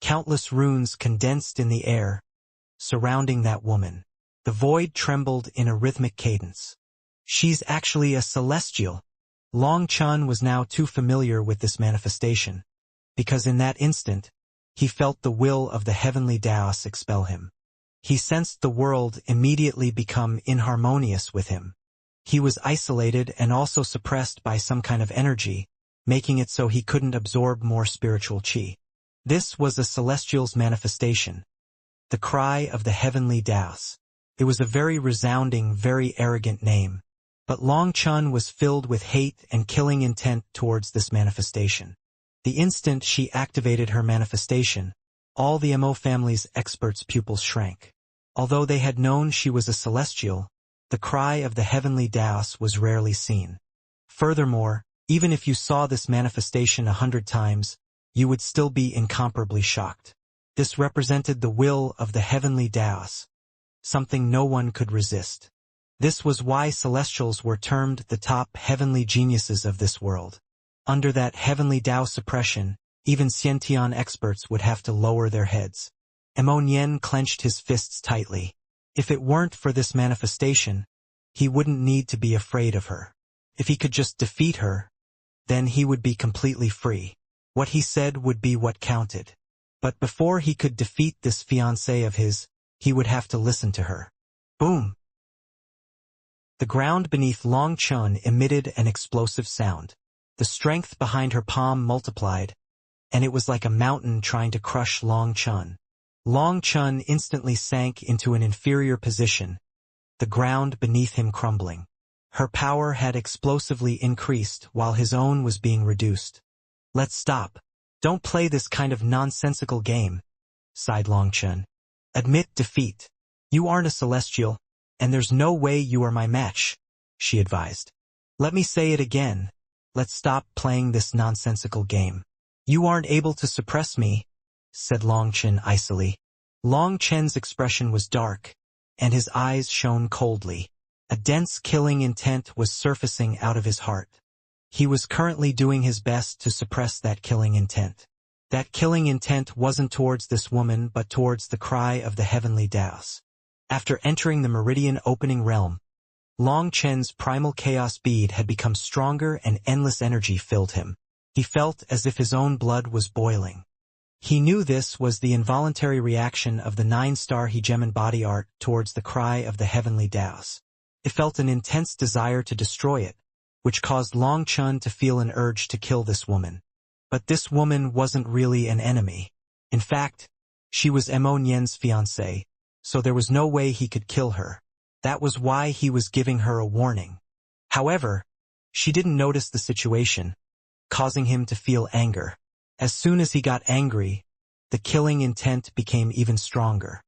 Countless runes condensed in the air, surrounding that woman. The void trembled in a rhythmic cadence. She's actually a celestial. Long Chun was now too familiar with this manifestation, because in that instant, he felt the will of the heavenly Taos expel him. He sensed the world immediately become inharmonious with him. He was isolated and also suppressed by some kind of energy, making it so he couldn't absorb more spiritual qi. This was a celestial's manifestation, the cry of the heavenly Taos. It was a very resounding, very arrogant name, but Long Chun was filled with hate and killing intent towards this manifestation. The instant she activated her manifestation, all the Mo family's experts' pupils shrank. Although they had known she was a celestial, the cry of the heavenly Taos was rarely seen. Furthermore, even if you saw this manifestation 100 times, you would still be incomparably shocked. This represented the will of the heavenly Taos, something no one could resist. This was why celestials were termed the top heavenly geniuses of this world. Under that heavenly Tao suppression, even Xiantian experts would have to lower their heads. Mo Nian clenched his fists tightly. If it weren't for this manifestation, he wouldn't need to be afraid of her. If he could just defeat her, then he would be completely free. What he said would be what counted. But before he could defeat this fiancée of his, he would have to listen to her. Boom! The ground beneath Long Chun emitted an explosive sound. The strength behind her palm multiplied, and it was like a mountain trying to crush Long Chun. Long Chun instantly sank into an inferior position, the ground beneath him crumbling. Her power had explosively increased while his own was being reduced. Let's stop. Don't play this kind of nonsensical game, sighed Long Chun. Admit defeat. You aren't a celestial, and there's no way you are my match, she advised. Let me say it again. Let's stop playing this nonsensical game. You aren't able to suppress me, said Long Chen icily. Long Chen's expression was dark, and his eyes shone coldly. A dense killing intent was surfacing out of his heart. He was currently doing his best to suppress that killing intent. That killing intent wasn't towards this woman but towards the cry of the heavenly Taos. After entering the meridian opening realm, Long Chen's primal chaos bead had become stronger and endless energy filled him. He felt as if his own blood was boiling. He knew this was the involuntary reaction of the 9-star hegemon body art towards the cry of the heavenly Taos. It felt an intense desire to destroy it, which caused Long Chun to feel an urge to kill this woman. But this woman wasn't really an enemy. In fact, she was Mo Nian's fiancée, so there was no way he could kill her. That was why he was giving her a warning. However, she didn't notice the situation, causing him to feel anger. As soon as he got angry, the killing intent became even stronger.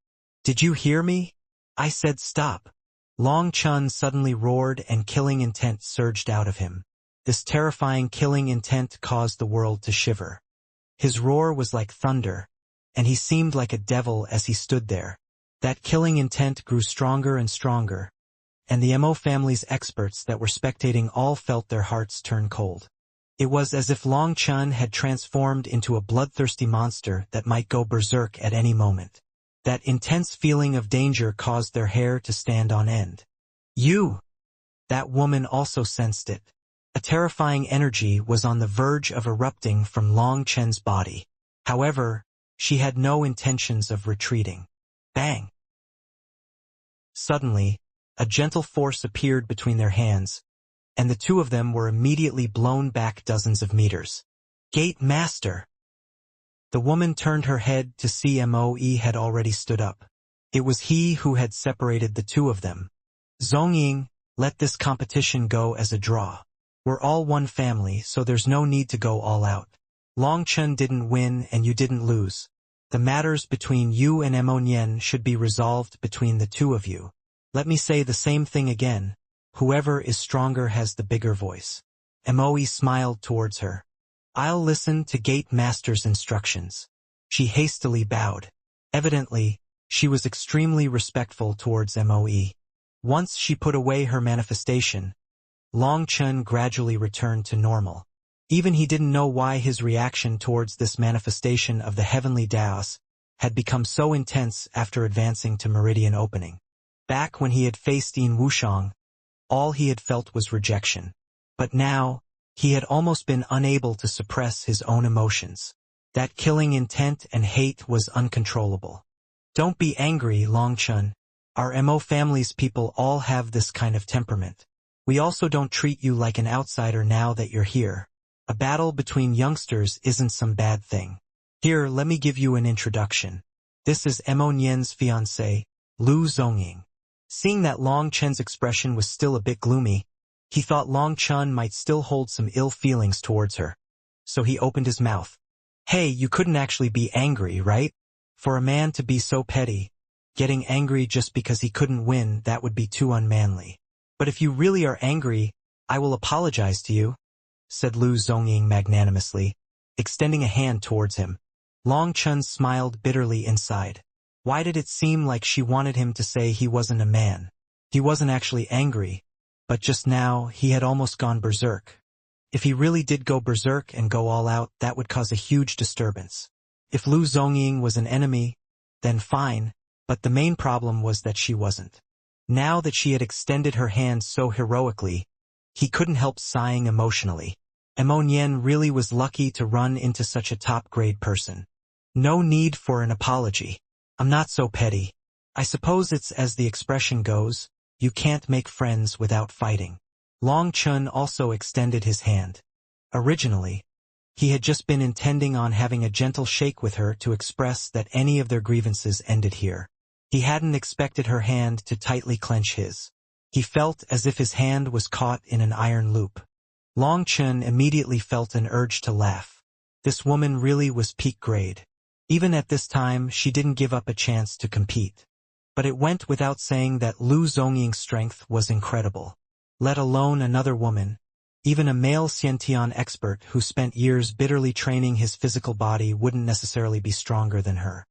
Did you hear me? I said stop. Long Chun suddenly roared and killing intent surged out of him. This terrifying killing intent caused the world to shiver. His roar was like thunder, and he seemed like a devil as he stood there. That killing intent grew stronger and stronger, and the Mo family's experts that were spectating all felt their hearts turn cold. It was as if Long Chun had transformed into a bloodthirsty monster that might go berserk at any moment. That intense feeling of danger caused their hair to stand on end. You! That woman also sensed it. A terrifying energy was on the verge of erupting from Long Chen's body. However, she had no intentions of retreating. Bang! Suddenly, a gentle force appeared between their hands, and the two of them were immediately blown back dozens of meters. Gate Master! The woman turned her head to see Moe had already stood up. It was he who had separated the two of them. Zongying, let this competition go as a draw. We're all one family, so there's no need to go all out. Long Chun didn't win and you didn't lose. The matters between you and Mo Nian should be resolved between the two of you. Let me say the same thing again. Whoever is stronger has the bigger voice. Moe smiled towards her. I'll listen to Gate Master's instructions. She hastily bowed. Evidently, she was extremely respectful towards Moe. Once she put away her manifestation, Long Chun gradually returned to normal. Even he didn't know why his reaction towards this manifestation of the heavenly Daos had become so intense after advancing to meridian opening. Back when he had faced Yin Wushang, all he had felt was rejection. But now, he had almost been unable to suppress his own emotions. That killing intent and hate was uncontrollable. Don't be angry, Longchun. Our Mo family's people all have this kind of temperament. We also don't treat you like an outsider now that you're here. A battle between youngsters isn't some bad thing. Here, let me give you an introduction. This is Mo Nian's fiancée, Lu Zongying. Seeing that Long Chen's expression was still a bit gloomy, he thought Long Chen might still hold some ill feelings towards her. So he opened his mouth. Hey, you couldn't actually be angry, right? For a man to be so petty, getting angry just because he couldn't win, that would be too unmanly. But if you really are angry, I will apologize to you, said Lu Zongying magnanimously, extending a hand towards him. Long Chen smiled bitterly inside. Why did it seem like she wanted him to say he wasn't a man? He wasn't actually angry, but just now he had almost gone berserk. If he really did go berserk and go all out, that would cause a huge disturbance. If Lu Zongying was an enemy, then fine, but the main problem was that she wasn't. Now that she had extended her hand so heroically, he couldn't help sighing emotionally. Mo Nian really was lucky to run into such a top-grade person. No need for an apology. I'm not so petty. I suppose it's as the expression goes, you can't make friends without fighting. Long Chun also extended his hand. Originally, he had just been intending on having a gentle shake with her to express that any of their grievances ended here. He hadn't expected her hand to tightly clench his. He felt as if his hand was caught in an iron loop. Long Chun immediately felt an urge to laugh. This woman really was peak grade. Even at this time, she didn't give up a chance to compete. But it went without saying that Lu Zongying's strength was incredible. Let alone another woman. Even a male Xiantian expert who spent years bitterly training his physical body wouldn't necessarily be stronger than her.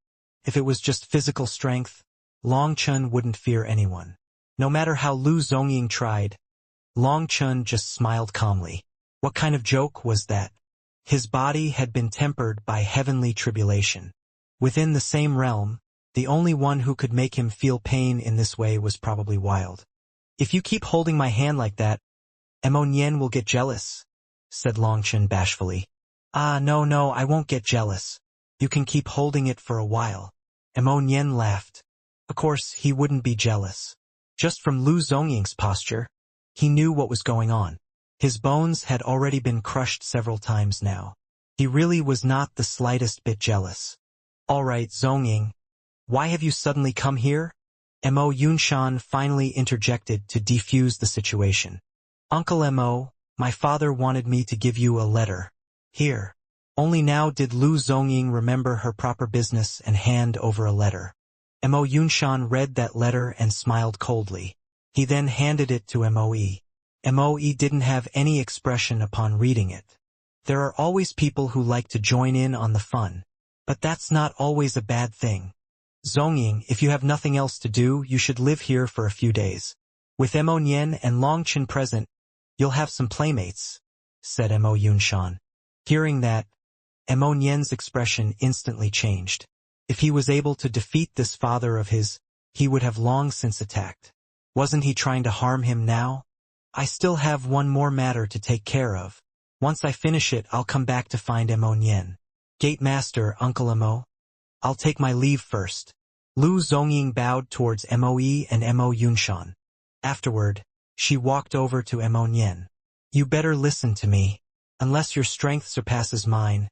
If it was just physical strength, Long Chun wouldn't fear anyone. No matter how Lu Zongying tried, Long Chun just smiled calmly. What kind of joke was that? His body had been tempered by heavenly tribulation. Within the same realm, the only one who could make him feel pain in this way was probably Wild. If you keep holding my hand like that, Mo Nian will get jealous, said Long Chun bashfully. No, I won't get jealous. You can keep holding it for a while. Mo Nian laughed. Of course, he wouldn't be jealous. Just from Lu Zongying's posture, he knew what was going on. His bones had already been crushed several times now. He really was not the slightest bit jealous. All right, Zongying, why have you suddenly come here? Mo Yunshan finally interjected to defuse the situation. Uncle Mo, my father wanted me to give you a letter. Here. Only now did Lu Zongying remember her proper business and hand over a letter. Mo Yunshan read that letter and smiled coldly. He then handed it to Moe. Moe didn't have any expression upon reading it. There are always people who like to join in on the fun. But that's not always a bad thing. Zongying, if you have nothing else to do, you should live here for a few days. With Mo Nian and Long Chen present, you'll have some playmates, said Mo Yunshan. Hearing that, Mo Nian's expression instantly changed. If he was able to defeat this father of his, he would have long since attacked. Wasn't he trying to harm him now? I still have one more matter to take care of. Once I finish it, I'll come back to find Mo Nian. Gate Master, Uncle Mo. I'll take my leave first. Lu Zongying bowed towards Moe and Mo Yunshan. Afterward, she walked over to Mo Nian. You better listen to me. Unless your strength surpasses mine,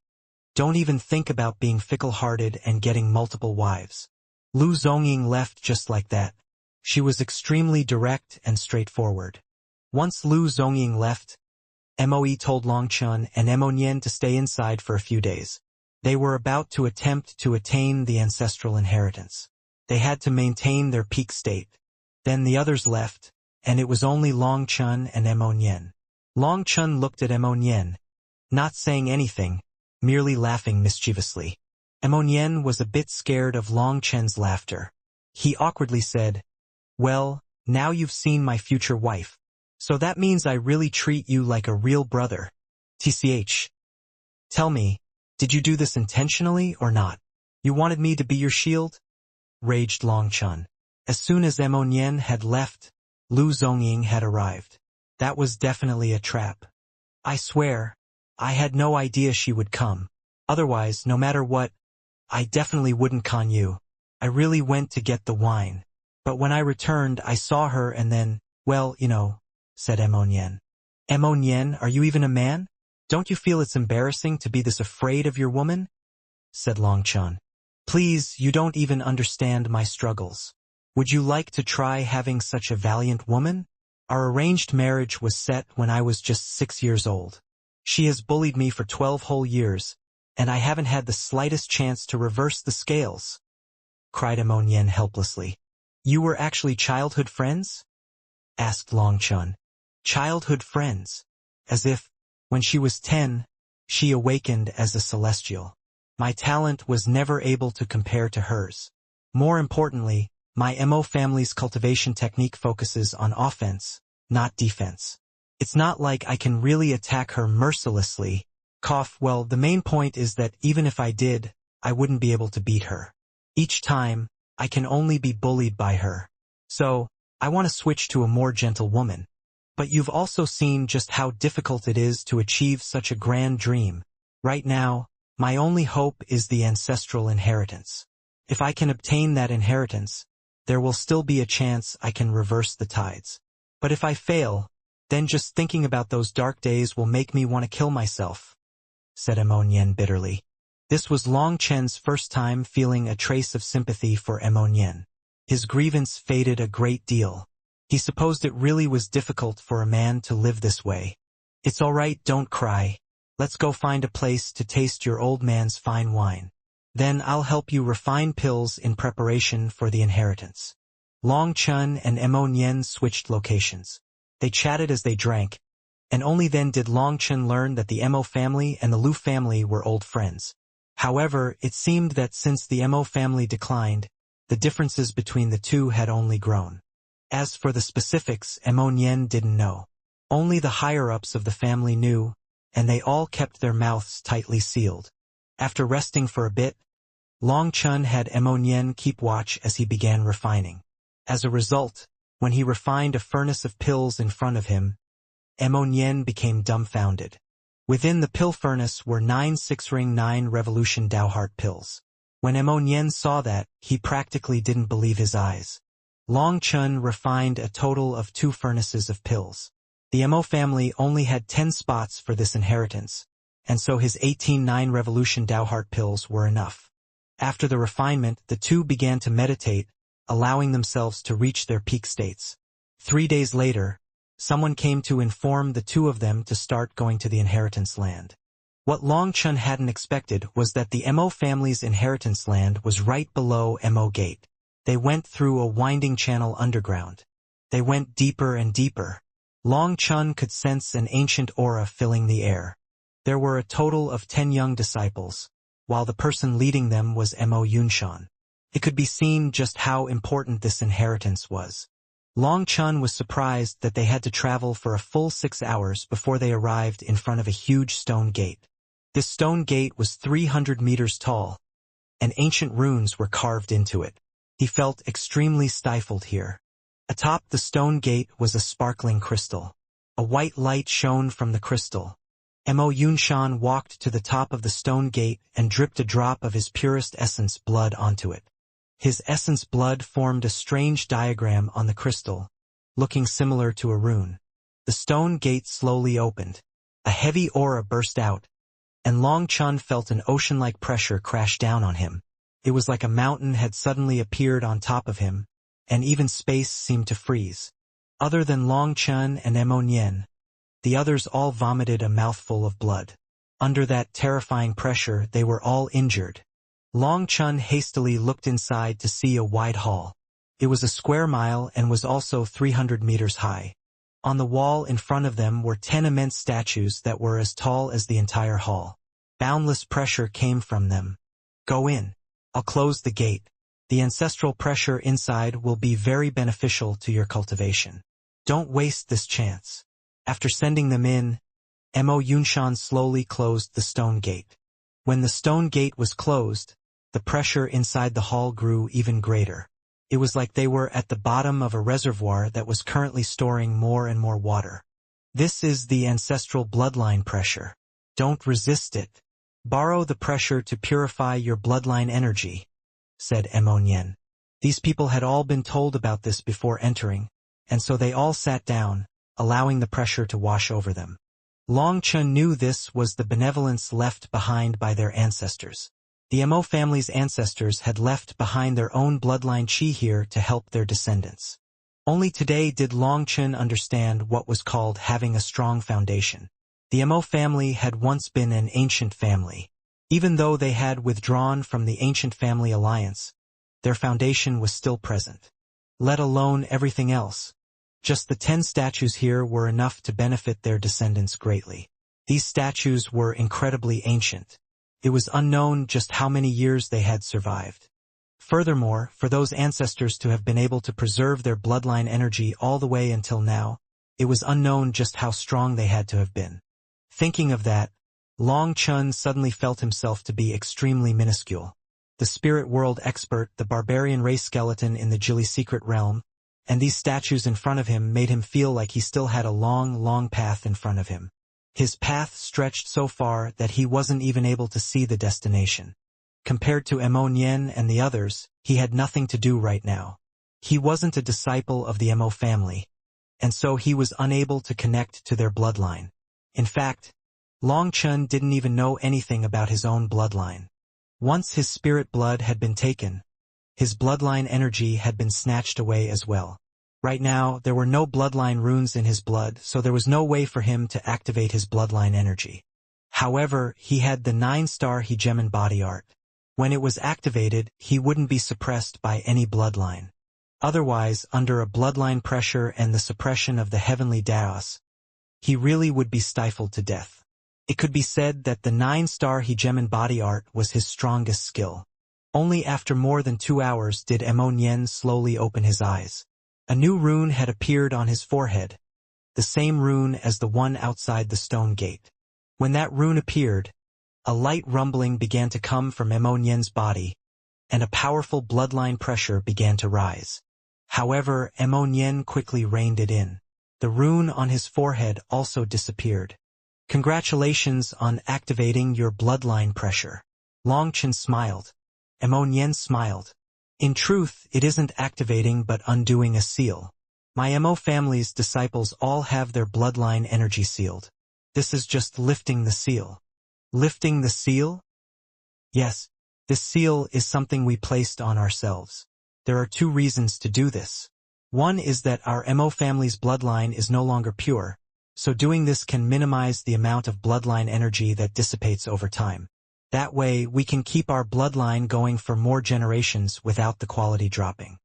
don't even think about being fickle-hearted and getting multiple wives. Lu Zongying left just like that. She was extremely direct and straightforward. Once Lu Zongying left, Moe told Long Chun and Mo Nian to stay inside for a few days. They were about to attempt to attain the ancestral inheritance. They had to maintain their peak state. Then the others left, and it was only Long Chun and Mo Nian. Long Chun looked at Mo Nian, not saying anything, merely laughing mischievously. Mo Nian was a bit scared of Long Chen's laughter. He awkwardly said, Well, now you've seen my future wife. So that means I really treat you like a real brother. TCH. Tell me, did you do this intentionally or not? You wanted me to be your shield? Raged Long Chun. As soon as Mo Nian had left, Lu Zongying had arrived. That was definitely a trap. I swear, I had no idea she would come. Otherwise, no matter what, I definitely wouldn't con you. I really went to get the wine. But when I returned, I saw her and then, well, said Mo Nian. Mo Nian, are you even a man? Don't you feel it's embarrassing to be this afraid of your woman? Said Long Chun. Please, you don't even understand my struggles. Would you like to try having such a valiant woman? Our arranged marriage was set when I was just 6 years old. She has bullied me for 12 whole years, and I haven't had the slightest chance to reverse the scales, cried Mo Nian helplessly. You were actually childhood friends? Asked Long Chun. Childhood friends. As if, when she was 10, she awakened as a celestial. My talent was never able to compare to hers. More importantly, my Mo family's cultivation technique focuses on offense, not defense. It's not like I can really attack her mercilessly. Well, the main point is that even if I did, I wouldn't be able to beat her. Each time, I can only be bullied by her. So, I want to switch to a more gentle woman. But you've also seen just how difficult it is to achieve such a grand dream. Right now, my only hope is the ancestral inheritance. If I can obtain that inheritance, there will still be a chance I can reverse the tides. But if I fail, then just thinking about those dark days will make me want to kill myself, said Mo Nian bitterly. This was Long Chen's first time feeling a trace of sympathy for Mo Nian. His grievance faded a great deal. He supposed it really was difficult for a man to live this way. It's all right, don't cry. Let's go find a place to taste your old man's fine wine. Then I'll help you refine pills in preparation for the inheritance. Long Chun and Mo Nian switched locations. They chatted as they drank, and only then did Long Chun learn that the Mo family and the Lu family were old friends. However, it seemed that since the Mo family declined, the differences between the two had only grown. As for the specifics, Mo Nian didn't know. Only the higher-ups of the family knew, and they all kept their mouths tightly sealed. After resting for a bit, Long Chun had Mo Nian keep watch as he began refining. As a result, when he refined a furnace of pills in front of him, Mo Nian became dumbfounded. Within the pill furnace were 9 6-ring 9 revolution Dao pills. When Mo Nian saw that, he practically didn't believe his eyes. Long Chun refined a total of 2 furnaces of pills. The Mo family only had 10 spots for this inheritance, and so his 18 9 revolution Dao pills were enough. After the refinement, the two began to meditate, allowing themselves to reach their peak states. 3 days later, someone came to inform the two of them to start going to the inheritance land. What Long Chun hadn't expected was that the Mo family's inheritance land was right below Mo Gate. They went through a winding channel underground. They went deeper and deeper. Long Chun could sense an ancient aura filling the air. There were a total of 10 young disciples, while the person leading them was Mo Yunshan. It could be seen just how important this inheritance was. Long Chun was surprised that they had to travel for a full 6 hours before they arrived in front of a huge stone gate. This stone gate was 300 meters tall, and ancient runes were carved into it. He felt extremely stifled here. Atop the stone gate was a sparkling crystal. A white light shone from the crystal. Mo Yunshan walked to the top of the stone gate and dripped a drop of his purest essence blood onto it. His essence blood formed a strange diagram on the crystal, looking similar to a rune. The stone gate slowly opened. A heavy aura burst out, and Long Chun felt an ocean-like pressure crash down on him. It was like a mountain had suddenly appeared on top of him, and even space seemed to freeze. Other than Long Chun and Mo Nian, the others all vomited a mouthful of blood. Under that terrifying pressure, they were all injured. Long Chun hastily looked inside to see a wide hall. It was a square mile and was also 300 meters high. On the wall in front of them were 10 immense statues that were as tall as the entire hall. Boundless pressure came from them. Go in. I'll close the gate. The ancestral pressure inside will be very beneficial to your cultivation. Don't waste this chance. After sending them in, Mo Yunshan slowly closed the stone gate. When the stone gate was closed, the pressure inside the hall grew even greater. It was like they were at the bottom of a reservoir that was currently storing more and more water. This is the ancestral bloodline pressure. Don't resist it. Borrow the pressure to purify your bloodline energy, said Mo Nian. These people had all been told about this before entering, and so they all sat down, allowing the pressure to wash over them. Long Chen knew this was the benevolence left behind by their ancestors. The Mo family's ancestors had left behind their own bloodline qi here to help their descendants. Only today did Long Chen understand what was called having a strong foundation. The Mo family had once been an ancient family. Even though they had withdrawn from the ancient family alliance, their foundation was still present. Let alone everything else. Just the 10 statues here were enough to benefit their descendants greatly. These statues were incredibly ancient. It was unknown just how many years they had survived. Furthermore, for those ancestors to have been able to preserve their bloodline energy all the way until now, it was unknown just how strong they had to have been. Thinking of that, Long Chen suddenly felt himself to be extremely minuscule. The spirit world expert, the barbarian race skeleton in the Jilly secret realm, and these statues in front of him made him feel like he still had a long, long path in front of him. His path stretched so far that he wasn't even able to see the destination. Compared to Mo Nian and the others, he had nothing to do right now. He wasn't a disciple of the Mo family, and so he was unable to connect to their bloodline. In fact, Long Chen didn't even know anything about his own bloodline. Once his spirit blood had been taken, his bloodline energy had been snatched away as well. Right now, there were no bloodline runes in his blood, so there was no way for him to activate his bloodline energy. However, he had the 9-star Hegemon body art. When it was activated, he wouldn't be suppressed by any bloodline. Otherwise, under a bloodline pressure and the suppression of the heavenly Daos, he really would be stifled to death. It could be said that the 9-star Hegemon body art was his strongest skill. Only after more than 2 hours did Mo Nian slowly open his eyes. A new rune had appeared on his forehead, the same rune as the one outside the stone gate. When that rune appeared, a light rumbling began to come from Mo Nian's body, and a powerful bloodline pressure began to rise. However, Mo Nian quickly reined it in. The rune on his forehead also disappeared. Congratulations on activating your bloodline pressure. Long Chen smiled. Mo Nian smiled. In truth, it isn't activating but undoing a seal. My Mo family's disciples all have their bloodline energy sealed. This is just lifting the seal. Lifting the seal? Yes, this seal is something we placed on ourselves. There are 2 reasons to do this. One is that our Mo family's bloodline is no longer pure, so doing this can minimize the amount of bloodline energy that dissipates over time. That way, we can keep our bloodline going for more generations without the quality dropping.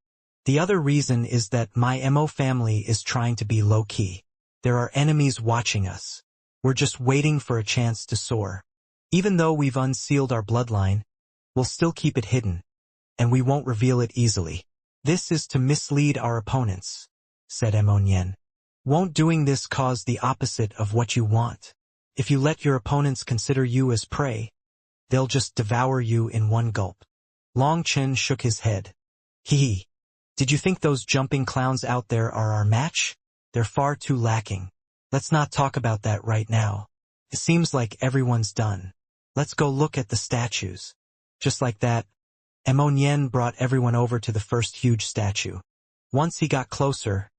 The other reason is that my Mo family is trying to be low-key. There are enemies watching us. We're just waiting for a chance to soar. Even though we've unsealed our bloodline, we'll still keep it hidden, and we won't reveal it easily. This is to mislead our opponents, said Mo Nian. Won't doing this cause the opposite of what you want? If you let your opponents consider you as prey, they'll just devour you in one gulp. Long Chen shook his head. Hee. Did you think those jumping clowns out there are our match? They're far too lacking. Let's not talk about that right now. It seems like everyone's done. Let's go look at the statues. Just like that, Mo Nian brought everyone over to the first huge statue. Once he got closer,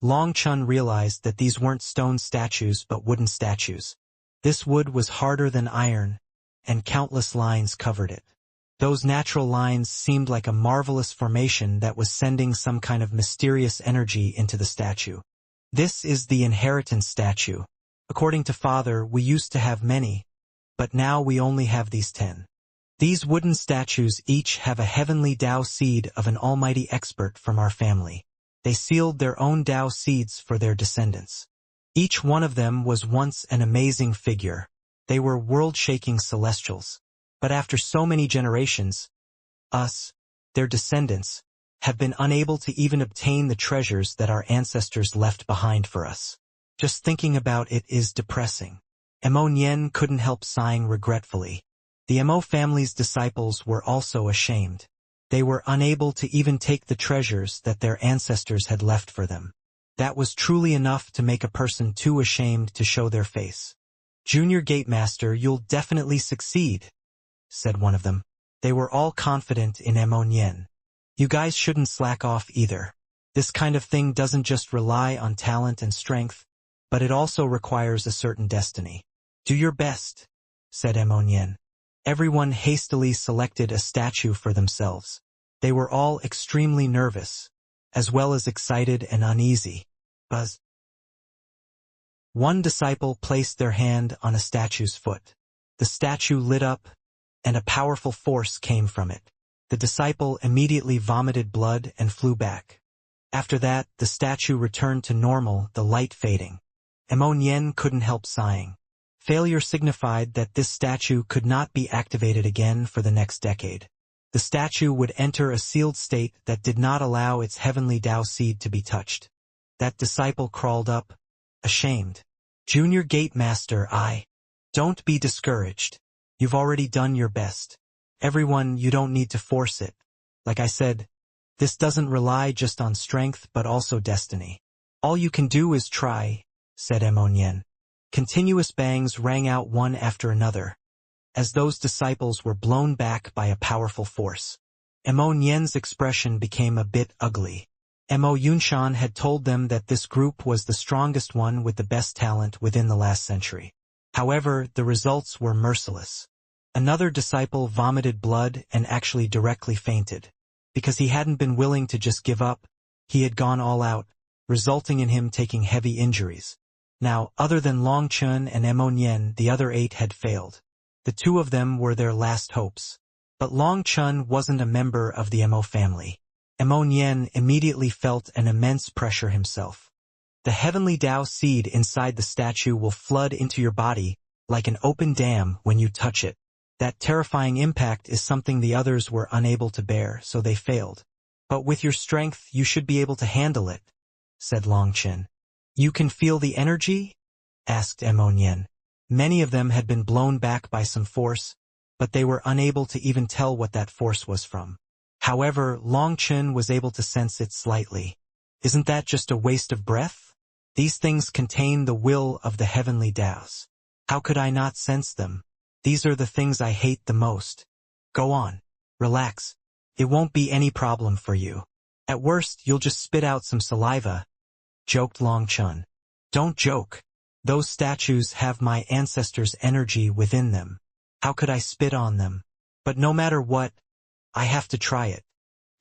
Long Chen realized that these weren't stone statues but wooden statues. This wood was harder than iron, and countless lines covered it. Those natural lines seemed like a marvelous formation that was sending some kind of mysterious energy into the statue. This is the inheritance statue. According to Father, we used to have many, but now we only have these 10. These wooden statues each have a heavenly Tao seed of an almighty expert from our family. They sealed their own Tao seeds for their descendants. Each one of them was once an amazing figure. They were world-shaking celestials. But after so many generations, us, their descendants, have been unable to even obtain the treasures that our ancestors left behind for us. Just thinking about it is depressing. Nian couldn't help sighing regretfully. The Mo family's disciples were also ashamed. They were unable to even take the treasures that their ancestors had left for them. That was truly enough to make a person too ashamed to show their face. "Junior Gatemaster, you'll definitely succeed," said one of them. They were all confident in Nian. "You guys shouldn't slack off either. This kind of thing doesn't just rely on talent and strength, but it also requires a certain destiny. Do your best," said Nian. Everyone hastily selected a statue for themselves. They were all extremely nervous, as well as excited and uneasy. Buzz. One disciple placed their hand on a statue's foot. The statue lit up, and a powerful force came from it. The disciple immediately vomited blood and flew back. After that, the statue returned to normal, the light fading. Nian couldn't help sighing. Failure signified that this statue could not be activated again for the next decade. The statue would enter a sealed state that did not allow its heavenly Tao seed to be touched. That disciple crawled up, ashamed. "Junior Gatemaster, don't be discouraged. You've already done your best. Everyone, you don't need to force it. Like I said, this doesn't rely just on strength but also destiny. All you can do is try," said Nian. Continuous bangs rang out one after another, as those disciples were blown back by a powerful force. Nian's expression became a bit ugly. Yunshan had told them that this group was the strongest one with the best talent within the last century. However, the results were merciless. Another disciple vomited blood and actually directly fainted. Because he hadn't been willing to just give up, he had gone all out, resulting in him taking heavy injuries. Now, other than Long Chun and Nian, the other 8 had failed. The 2 of them were their last hopes. But Long Chun wasn't a member of the Mo family. Nian immediately felt an immense pressure himself. The heavenly Tao seed inside the statue will flood into your body like an open dam when you touch it. That terrifying impact is something the others were unable to bear, so they failed. "But with your strength, you should be able to handle it," said Long Chun. "You can feel the energy?" asked Nian. Many of them had been blown back by some force, but they were unable to even tell what that force was from. However, Long Chun was able to sense it slightly. "Isn't that just a waste of breath? These things contain the will of the heavenly Taos. How could I not sense them? These are the things I hate the most. Go on. Relax. It won't be any problem for you. At worst, you'll just spit out some saliva," joked Long Chun. "Don't joke. Those statues have my ancestors' energy within them. How could I spit on them? But no matter what, I have to try it."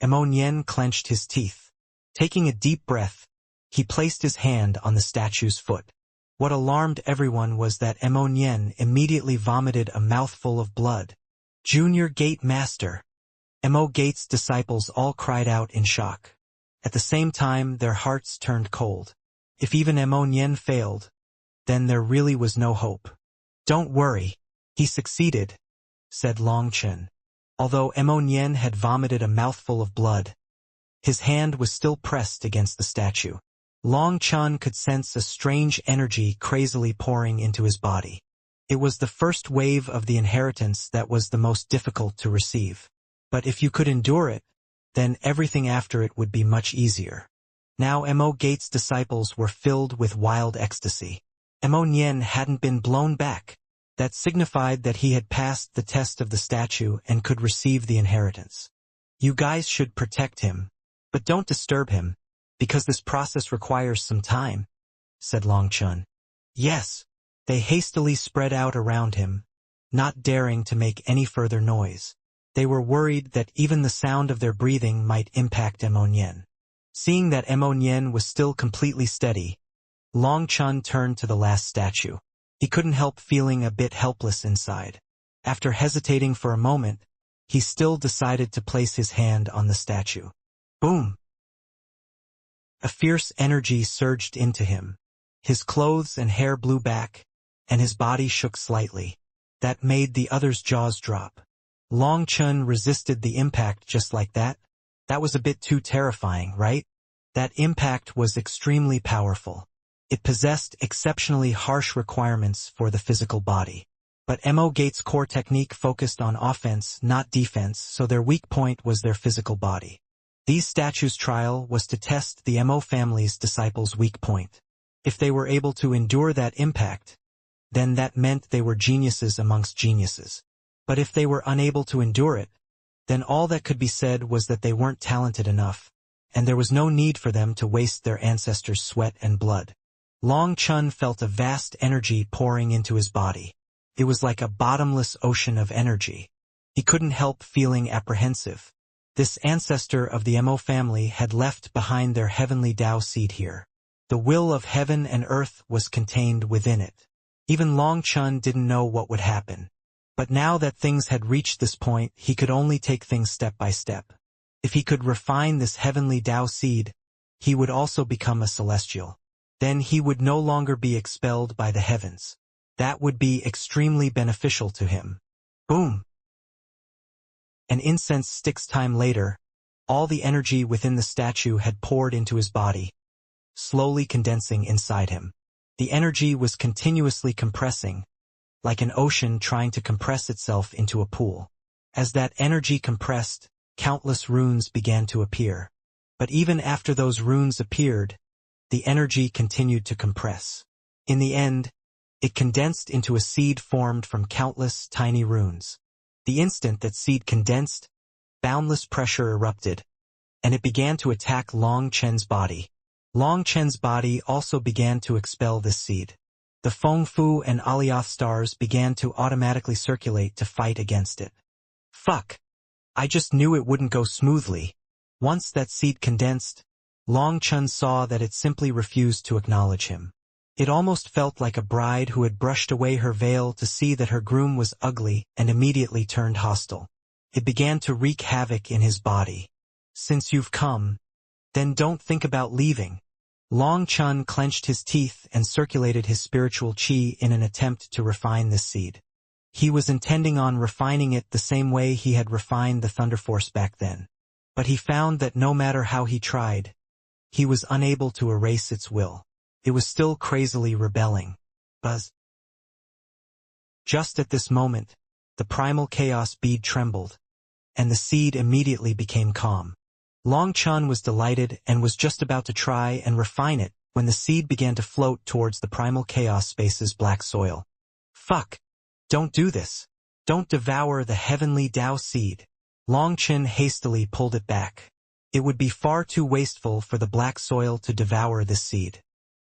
Nian clenched his teeth. Taking a deep breath, he placed his hand on the statue's foot. What alarmed everyone was that Nian immediately vomited a mouthful of blood. "Junior Gate Master!" Mo Gate's disciples all cried out in shock. At the same time, their hearts turned cold. If even Nian failed, then there really was no hope. "Don't worry. He succeeded," said Long Chun. Although Nian had vomited a mouthful of blood, his hand was still pressed against the statue. Long Chun could sense a strange energy crazily pouring into his body. It was the first wave of the inheritance that was the most difficult to receive. But if you could endure it, then everything after it would be much easier. Now Mo Gate's disciples were filled with wild ecstasy. Nian hadn't been blown back. That signified that he had passed the test of the statue and could receive the inheritance. "You guys should protect him, but don't disturb him, because this process requires some time," said Long Chun. "Yes." They hastily spread out around him, not daring to make any further noise. They were worried that even the sound of their breathing might impact Nian. Seeing that Nian was still completely steady, Long Chun turned to the last statue. He couldn't help feeling a bit helpless inside. After hesitating for a moment, he still decided to place his hand on the statue. Boom! A fierce energy surged into him. His clothes and hair blew back, and his body shook slightly. That made the others' jaws drop. Long Chun resisted the impact just like that? That was a bit too terrifying, right? That impact was extremely powerful. It possessed exceptionally harsh requirements for the physical body. But Mo Gates' core technique focused on offense, not defense, so their weak point was their physical body. These statues' trial was to test the Mo family's disciples' weak point. If they were able to endure that impact, then that meant they were geniuses amongst geniuses. But if they were unable to endure it, then all that could be said was that they weren't talented enough, and there was no need for them to waste their ancestors' sweat and blood. Long Chun felt a vast energy pouring into his body. It was like a bottomless ocean of energy. He couldn't help feeling apprehensive. This ancestor of the Mo family had left behind their heavenly Tao seed here. The will of heaven and earth was contained within it. Even Long Chun didn't know what would happen. But now that things had reached this point, he could only take things step by step. If he could refine this heavenly Tao seed, he would also become a celestial. Then he would no longer be expelled by the heavens. That would be extremely beneficial to him. Boom! An incense stick's time later, all the energy within the statue had poured into his body, slowly condensing inside him. The energy was continuously compressing, like an ocean trying to compress itself into a pool. As that energy compressed, countless runes began to appear. But even after those runes appeared, the energy continued to compress. In the end, it condensed into a seed formed from countless tiny runes. The instant that seed condensed, boundless pressure erupted, and it began to attack Long Chen's body. Long Chen's body also began to expel this seed. The Feng Fu and Alioth stars began to automatically circulate to fight against it. Fuck! I just knew it wouldn't go smoothly. Once that seed condensed, Long Chun saw that it simply refused to acknowledge him. It almost felt like a bride who had brushed away her veil to see that her groom was ugly and immediately turned hostile. It began to wreak havoc in his body. Since you've come, then don't think about leaving. Long Chun clenched his teeth and circulated his spiritual qi in an attempt to refine this seed. He was intending on refining it the same way he had refined the Thunder Force back then. But he found that no matter how he tried, he was unable to erase its will. It was still crazily rebelling. Buzz. Just at this moment, the primal chaos bead trembled, and the seed immediately became calm. Long Chun was delighted and was just about to try and refine it when the seed began to float towards the primal chaos space's black soil. Fuck! Don't do this. Don't devour the heavenly Tao seed. Long Chun hastily pulled it back. It would be far too wasteful for the black soil to devour this seed.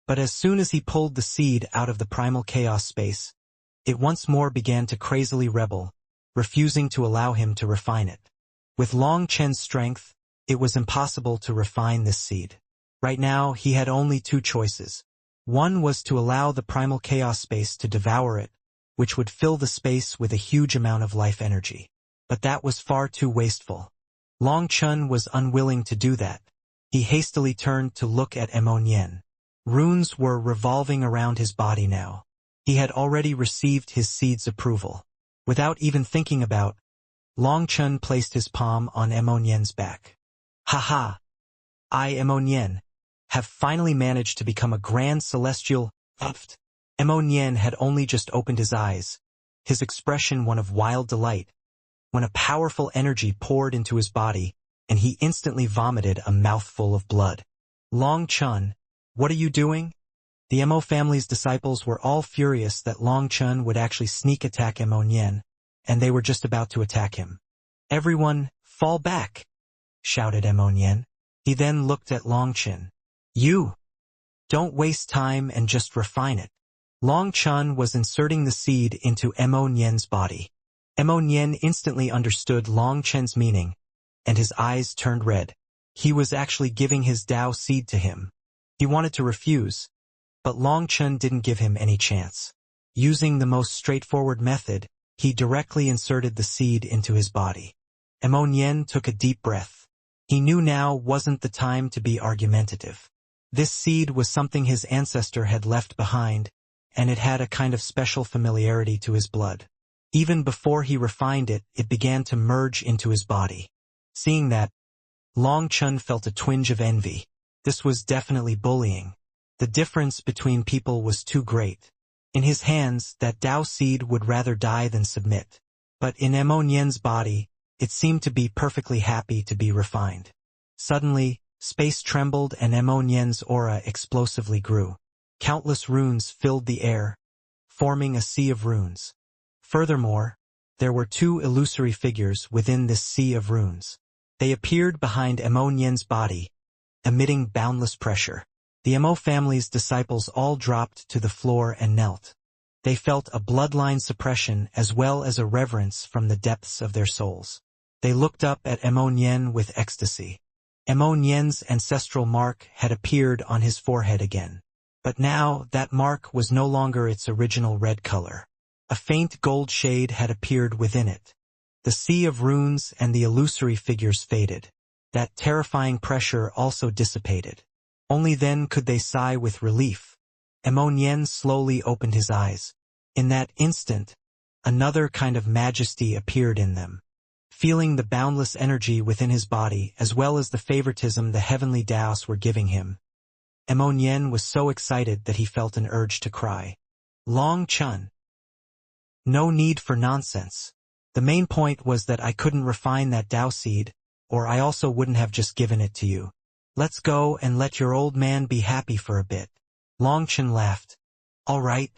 But as soon as he pulled the seed out of the primal chaos space, it once more began to crazily rebel, refusing to allow him to refine it. With Long Chen's strength, it was impossible to refine this seed. Right now, he had only two choices. One was to allow the primal chaos space to devour it, which would fill the space with a huge amount of life energy. But that was far too wasteful. Long Chun was unwilling to do that. He hastily turned to look at Nian. Runes were revolving around his body now. He had already received his seed's approval. Without even thinking about, Long Chun placed his palm on Nian's back. Haha! I, Nian, have finally managed to become a grand celestial. Nian had only just opened his eyes, his expression one of wild delight, when a powerful energy poured into his body, and he instantly vomited a mouthful of blood. Long Chun, what are you doing? The Mo family's disciples were all furious that Long Chun would actually sneak attack Nian, and they were just about to attack him. Everyone, fall back! Shouted Nian. He then looked at Long Chun. You! Don't waste time and just refine it. Long Chun was inserting the seed into Nian's body. Nian instantly understood Long Chun's meaning, and his eyes turned red. He was actually giving his Tao seed to him. He wanted to refuse, but Long Chun didn't give him any chance. Using the most straightforward method, he directly inserted the seed into his body. Nian took a deep breath. He knew now wasn't the time to be argumentative. This seed was something his ancestor had left behind, and it had a kind of special familiarity to his blood. Even before he refined it, it began to merge into his body. Seeing that, Long Chun felt a twinge of envy. This was definitely bullying. The difference between people was too great. In his hands, that Tao seed would rather die than submit. But in Nien's body, it seemed to be perfectly happy to be refined. Suddenly, space trembled and Nien's aura explosively grew. Countless runes filled the air, forming a sea of runes. Furthermore, there were two illusory figures within this sea of runes. They appeared behind Nien's body, emitting boundless pressure. The Mo family's disciples all dropped to the floor and knelt. They felt a bloodline suppression as well as a reverence from the depths of their souls. They looked up at Nien with ecstasy. Nien's ancestral mark had appeared on his forehead again. But now, that mark was no longer its original red color. A faint gold shade had appeared within it. The sea of runes and the illusory figures faded. That terrifying pressure also dissipated. Only then could they sigh with relief. Nien slowly opened his eyes. In that instant, another kind of majesty appeared in them. Feeling the boundless energy within his body as well as the favoritism the heavenly Daos were giving him, Nien was so excited that he felt an urge to cry. Long Chun. No need for nonsense. The main point was that I couldn't refine that Tao seed, or I also wouldn't have just given it to you. Let's go and let your old man be happy for a bit. Long Chun laughed. All right.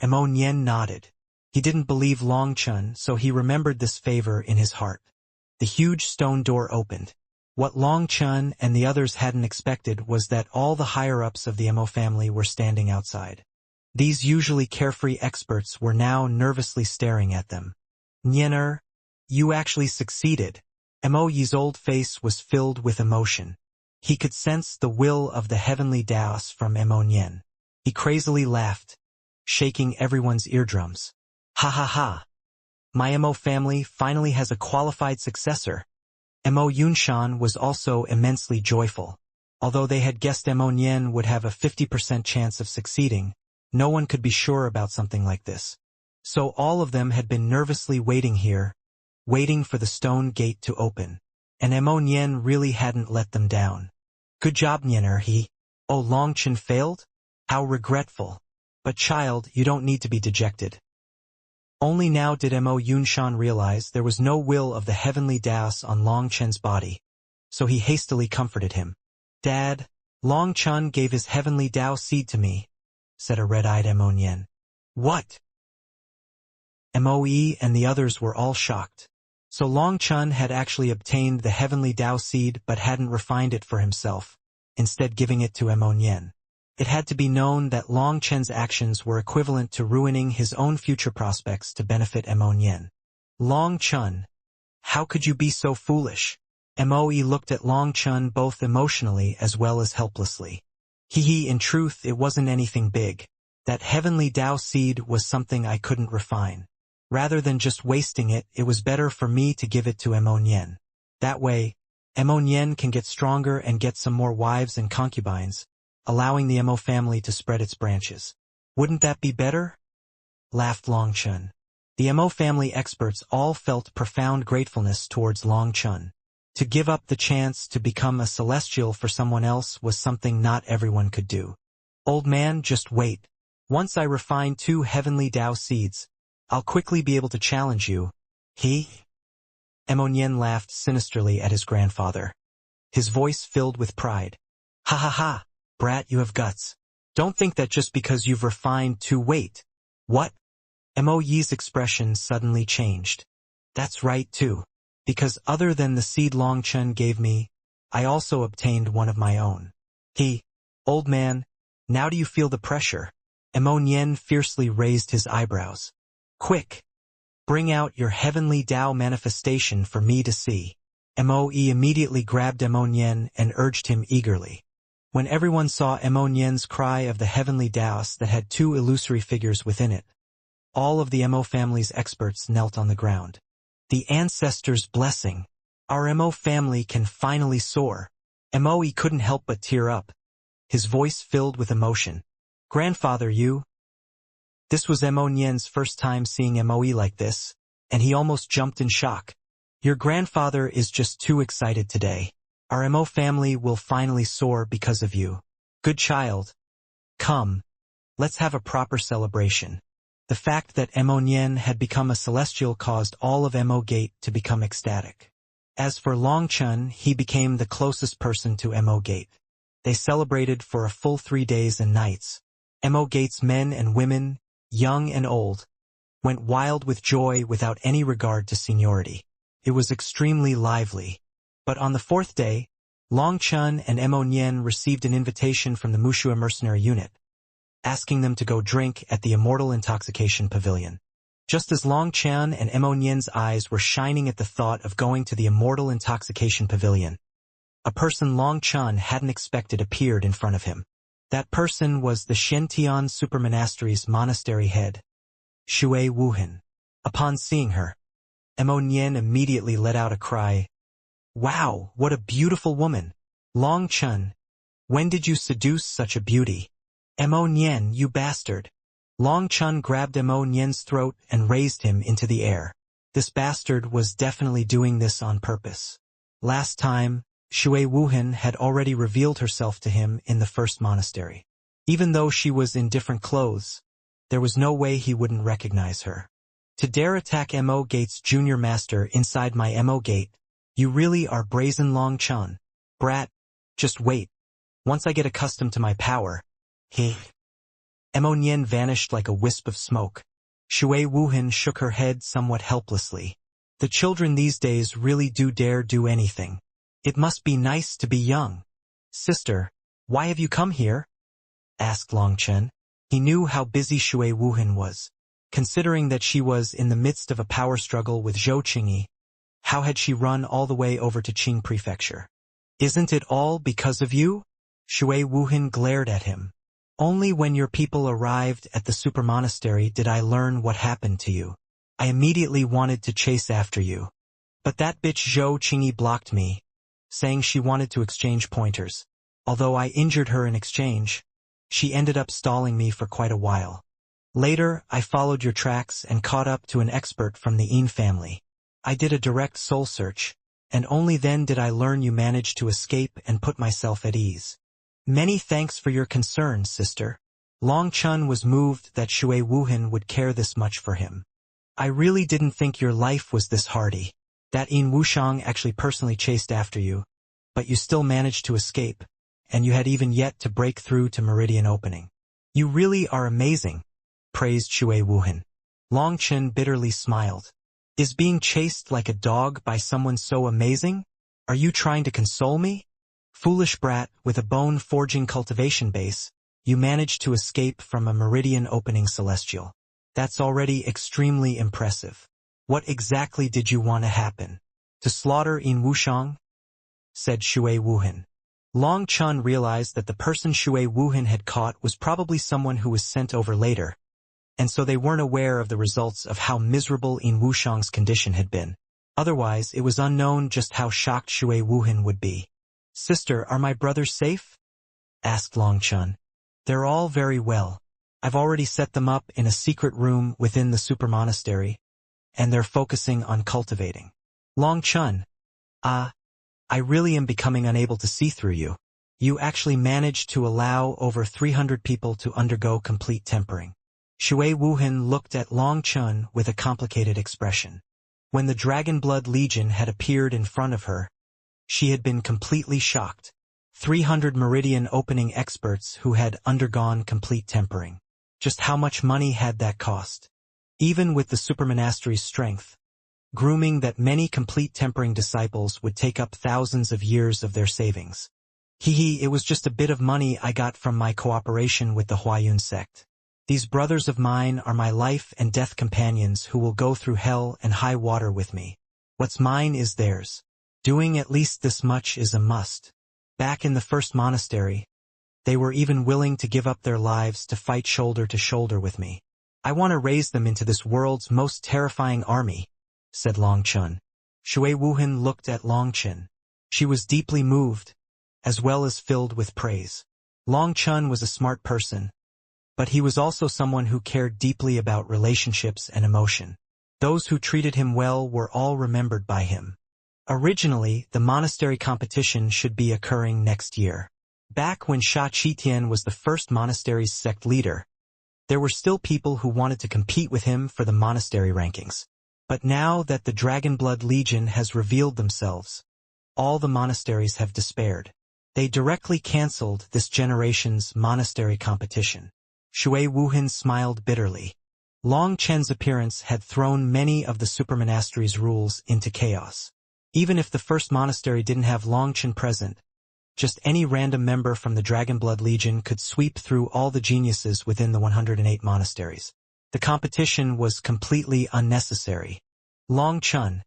Nien nodded. He didn't believe Long Chun, so he remembered this favor in his heart. The huge stone door opened. What Long Chun and the others hadn't expected was that all the higher-ups of the Mo family were standing outside. These usually carefree experts were now nervously staring at them. Niener, you actually succeeded. Mo Yi's old face was filled with emotion. He could sense the will of the heavenly Daos from Mo Nien. He crazily laughed, shaking everyone's eardrums. Ha ha ha! My Mo family finally has a qualified successor. Mo Yunshan was also immensely joyful. Although they had guessed Mo Nien would have a 50% chance of succeeding, no one could be sure about something like this. So all of them had been nervously waiting here, waiting for the stone gate to open. And Mo Nien really hadn't let them down. Good job, Niener, he. Oh, Long Chun failed? How regretful. But child, you don't need to be dejected. Only now did Mo Yunshan realize there was no will of the heavenly Daos on Long Chun's body. So he hastily comforted him. Dad, Long Chun gave his heavenly Dao seed to me, said a red-eyed Mo Nien. What? Moe and the others were all shocked. So Long Chun had actually obtained the heavenly Dao seed but hadn't refined it for himself, instead giving it to Mo Nien. It had to be known that Long Chun's actions were equivalent to ruining his own future prospects to benefit Mo Nien. Long Chun, how could you be so foolish? Moe looked at Long Chun both emotionally as well as helplessly. In truth, it wasn't anything big. That heavenly Dao seed was something I couldn't refine. Rather than just wasting it, it was better for me to give it to Mo Nien. That way, Mo Nien can get stronger and get some more wives and concubines, allowing the Mo family to spread its branches. Wouldn't that be better? Laughed Long Chun. The Mo family experts all felt profound gratefulness towards Long Chun. To give up the chance to become a celestial for someone else was something not everyone could do. Old man, just wait. Once I refine 2 heavenly Dao seeds, I'll quickly be able to challenge you. Mo Nien laughed sinisterly at his grandfather. His voice filled with pride. Ha ha ha, brat, you have guts. Don't think that just because you've refined 2 wait. What? Mo Yi's expression suddenly changed. That's right too. Because other than the seed Long Chun gave me, I also obtained one of my own. Old man, now do you feel the pressure? Mo Nien fiercely raised his eyebrows. Quick! Bring out your heavenly Dao manifestation for me to see. Moe immediately grabbed Mo Nien and urged him eagerly. When everyone saw Mo Nien's cry of the heavenly Daos that had 2 illusory figures within it, all of the Mo family's experts knelt on the ground. The ancestors' blessing. Our Mo family can finally soar. Moe couldn't help but tear up, his voice filled with emotion. Grandfather, you. This was Mo Nien's first time seeing Moe like this, and he almost jumped in shock. Your grandfather is just too excited today. Our Mo family will finally soar because of you. Good child. Come, let's have a proper celebration. The fact that Mo Nien had become a celestial caused all of Mo Gate to become ecstatic. As for Long Chun, he became the closest person to Mo Gate. They celebrated for a full 3 days and nights. Mo Gate's men and women, young and old, went wild with joy without any regard to seniority. It was extremely lively. But on the 4th day, Long Chun and Mo Nien received an invitation from the Mushua mercenary unit, asking them to go drink at the Immortal Intoxication Pavilion. Just as Long Chun and Mo Nien's eyes were shining at the thought of going to the Immortal Intoxication Pavilion, a person Long Chun hadn't expected appeared in front of him. That person was the Shentian Supermonastery's monastery head, Shui Wuhan. Upon seeing her, Mo Nien immediately let out a cry. Wow, what a beautiful woman! Long Chun, when did you seduce such a beauty? Mo Nien, you bastard! Long Chun grabbed Mo Nien's throat and raised him into the air. This bastard was definitely doing this on purpose. Last time, Shui Wuhan had already revealed herself to him in the first monastery. Even though she was in different clothes, there was no way he wouldn't recognize her. To dare attack Mo Gate's junior master inside my Mo Gate, you really are brazen, Long Chun. Brat, just wait. Once I get accustomed to my power, Mo Nien vanished like a wisp of smoke. Shui Wuhan shook her head somewhat helplessly. The children these days really do dare do anything. It must be nice to be young. Sister, why have you come here? Asked Long Chun. He knew how busy Shui Wuhan was. Considering that she was in the midst of a power struggle with Zhou Qingyi, how had she run all the way over to Qing Prefecture? Isn't it all because of you? Shui Wuhan glared at him. Only when your people arrived at the super monastery did I learn what happened to you. I immediately wanted to chase after you. But that bitch Zhou Qingyi blocked me, saying she wanted to exchange pointers. Although I injured her in exchange, she ended up stalling me for quite a while. Later, I followed your tracks and caught up to an expert from the Yin family. I did a direct soul search, and only then did I learn you managed to escape and put myself at ease. Many thanks for your concern, sister. Long Chun was moved that Shui Wuhan would care this much for him. I really didn't think your life was this hardy. That Yin Wushang actually personally chased after you, but you still managed to escape, and you had even yet to break through to Meridian Opening. You really are amazing, praised Shui Wuhan. Long Chun bitterly smiled. Is being chased like a dog by someone so amazing? Are you trying to console me? Foolish brat, with a bone-forging cultivation base, you managed to escape from a Meridian Opening celestial. That's already extremely impressive. What exactly did you want to happen? To slaughter Yin Wushang? Said Shui Wuhan. Long Chun realized that the person Shui Wuhan had caught was probably someone who was sent over later, and so they weren't aware of the results of how miserable Yin Wushang's condition had been. Otherwise, it was unknown just how shocked Shui Wuhan would be. Sister, are my brothers safe? Asked Long Chun. They're all very well. I've already set them up in a secret room within the super monastery, and they're focusing on cultivating. Long Chun. I really am becoming unable to see through you. You actually managed to allow over 300 people to undergo complete tempering. Shui Wuhan looked at Long Chun with a complicated expression. When the Dragon Blood Legion had appeared in front of her, she had been completely shocked. 300 Meridian Opening experts who had undergone complete tempering. Just how much money had that cost? Even with the supermonastery's strength, grooming that many complete tempering disciples would take up thousands of years of their savings. It was just a bit of money I got from my cooperation with the Huayun sect. These brothers of mine are my life and death companions who will go through hell and high water with me. What's mine is theirs. Doing at least this much is a must. Back in the first monastery, they were even willing to give up their lives to fight shoulder to shoulder with me. I want to raise them into this world's most terrifying army, said Long Chun. Shui Wuhan looked at Long Chun. She was deeply moved, as well as filled with praise. Long Chun was a smart person, but he was also someone who cared deeply about relationships and emotion. Those who treated him well were all remembered by him. Originally, the monastery competition should be occurring next year. Back when Sha Qitian was the first monastery's sect leader, there were still people who wanted to compete with him for the monastery rankings. But now that the Dragonblood Legion has revealed themselves, all the monasteries have despaired. They directly cancelled this generation's monastery competition. Shui Wuhan smiled bitterly. Long Chen's appearance had thrown many of the supermonastery's rules into chaos. Even if the first monastery didn't have Long Chen present, just any random member from the Dragonblood Legion could sweep through all the geniuses within the 108 monasteries. The competition was completely unnecessary. Long Chen,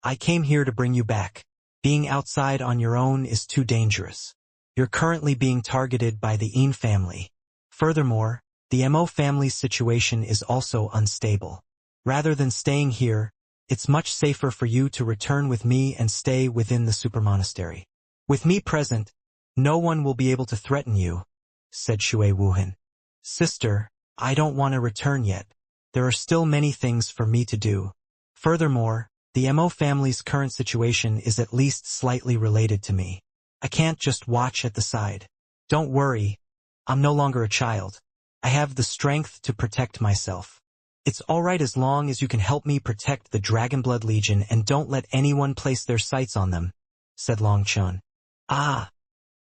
I came here to bring you back. Being outside on your own is too dangerous. You're currently being targeted by the Yin family. Furthermore, the Mo family's situation is also unstable. Rather than staying here, it's much safer for you to return with me and stay within the supermonastery. With me present, no one will be able to threaten you, said Shui Wuhan. Sister, I don't want to return yet. There are still many things for me to do. Furthermore, the Mo family's current situation is at least slightly related to me. I can't just watch at the side. Don't worry, I'm no longer a child. I have the strength to protect myself. It's alright as long as you can help me protect the Dragonblood Legion and don't let anyone place their sights on them, said Long Chen. Ah,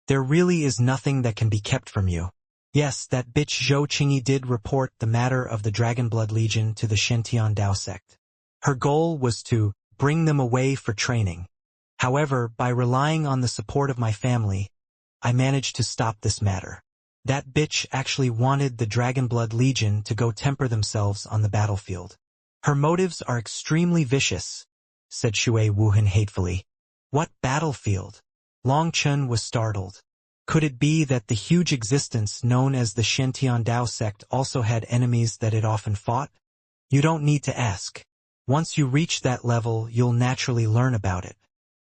there really is nothing that can be kept from you. Yes, that bitch Zhou Qingyi did report the matter of the Dragonblood Legion to the Shentian Dao sect. Her goal was to bring them away for training. However, by relying on the support of my family, I managed to stop this matter. That bitch actually wanted the Dragonblood Legion to go temper themselves on the battlefield. Her motives are extremely vicious, said Shui Wuhan hatefully. What battlefield? Long Chen was startled. Could it be that the huge existence known as the Shentian Dao sect also had enemies that it often fought? You don't need to ask. Once you reach that level, you'll naturally learn about it.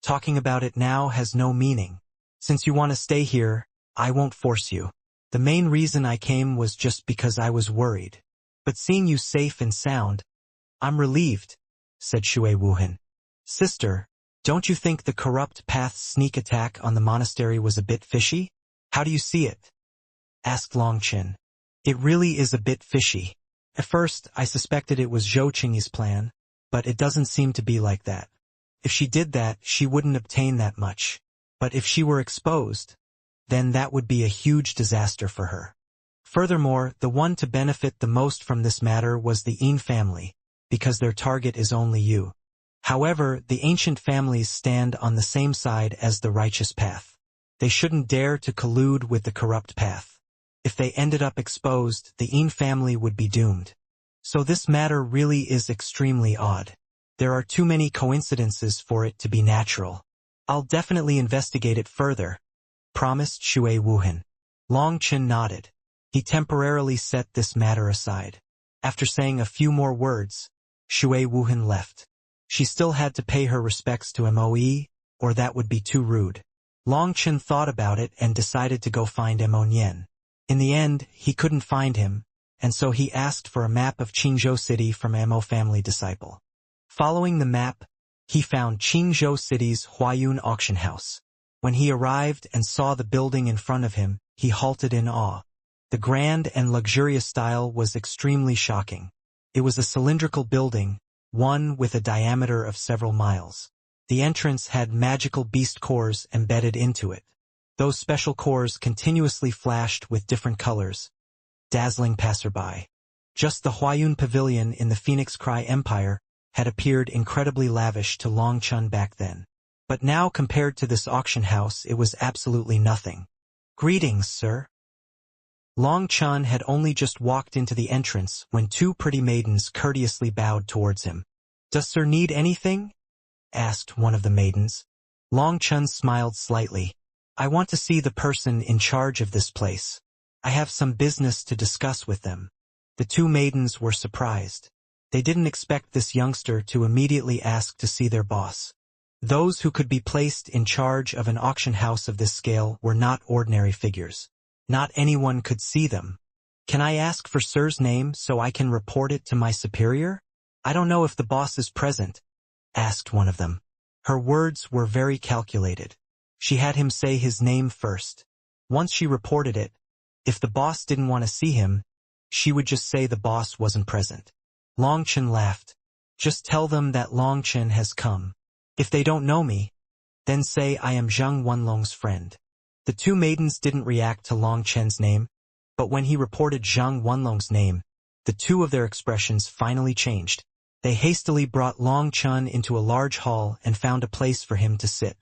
Talking about it now has no meaning. Since you want to stay here, I won't force you. The main reason I came was just because I was worried. But seeing you safe and sound, I'm relieved, said Shui Wuhan. Sister, don't you think the corrupt path's sneak attack on the monastery was a bit fishy? How do you see it? Asked Long Chen. It really is a bit fishy. At first, I suspected it was Zhou Qingyi's plan, but it doesn't seem to be like that. If she did that, she wouldn't obtain that much. But if she were exposed, then that would be a huge disaster for her. Furthermore, the one to benefit the most from this matter was the Yin family, because their target is only you. However, the ancient families stand on the same side as the righteous path. They shouldn't dare to collude with the corrupt path. If they ended up exposed, the Yin family would be doomed. So this matter really is extremely odd. There are too many coincidences for it to be natural. I'll definitely investigate it further, promised Shui Wuhan. Long Chen nodded. He temporarily set this matter aside. After saying a few more words, Shui Wuhan left. She still had to pay her respects to Moe, or that would be too rude. Long Chen thought about it and decided to go find Mo Nian. In the end, he couldn't find him, and so he asked for a map of Qingzhou City from Mo family disciple. Following the map, he found Qingzhou City's Huayun auction house. When he arrived and saw the building in front of him, he halted in awe. The grand and luxurious style was extremely shocking. It was a cylindrical building, one with a diameter of several miles. The entrance had magical beast cores embedded into it. Those special cores continuously flashed with different colors, dazzling passerby. Just the Huayun Pavilion in the Phoenix Cry Empire had appeared incredibly lavish to Long Chen back then. But now compared to this auction house, it was absolutely nothing. Greetings, sir. Long Chen had only just walked into the entrance when two pretty maidens courteously bowed towards him. Does sir need anything? Asked one of the maidens. Long Chen smiled slightly. I want to see the person in charge of this place. I have some business to discuss with them. The two maidens were surprised. They didn't expect this youngster to immediately ask to see their boss. Those who could be placed in charge of an auction house of this scale were not ordinary figures. Not anyone could see them. Can I ask for sir's name so I can report it to my superior? I don't know if the boss is present, asked one of them. Her words were very calculated. She had him say his name first. Once she reported it, if the boss didn't want to see him, she would just say the boss wasn't present. Longchen laughed. Just tell them that Longchen has come. If they don't know me, then say I am Zhang Wenlong's friend. The two maidens didn't react to Longchen's name, but when he reported Zhang Wenlong's name, the two of their expressions finally changed. They hastily brought Longchen into a large hall and found a place for him to sit.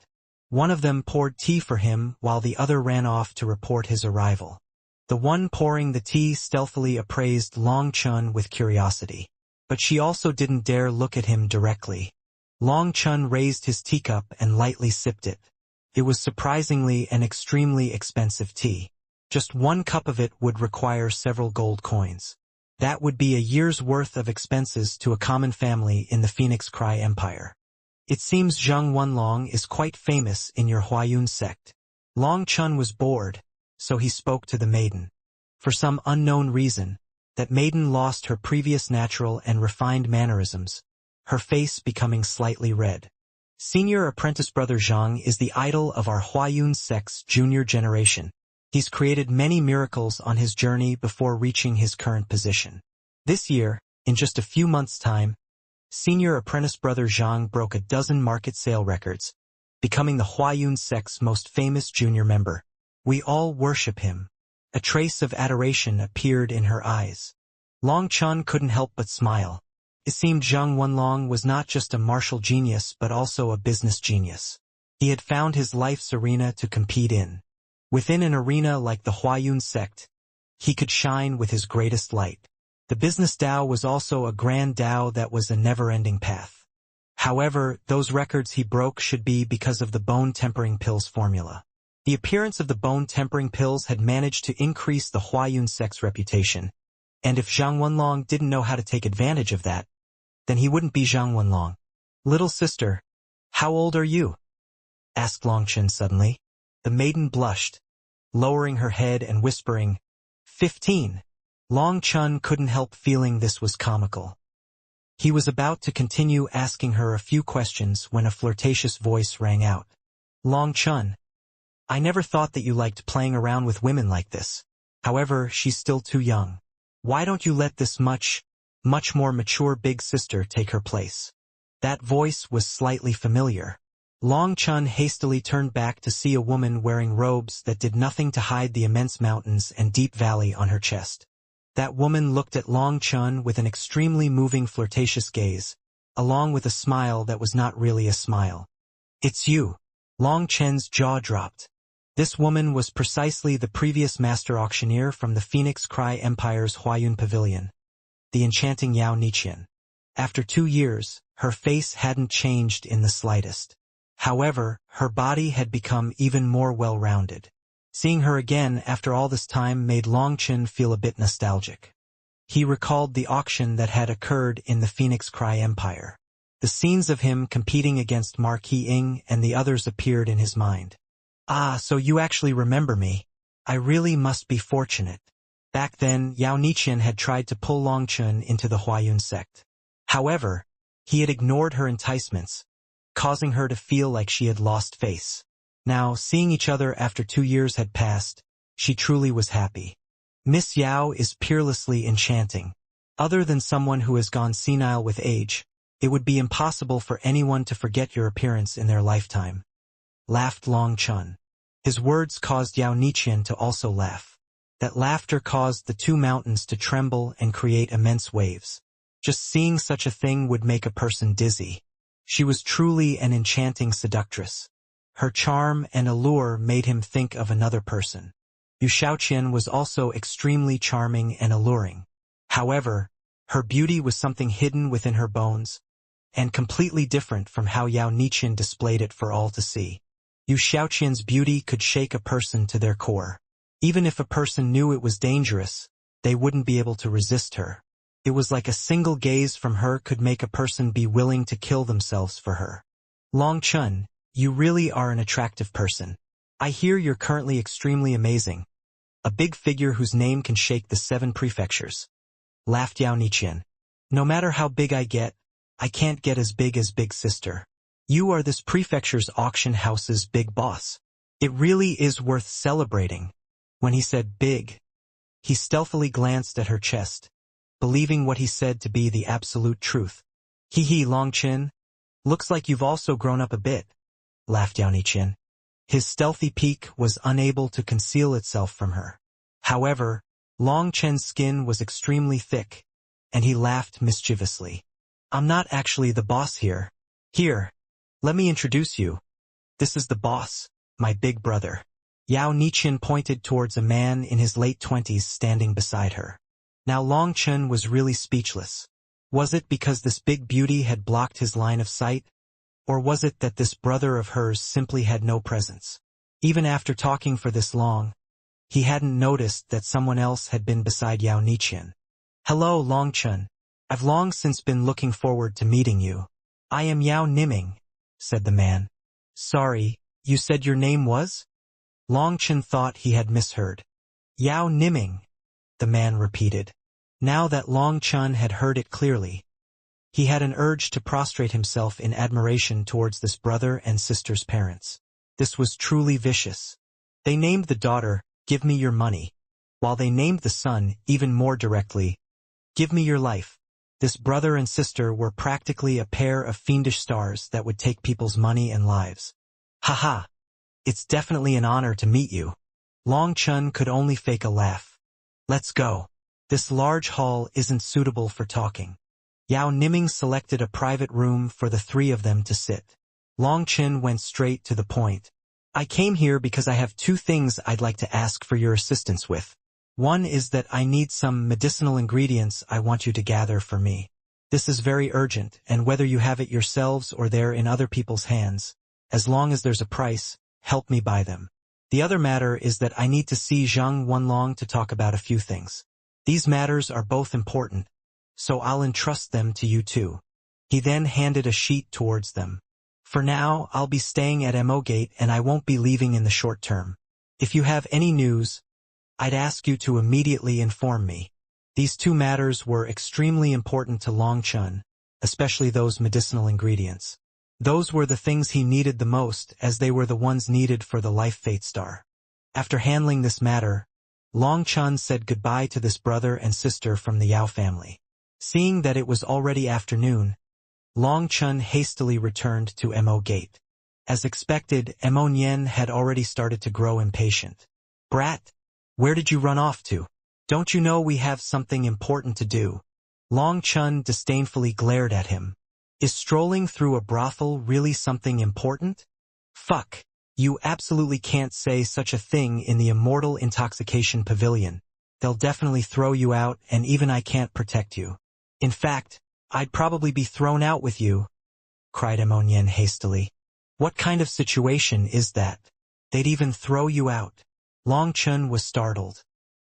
One of them poured tea for him while the other ran off to report his arrival. The one pouring the tea stealthily appraised Longchen with curiosity, but she also didn't dare look at him directly. Longchen raised his teacup and lightly sipped it. It was surprisingly an extremely expensive tea. Just one cup of it would require several gold coins. That would be a year's worth of expenses to a common family in the Phoenix Cry Empire. It seems Zhang Wenlong is quite famous in your Huayun sect. Longchen was bored, so he spoke to the maiden. For some unknown reason, that maiden lost her previous natural and refined mannerisms, her face becoming slightly red. Senior apprentice brother Zhang is the idol of our Huayun sect's junior generation. He's created many miracles on his journey before reaching his current position. This year, in just a few months' time, senior apprentice brother Zhang broke a dozen market sale records, becoming the Huayun sect's most famous junior member. We all worship him. A trace of adoration appeared in her eyes. Longchen couldn't help but smile. It seemed Zhang Wenlong was not just a martial genius but also a business genius. He had found his life's arena to compete in. Within an arena like the Huayun sect, he could shine with his greatest light. The business Tao was also a grand Tao that was a never-ending path. However, those records he broke should be because of the bone-tempering pills formula. The appearance of the bone-tempering pills had managed to increase the Huayun sect's reputation, and if Zhang Wenlong didn't know how to take advantage of that, then he wouldn't be Zhang Wenlong. "Little sister, how old are you?" asked Longchen suddenly. The maiden blushed, lowering her head and whispering, 15. Longchen couldn't help feeling this was comical. He was about to continue asking her a few questions when a flirtatious voice rang out. "Longchen, I never thought that you liked playing around with women like this. However, she's still too young. Why don't you let this much more mature big sister take her place?" That voice was slightly familiar. Longchen hastily turned back to see a woman wearing robes that did nothing to hide the immense mountains and deep valley on her chest. That woman looked at Longchen with an extremely moving flirtatious gaze, along with a smile that was not really a smile. "It's you." Longchen's jaw dropped. This woman was precisely the previous master auctioneer from the Phoenix Cry Empire's Huayun Pavilion, the enchanting Yao Niqian. After 2 years, her face hadn't changed in the slightest. However, her body had become even more well-rounded. Seeing her again after all this time made Longchen feel a bit nostalgic. He recalled the auction that had occurred in the Phoenix Cry Empire. The scenes of him competing against Marquis Ying and the others appeared in his mind. "Ah, so you actually remember me. I really must be fortunate." Back then, Yao Niqian had tried to pull Longchen into the Huayun sect. However, he had ignored her enticements, causing her to feel like she had lost face. Now, seeing each other after 2 years had passed, she truly was happy. Miss Yao is peerlessly enchanting. Other than someone who has gone senile with age, it would be impossible for anyone to forget your appearance in their lifetime. Laughed Longchen. His words caused Yao Niqian to also laugh. That laughter caused the 2 mountains to tremble and create immense waves. Just seeing such a thing would make a person dizzy. She was truly an enchanting seductress. Her charm and allure made him think of another person. Yu Shaoqian was also extremely charming and alluring. However, her beauty was something hidden within her bones, and completely different from how Yao Niqian displayed it for all to see. Yu Shaoqian's beauty could shake a person to their core. Even if a person knew it was dangerous, they wouldn't be able to resist her. It was like a single gaze from her could make a person be willing to kill themselves for her. "Longchen, you really are an attractive person. I hear you're currently extremely amazing. A big figure whose name can shake the 7 prefectures." Laughed Yao Niqian. "No matter how big I get, I can't get as big sister. You are this prefecture's auction house's big boss. It really is worth celebrating." When he said big, he stealthily glanced at her chest, believing what he said to be the absolute truth. Hee hee, Long Chin. Looks like you've also grown up a bit, laughed Yao Nichin. His stealthy peak was unable to conceal itself from her. However, Long Chen's skin was extremely thick, and he laughed mischievously. I'm not actually the boss here. Here, let me introduce you. This is the boss, my big brother. Yao Nichin pointed towards a man in his late 20s standing beside her. Now Long Chen was really speechless. Was it because this big beauty had blocked his line of sight? Or was it that this brother of hers simply had no presence? Even after talking for this long, he hadn't noticed that someone else had been beside Yao Nichin. Hello, Long Chen. I've long since been looking forward to meeting you. I am Yao Niming, said the man. Sorry, you said your name was? Long Chen thought he had misheard. Yao Niming, the man repeated. Now that Long Chen had heard it clearly, he had an urge to prostrate himself in admiration towards this brother and sister's parents. This was truly vicious. They named the daughter, "Give me your money," while they named the son, even more directly, "Give me your life." This brother and sister were practically a pair of fiendish stars that would take people's money and lives. Haha. It's definitely an honor to meet you. Long Chen could only fake a laugh. Let's go. This large hall isn't suitable for talking. Yao Niming selected a private room for the three of them to sit. Long Chen went straight to the point. I came here because I have two things I'd like to ask for your assistance with. One is that I need some medicinal ingredients I want you to gather for me. This is very urgent, and whether you have it yourselves or they're in other people's hands, as long as there's a price, help me buy them. The other matter is that I need to see Zhang Wenlong to talk about a few things. These matters are both important, so I'll entrust them to you too. He then handed a sheet towards them. For now, I'll be staying at Mo Gate and I won't be leaving in the short term. If you have any news, I'd ask you to immediately inform me. These two matters were extremely important to Long Chen, especially those medicinal ingredients. Those were the things he needed the most, as they were the ones needed for the Life Fate Star. After handling this matter, Long Chen said goodbye to this brother and sister from the Yao family. Seeing that it was already afternoon, Long Chen hastily returned to Mo Gate. As expected, Mo Nian had already started to grow impatient. Brat, where did you run off to? Don't you know we have something important to do? Long Chen disdainfully glared at him. Is strolling through a brothel really something important? Fuck, you absolutely can't say such a thing in the Immortal Intoxication Pavilion. They'll definitely throw you out, and even I can't protect you. In fact, I'd probably be thrown out with you, cried Mo Nian hastily. What kind of situation is that? They'd even throw you out. Long Chen was startled.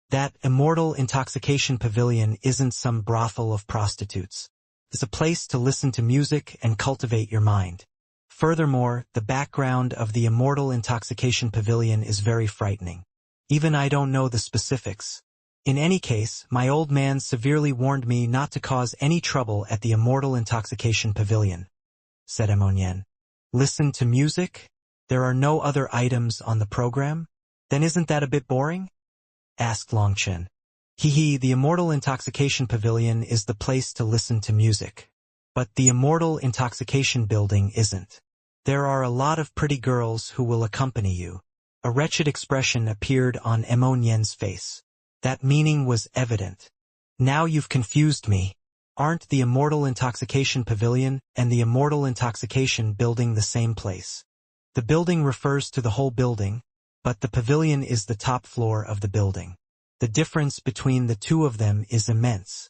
That Immortal Intoxication Pavilion isn't some brothel of prostitutes. It's a place to listen to music and cultivate your mind. Furthermore, the background of the Immortal Intoxication Pavilion is very frightening. Even I don't know the specifics. In any case, my old man severely warned me not to cause any trouble at the Immortal Intoxication Pavilion, said Mo Nian. Listen to music? There are no other items on the program? Then isn't that a bit boring? Asked Long Chen. Hee, the Immortal Intoxication Pavilion is the place to listen to music. But the Immortal Intoxication Building isn't. There are a lot of pretty girls who will accompany you. A wretched expression appeared on Mo Nian's face. That meaning was evident. Now you've confused me. Aren't the Immortal Intoxication Pavilion and the Immortal Intoxication Building the same place? The building refers to the whole building, but the pavilion is the top floor of the building. The difference between the two of them is immense.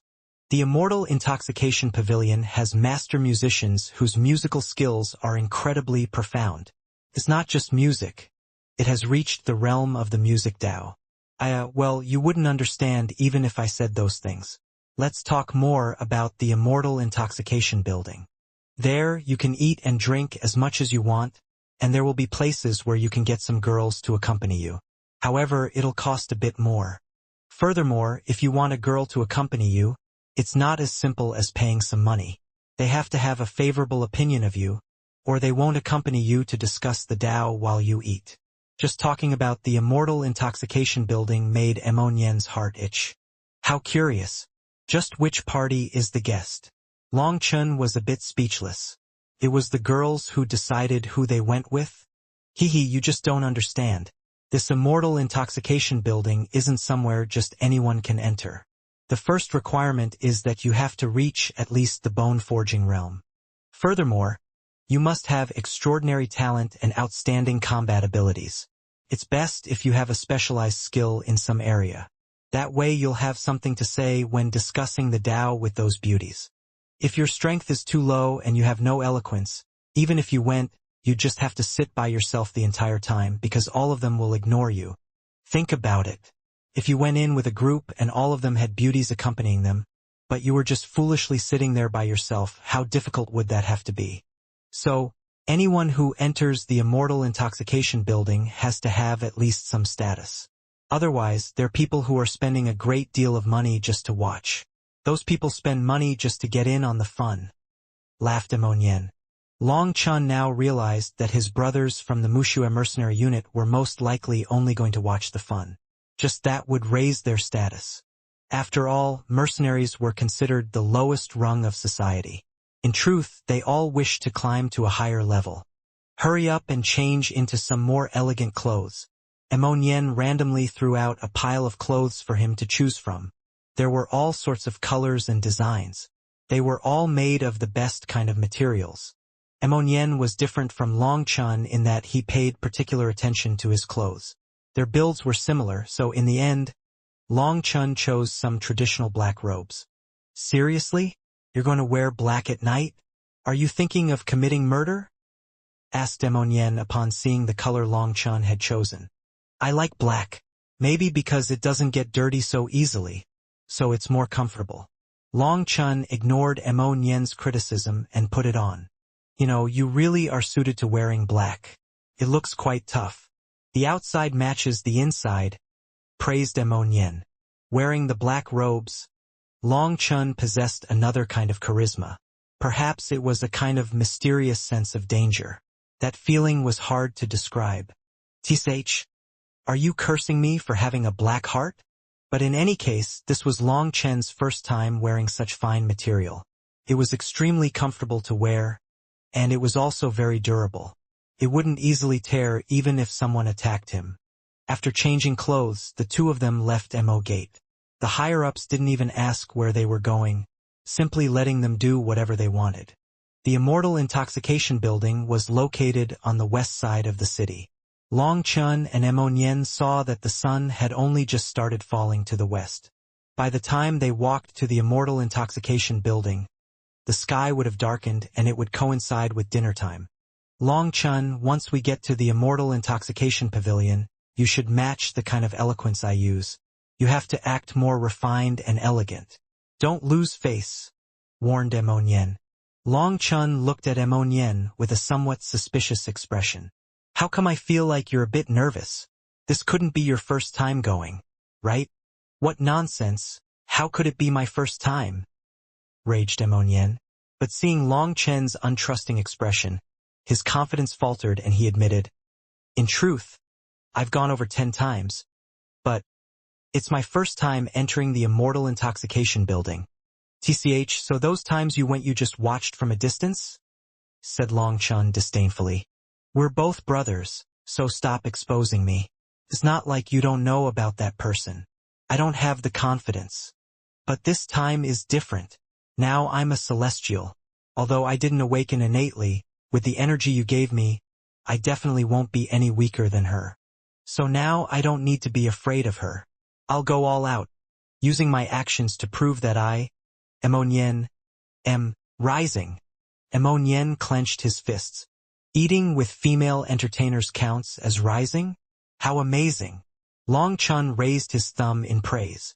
The Immortal Intoxication Pavilion has master musicians whose musical skills are incredibly profound. It's not just music. It has reached the realm of the music Tao. Well, you wouldn't understand even if I said those things. Let's talk more about the Immortal Intoxication Building. There, you can eat and drink as much as you want, and there will be places where you can get some girls to accompany you. However, it'll cost a bit more. Furthermore, if you want a girl to accompany you, it's not as simple as paying some money. They have to have a favorable opinion of you, or they won't accompany you to discuss the Tao while you eat. Just talking about the immortal intoxication building made Emonien's heart itch. How curious. Just which party is the guest? Long Chun was a bit speechless. It was the girls who decided who they went with? You just don't understand. This immortal intoxication building isn't somewhere just anyone can enter. The first requirement is that you have to reach at least the bone-forging realm. Furthermore, you must have extraordinary talent and outstanding combat abilities. It's best if you have a specialized skill in some area. That way you'll have something to say when discussing the Tao with those beauties. If your strength is too low and you have no eloquence, even if you went, you'd just have to sit by yourself the entire time because all of them will ignore you. Think about it. If you went in with a group and all of them had beauties accompanying them, but you were just foolishly sitting there by yourself, how difficult would that have to be? So, anyone who enters the immortal intoxication building has to have at least some status. Otherwise, they're people who are spending a great deal of money just to watch. Those people spend money just to get in on the fun. Laughed Emonien. Long Chun now realized that his brothers from the Mushua mercenary unit were most likely only going to watch the fun. Just that would raise their status. After all, mercenaries were considered the lowest rung of society. In truth, they all wished to climb to a higher level. Hurry up and change into some more elegant clothes. Emonien randomly threw out a pile of clothes for him to choose from. There were all sorts of colors and designs. They were all made of the best kind of materials. Emonien was different from Long Chun in that he paid particular attention to his clothes. Their builds were similar, so in the end, Long Chun chose some traditional black robes. Seriously? You're going to wear black at night? Are you thinking of committing murder? Asked Emonien upon seeing the color Long Chun had chosen. I like black. Maybe because it doesn't get dirty so easily, so it's more comfortable. Long Chun ignored Emonien's criticism and put it on. You really are suited to wearing black. It looks quite tough. The outside matches the inside, praised Emonien. Wearing the black robes, Long Chun possessed another kind of charisma. Perhaps it was a kind of mysterious sense of danger. That feeling was hard to describe. Tsh, are you cursing me for having a black heart? But in any case, this was Long Chen's first time wearing such fine material. It was extremely comfortable to wear, and it was also very durable. It wouldn't easily tear even if someone attacked him. After changing clothes, the two of them left Mo Gate. The higher-ups didn't even ask where they were going, simply letting them do whatever they wanted. The Immortal Intoxication Building was located on the west side of the city. Long Chun and Emonien saw that the sun had only just started falling to the west. By the time they walked to the Immortal Intoxication Building, the sky would have darkened and it would coincide with dinner time. Long Chun, once we get to the Immortal Intoxication Pavilion, you should match the kind of eloquence I use. You have to act more refined and elegant. Don't lose face, warned Emonien. Long Chun looked at Emonien with a somewhat suspicious expression. How come I feel like you're a bit nervous? This couldn't be your first time going, right? What nonsense, how could it be my first time? Raged Emonien. But seeing Long Chen's untrusting expression, his confidence faltered and he admitted, in truth, I've gone over 10 times, but it's my first time entering the Immortal Intoxication Building. Tch, so those times you went you just watched from a distance? Said Long Chun disdainfully. We're both brothers, so stop exposing me. It's not like you don't know about that person. I don't have the confidence. But this time is different. Now I'm a celestial. Although I didn't awaken innately, with the energy you gave me, I definitely won't be any weaker than her. So now I don't need to be afraid of her. I'll go all out, using my actions to prove that I, Emonien, am rising. Emonien clenched his fists. Eating with female entertainers counts as rising? How amazing. Long Chun raised his thumb in praise.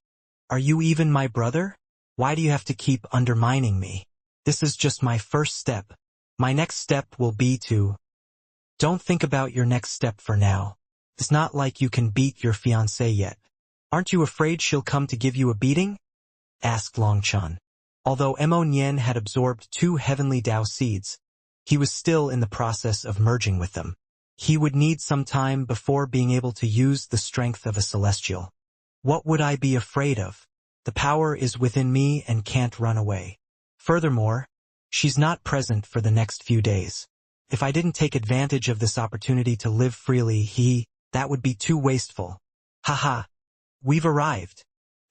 Are you even my brother? Why do you have to keep undermining me? This is just my first step. My next step will be to... Don't think about your next step for now. It's not like you can beat your fiancée yet. Aren't you afraid she'll come to give you a beating? Asked Long Chun. Although Emonien had absorbed 2 heavenly Tao seeds, he was still in the process of merging with them. He would need some time before being able to use the strength of a celestial. What would I be afraid of? The power is within me and can't run away. Furthermore, she's not present for the next few days. If I didn't take advantage of this opportunity to live freely, that would be too wasteful. Haha. We've arrived.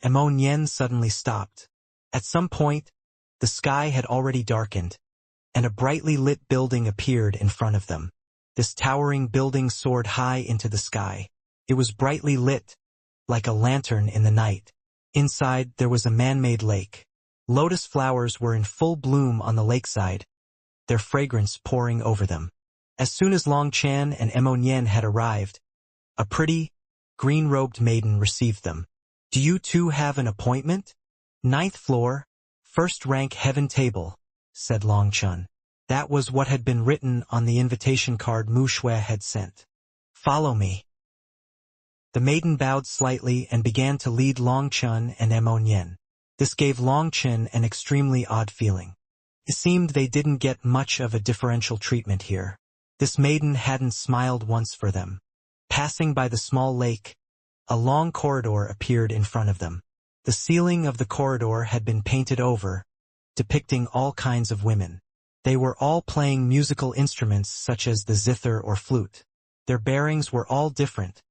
Immonien suddenly stopped. At some point, the sky had already darkened, and a brightly lit building appeared in front of them. This towering building soared high into the sky. It was brightly lit, like a lantern in the night. Inside, there was a man-made lake. Lotus flowers were in full bloom on the lakeside, their fragrance pouring over them. As soon as Long Chan and Immonien had arrived, a pretty, green-robed maiden received them. Do you two have an appointment? 9th floor, first rank heaven table, said Long Chun. That was what had been written on the invitation card Mu Shui had sent. Follow me. The maiden bowed slightly and began to lead Long Chun and Immonien. This gave Long Chun an extremely odd feeling. It seemed they didn't get much of a differential treatment here. This maiden hadn't smiled once for them. Passing by the small lake, a long corridor appeared in front of them. The ceiling of the corridor had been painted over, depicting all kinds of women. They were all playing musical instruments such as the zither or flute. Their bearings were all different,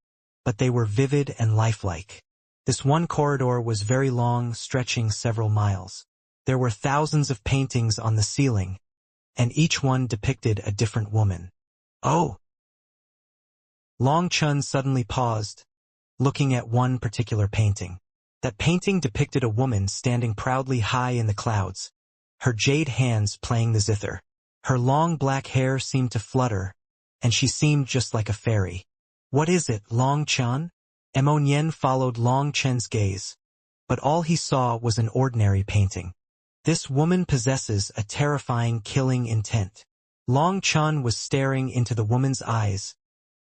but they were vivid and lifelike. This one corridor was very long, stretching several miles. There were thousands of paintings on the ceiling, and each one depicted a different woman. Oh! Long Chun suddenly paused, looking at one particular painting. That painting depicted a woman standing proudly high in the clouds, her jade hands playing the zither. Her long black hair seemed to flutter, and she seemed just like a fairy. What is it, Long Chun? Immonien followed Long Chen's gaze, but all he saw was an ordinary painting. This woman possesses a terrifying killing intent. Long Chun was staring into the woman's eyes,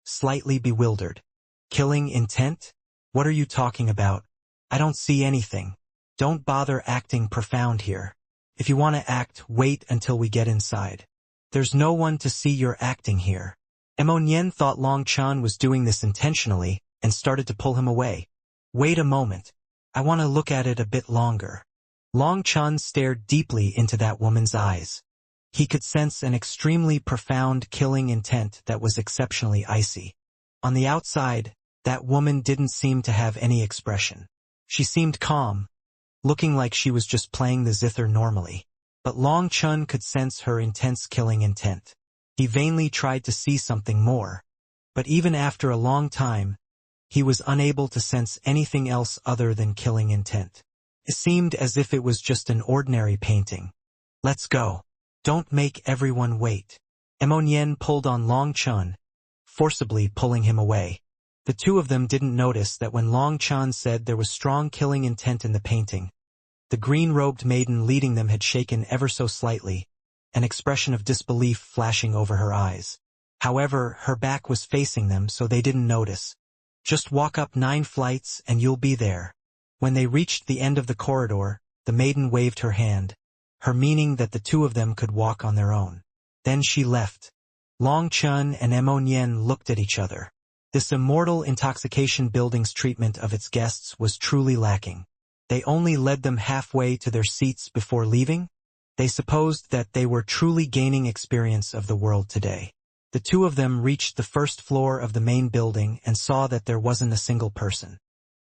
slightly bewildered. Killing intent? What are you talking about? I don't see anything. Don't bother acting profound here. If you want to act, wait until we get inside. There's no one to see your acting here. Immonien thought Long Chun was doing this intentionally and started to pull him away. Wait a moment. I want to look at it a bit longer. Long Chun stared deeply into that woman's eyes. He could sense an extremely profound killing intent that was exceptionally icy. On the outside, that woman didn't seem to have any expression. She seemed calm, looking like she was just playing the zither normally. But Long Chun could sense her intense killing intent. He vainly tried to see something more, but even after a long time, he was unable to sense anything else other than killing intent. It seemed as if it was just an ordinary painting. Let's go. Don't make everyone wait. Immonien pulled on Long Chun, forcibly pulling him away. The two of them didn't notice that when Long Chun said there was strong killing intent in the painting, the green-robed maiden leading them had shaken ever so slightly, an expression of disbelief flashing over her eyes. However, her back was facing them, so they didn't notice. Just walk up 9 flights and you'll be there. When they reached the end of the corridor, the maiden waved her hand, her meaning that the two of them could walk on their own. Then she left. Long Chun and Immonien looked at each other. This Immortal intoxication building's treatment of its guests was truly lacking. They only led them halfway to their seats before leaving. They supposed that they were truly gaining experience of the world today. The two of them reached the first floor of the main building and saw that there wasn't a single person.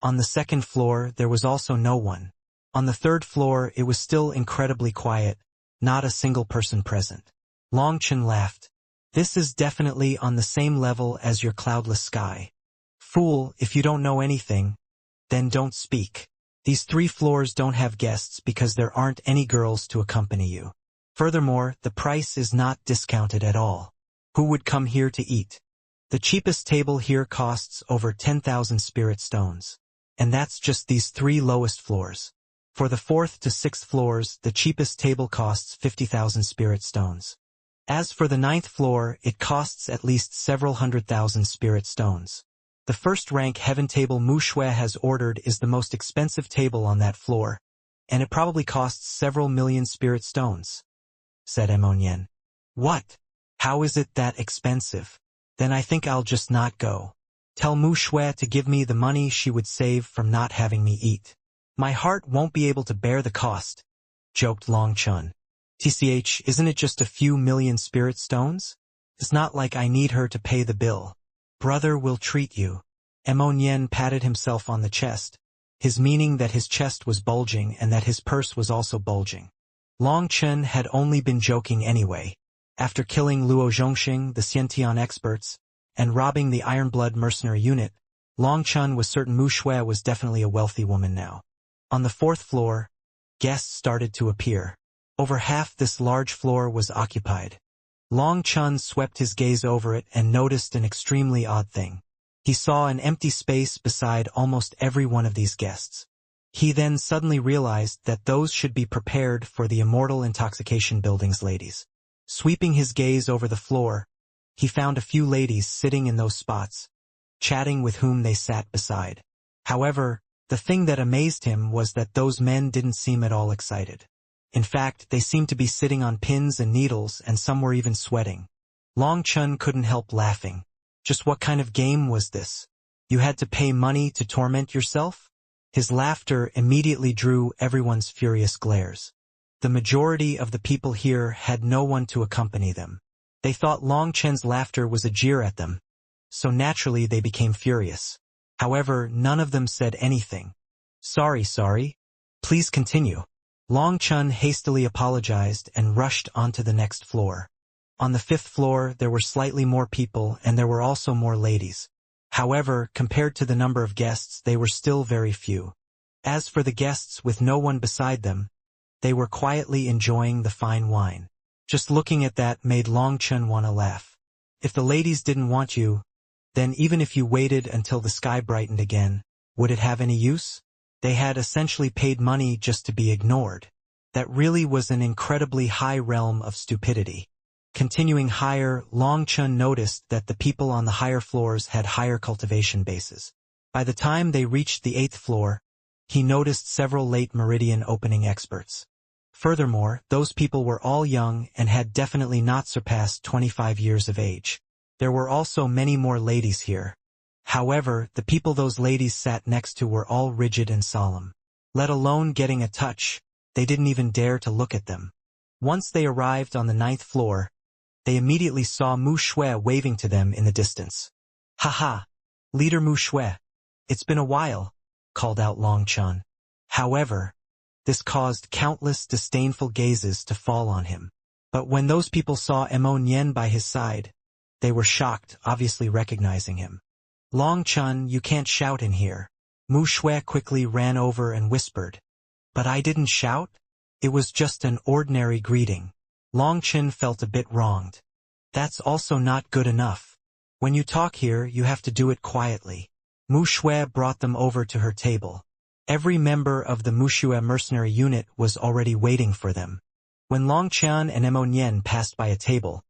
On the second floor, there was also no one. On the third floor, it was still incredibly quiet, not a single person present. Long Chun laughed. This is definitely on the same level as your cloudless sky. Fool, if you don't know anything, then don't speak. These 3 floors don't have guests because there aren't any girls to accompany you. Furthermore, the price is not discounted at all. Who would come here to eat? The cheapest table here costs over 10,000 spirit stones. And that's just these 3 lowest floors. For the 4th to 6th floors, the cheapest table costs 50,000 spirit stones. As for the 9th floor, it costs at least several 100,000 spirit stones. The first rank heaven table Mu Shui has ordered is the most expensive table on that floor, and it probably costs several million spirit stones, said Immonien. What? How is it that expensive? Then I think I'll just not go. Tell Mu Shui to give me the money she would save from not having me eat. My heart won't be able to bear the cost, joked Long Chun. TCH, isn't it just a few million spirit stones? It's not like I need her to pay the bill. Brother will treat you. Mo Nien patted himself on the chest, his meaning that his chest was bulging and that his purse was also bulging. Long Chen had only been joking anyway. After killing Luo Zhongxing, the Xiantian experts, and robbing the Ironblood mercenary unit, Long Chen was certain Mu Shui was definitely a wealthy woman now. On the 4th floor, guests started to appear. Over half this large floor was occupied. Long Chen swept his gaze over it and noticed an extremely odd thing. He saw an empty space beside almost every one of these guests. He then suddenly realized that those should be prepared for the Immortal Intoxication Building's ladies. Sweeping his gaze over the floor, he found a few ladies sitting in those spots, chatting with whom they sat beside. However, the thing that amazed him was that those men didn't seem at all excited. In fact, they seemed to be sitting on pins and needles, and some were even sweating. Long Chun couldn't help laughing. Just what kind of game was this? You had to pay money to torment yourself? His laughter immediately drew everyone's furious glares. The majority of the people here had no one to accompany them. They thought Long Chen's laughter was a jeer at them, so naturally they became furious. However, none of them said anything. Sorry. Please continue. Long Chun hastily apologized and rushed onto the next floor. On the 5th floor, there were slightly more people, and there were also more ladies. However, compared to the number of guests, they were still very few. As for the guests with no one beside them, they were quietly enjoying the fine wine. Just looking at that made Long Chun want to laugh. If the ladies didn't want you, then even if you waited until the sky brightened again, would it have any use? They had essentially paid money just to be ignored. That really was an incredibly high realm of stupidity. Continuing higher, Long Chun noticed that the people on the higher floors had higher cultivation bases. By the time they reached the 8th floor, he noticed several late meridian opening experts. Furthermore, those people were all young and had definitely not surpassed 25 years of age. There were also many more ladies here. However, the people those ladies sat next to were all rigid and solemn. Let alone getting a touch, they didn't even dare to look at them. Once they arrived on the 9th floor, they immediately saw Mu Shui waving to them in the distance. "Haha! Leader Mu Shui! It's been a while," called out Long Chun. However, this caused countless disdainful gazes to fall on him. But when those people saw Mo Nien by his side, they were shocked, obviously recognizing him. "Long Chun, you can't shout in here." Mu Shui quickly ran over and whispered. "But I didn't shout? It was just an ordinary greeting." Long Chun felt a bit wronged. That's also not good enough. When you talk here, you have to do it quietly. Mu Shui brought them over to her table. Every member of the Mu Shui mercenary unit was already waiting for them. When Long Chan and Mo Nien passed by a table,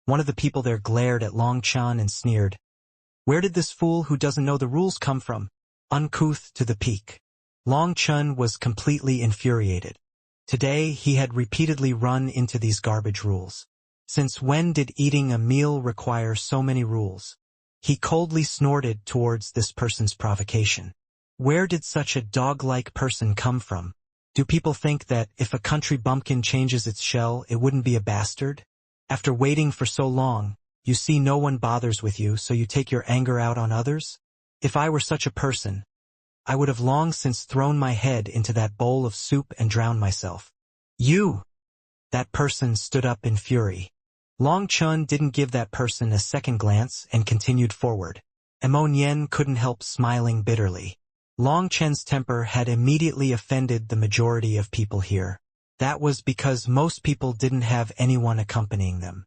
one of the people there glared at Long Chan and sneered. "Where did this fool who doesn't know the rules come from? Uncouth to the peak." Long Chun was completely infuriated. Today he had repeatedly run into these garbage rules. Since when did eating a meal require so many rules? He coldly snorted towards this person's provocation. Where did such a dog-like person come from? Do people think that if a country bumpkin changes its shell, it wouldn't be a bastard? After waiting for so long, you see no one bothers with you, so you take your anger out on others? If I were such a person, I would have long since thrown my head into that bowl of soup and drowned myself. "You!" That person stood up in fury. Long Chun didn't give that person a second glance and continued forward. Mo Nien couldn't help smiling bitterly. Long Chen's temper had immediately offended the majority of people here. That was because most people didn't have anyone accompanying them.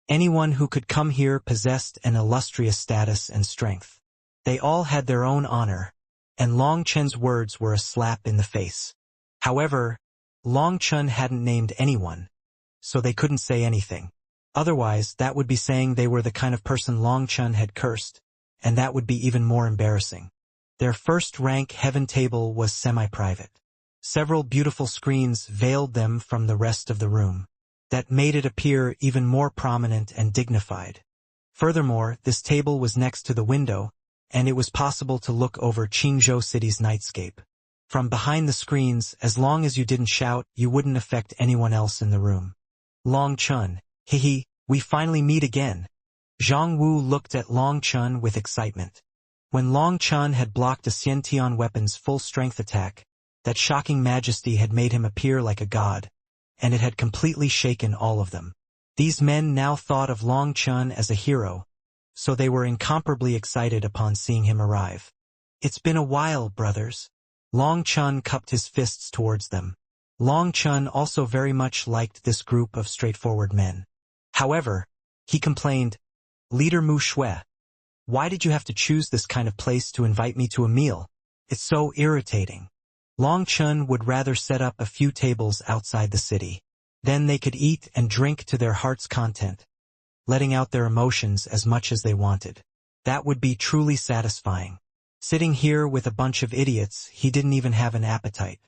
Anyone who could come here possessed an illustrious status and strength. They all had their own honor, and Long Chen's words were a slap in the face. However, Long Chun hadn't named anyone, so they couldn't say anything. Otherwise, that would be saying they were the kind of person Long Chun had cursed, and that would be even more embarrassing. Their first-rank heaven table was semi-private. Several beautiful screens veiled them from the rest of the room. That made it appear even more prominent and dignified. Furthermore, this table was next to the window, and it was possible to look over Qingzhou City's nightscape. From behind the screens, as long as you didn't shout, you wouldn't affect anyone else in the room. Long Chun, hehe, we finally meet again. Zhang Wu looked at Long Chun with excitement. When Long Chun had blocked a Xiantian weapon's full-strength attack, that shocking majesty had made him appear like a god, and it had completely shaken all of them. These men now thought of Long Chun as a hero, so they were incomparably excited upon seeing him arrive. It's been a while, brothers. Long Chun cupped his fists towards them. Long Chun also very much liked this group of straightforward men. However, he complained, "Leader Mu Shui, why did you have to choose this kind of place to invite me to a meal? It's so irritating." Long Chun would rather set up a few tables outside the city. Then they could eat and drink to their heart's content, letting out their emotions as much as they wanted. That would be truly satisfying. Sitting here with a bunch of idiots, he didn't even have an appetite.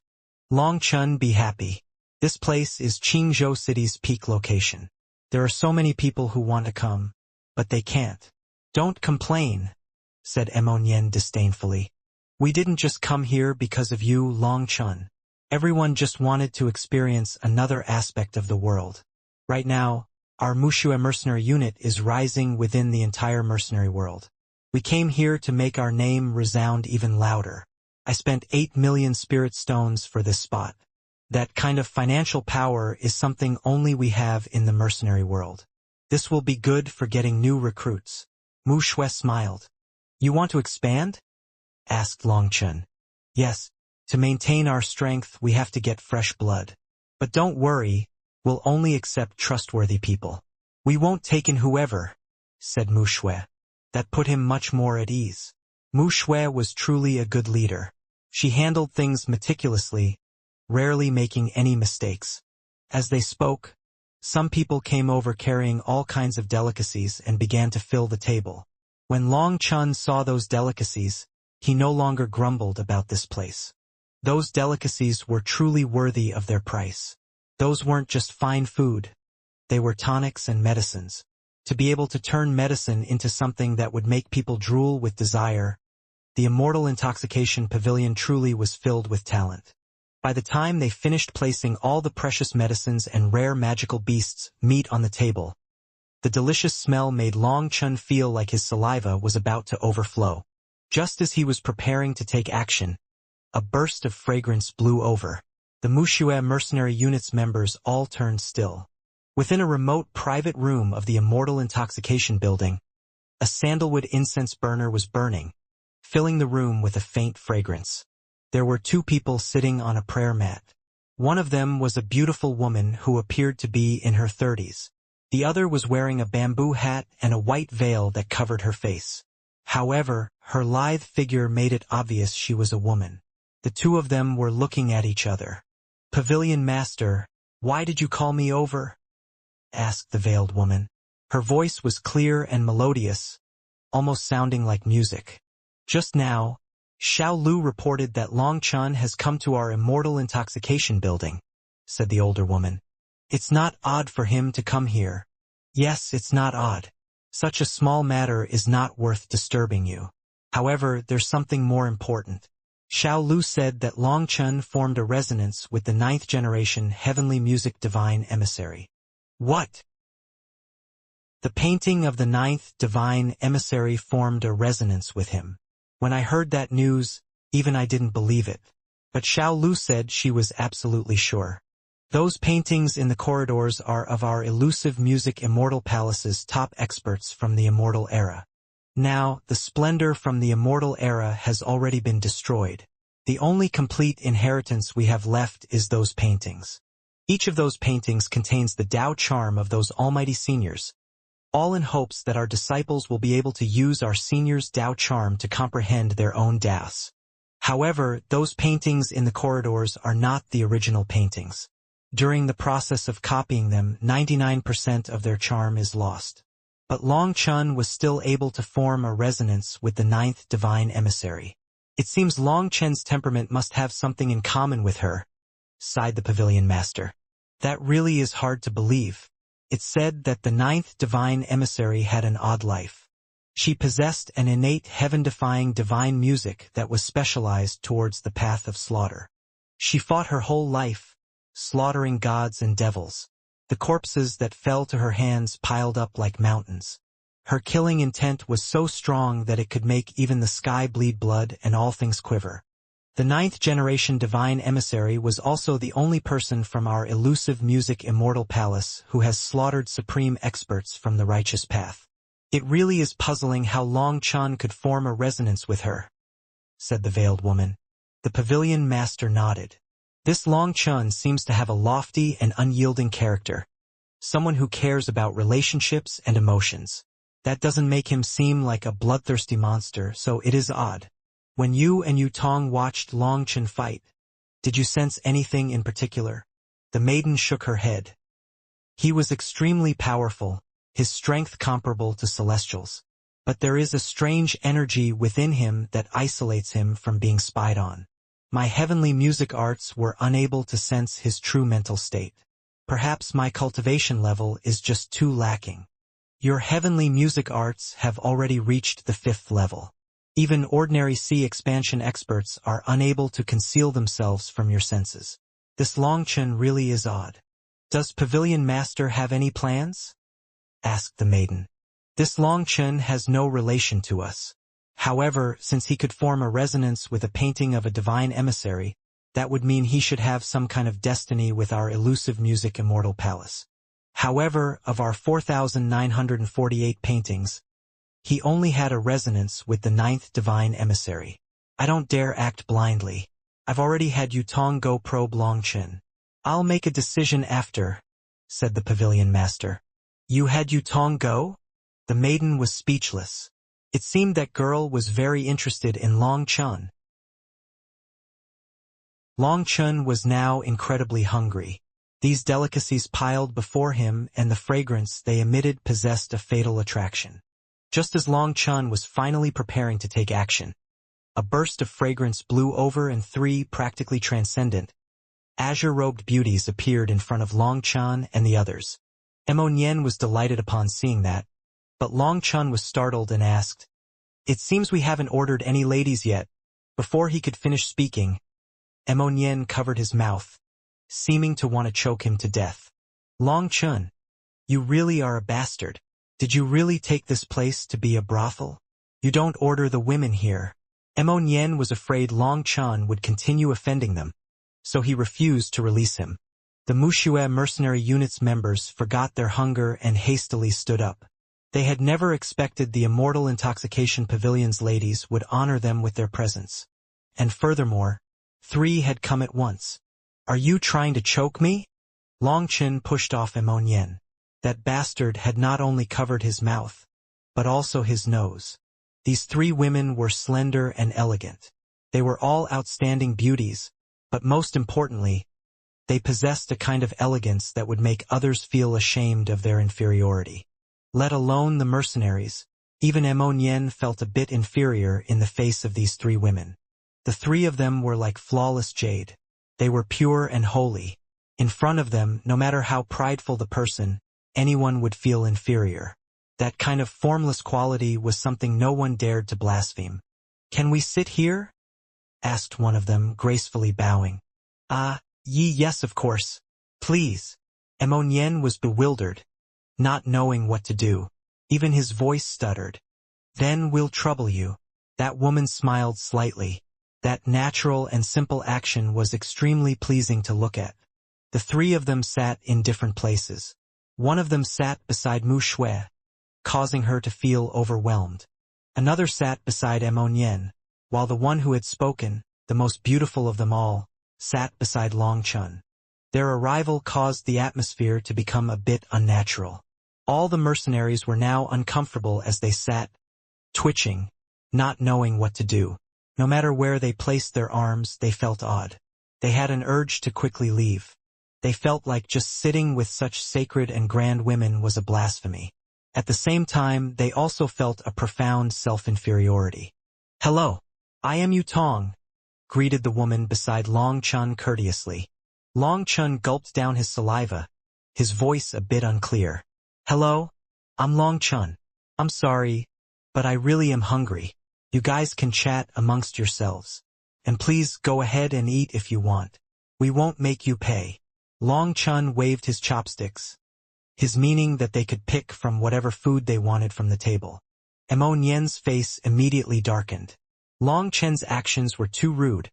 Long Chun, be happy. This place is Qingzhou City's peak location. There are so many people who want to come, but they can't. Don't complain, said Emonian disdainfully. We didn't just come here because of you, Long Chun. Everyone just wanted to experience another aspect of the world. Right now, our Mushue mercenary unit is rising within the entire mercenary world. We came here to make our name resound even louder. I spent 8 million spirit stones for this spot. That kind of financial power is something only we have in the mercenary world. This will be good for getting new recruits. Mu Shui smiled. You want to expand? Asked Long Chun. Yes, to maintain our strength we have to get fresh blood. But don't worry, we'll only accept trustworthy people. We won't take in whoever, said Mu Shui. That put him much more at ease. Mu Shui was truly a good leader. She handled things meticulously, rarely making any mistakes. As they spoke, some people came over carrying all kinds of delicacies and began to fill the table. When Long Chun saw those delicacies, he no longer grumbled about this place. Those delicacies were truly worthy of their price. Those weren't just fine food. They were tonics and medicines. To be able to turn medicine into something that would make people drool with desire, the Immortal Intoxication Pavilion truly was filled with talent. By the time they finished placing all the precious medicines and rare magical beasts' meat on the table, the delicious smell made Long Chun feel like his saliva was about to overflow. Just as he was preparing to take action, a burst of fragrance blew over. The Mushue mercenary unit's members all turned still. Within a remote private room of the Immortal Intoxication building, a sandalwood incense burner was burning, filling the room with a faint fragrance. There were 2 people sitting on a prayer mat. One of them was a beautiful woman who appeared to be in her 30s. The other was wearing a bamboo hat and a white veil that covered her face. However, her lithe figure made it obvious she was a woman. The 2 of them were looking at each other. Pavilion Master, why did you call me over? Asked the veiled woman. Her voice was clear and melodious, almost sounding like music. Just now, Xiao Lu reported that Long Chun has come to our Immortal Intoxication building, said the older woman. It's not odd for him to come here. Yes, it's not odd. Such a small matter is not worth disturbing you. However, there's something more important. Xiao Lu said that Long Chun formed a resonance with the 9th generation heavenly music divine emissary. What? The painting of the 9th divine emissary formed a resonance with him. When I heard that news, even I didn't believe it. But Xiao Lu said she was absolutely sure. Those paintings in the corridors are of our elusive music Immortal Palace's top experts from the Immortal era. Now, the splendor from the Immortal era has already been destroyed. The only complete inheritance we have left is those paintings. Each of those paintings contains the Tao charm of those almighty seniors, all in hopes that our disciples will be able to use our seniors' Tao charm to comprehend their own Taos. However, those paintings in the corridors are not the original paintings. During the process of copying them, 99% of their charm is lost. But Long Chun was still able to form a resonance with the 9th divine emissary. It seems Long Chun's temperament must have something in common with her, sighed the Pavilion Master. That really is hard to believe. It said that the ninth divine emissary had an odd life. She possessed an innate heaven-defying divine music that was specialized towards the path of slaughter. She fought her whole life, slaughtering gods and devils. The corpses that fell to her hands piled up like mountains. Her killing intent was so strong that it could make even the sky bleed blood and all things quiver. The ninth generation divine emissary was also the only person from our elusive music Immortal palace who has slaughtered supreme experts from the righteous path. It really is puzzling how Long Chun could form a resonance with her, said the veiled woman. The pavilion master nodded. This Long Chun seems to have a lofty and unyielding character, someone who cares about relationships and emotions. That doesn't make him seem like a bloodthirsty monster, so it is odd. When you and Yu Tong watched Long Chun fight, did you sense anything in particular? The maiden shook her head. He was extremely powerful, his strength comparable to celestials. But there is a strange energy within him that isolates him from being spied on. My heavenly music arts were unable to sense his true mental state. Perhaps my cultivation level is just too lacking. Your heavenly music arts have already reached the 5th level. Even ordinary C expansion experts are unable to conceal themselves from your senses. This Long Chun really is odd. Does Pavilion Master have any plans? Asked the maiden. This Long Chun has no relation to us. However, since he could form a resonance with a painting of a divine emissary, that would mean he should have some kind of destiny with our elusive music Immortal palace. However, of our 4,948 paintings, he only had a resonance with the 9th divine emissary. I don't dare act blindly. I've already had Yu Tong go probe Long Chun. I'll make a decision after, said the pavilion master. You had Yu Tong go? The maiden was speechless. It seemed that girl was very interested in Long Chun. Long Chun was now incredibly hungry. These delicacies piled before him and the fragrance they emitted possessed a fatal attraction. Just as Long Chun was finally preparing to take action, a burst of fragrance blew over and 3 practically transcendent, azure-robed beauties appeared in front of Long Chun and the others. Mo Nian was delighted upon seeing that, but Long Chun was startled and asked, "It seems we haven't ordered any ladies yet." Before he could finish speaking, Mo Nian covered his mouth, seeming to want to choke him to death. Long Chun, you really are a bastard. Did you really take this place to be a brothel? You don't order the women here. Mo Nian was afraid Long Chun would continue offending them, so he refused to release him. The Muxue mercenary unit's members forgot their hunger and hastily stood up. They had never expected the Immortal Intoxication Pavilion's ladies would honor them with their presence. And furthermore, 3 had come at once. Are you trying to choke me? Long Chun pushed off Mo Nian. That bastard had not only covered his mouth, but also his nose. These 3 women were slender and elegant. They were all outstanding beauties, but most importantly, they possessed a kind of elegance that would make others feel ashamed of their inferiority. Let alone the mercenaries, even Mo Nian felt a bit inferior in the face of these 3 women. The 3 of them were like flawless jade. They were pure and holy. In front of them, no matter how prideful the person, anyone would feel inferior. That kind of formless quality was something no one dared to blaspheme. "Can we sit here?" asked one of them, gracefully bowing. Yes, of course. Please." Mo Nian was bewildered, not knowing what to do. Even his voice stuttered. "Then we'll trouble you." That woman smiled slightly. That natural and simple action was extremely pleasing to look at. The 3 of them sat in different places. One of them sat beside Mu Shui, causing her to feel overwhelmed. Another sat beside Mo Nian, while the one who had spoken, the most beautiful of them all, sat beside Long Chun. Their arrival caused the atmosphere to become a bit unnatural. All the mercenaries were now uncomfortable as they sat, twitching, not knowing what to do. No matter where they placed their arms, they felt odd. They had an urge to quickly leave. They felt like just sitting with such sacred and grand women was a blasphemy. At the same time, they also felt a profound self-inferiority. "Hello, I am Yu Tong," greeted the woman beside Long Chun courteously. Long Chun gulped down his saliva, his voice a bit unclear. "Hello? I'm Long Chun. I'm sorry, but I really am hungry. You guys can chat amongst yourselves. And please go ahead and eat if you want. We won't make you pay." Long Chun waved his chopsticks, his meaning that they could pick from whatever food they wanted from the table. Mo Nian's face immediately darkened. Long Chen's actions were too rude,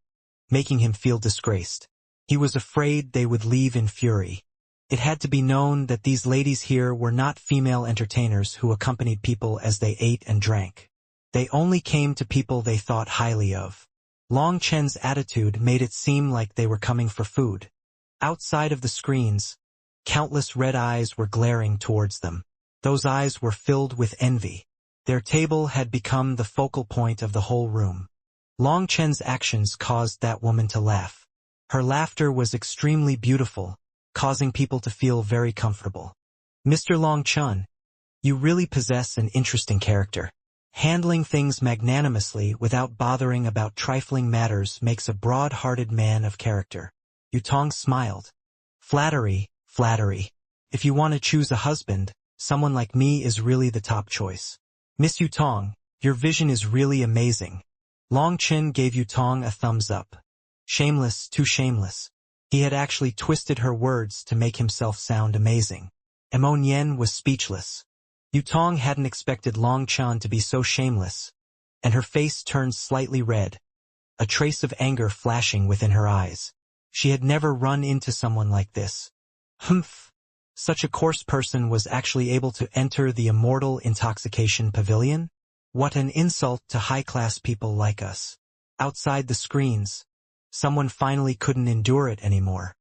making him feel disgraced. He was afraid they would leave in fury. It had to be known that these ladies here were not female entertainers who accompanied people as they ate and drank. They only came to people they thought highly of. Long Chen's attitude made it seem like they were coming for food. Outside of the screens, countless red eyes were glaring towards them. Those eyes were filled with envy. Their table had become the focal point of the whole room. Long Chen's actions caused that woman to laugh. Her laughter was extremely beautiful, causing people to feel very comfortable. "Mr. Long Chun, you really possess an interesting character. Handling things magnanimously without bothering about trifling matters makes a broad-hearted man of character." Yutong smiled. "Flattery, flattery. If you want to choose a husband, someone like me is really the top choice. Miss Yutong, your vision is really amazing." Long Chen gave Yutong a thumbs up. Shameless, too shameless. He had actually twisted her words to make himself sound amazing. Mo Nian was speechless. Yutong hadn't expected Long Chen to be so shameless, and her face turned slightly red, a trace of anger flashing within her eyes. She had never run into someone like this. Humph! Such a coarse person was actually able to enter the Immortal intoxication pavilion? What an insult to high-class people like us. Outside the screens, someone finally couldn't endure it anymore.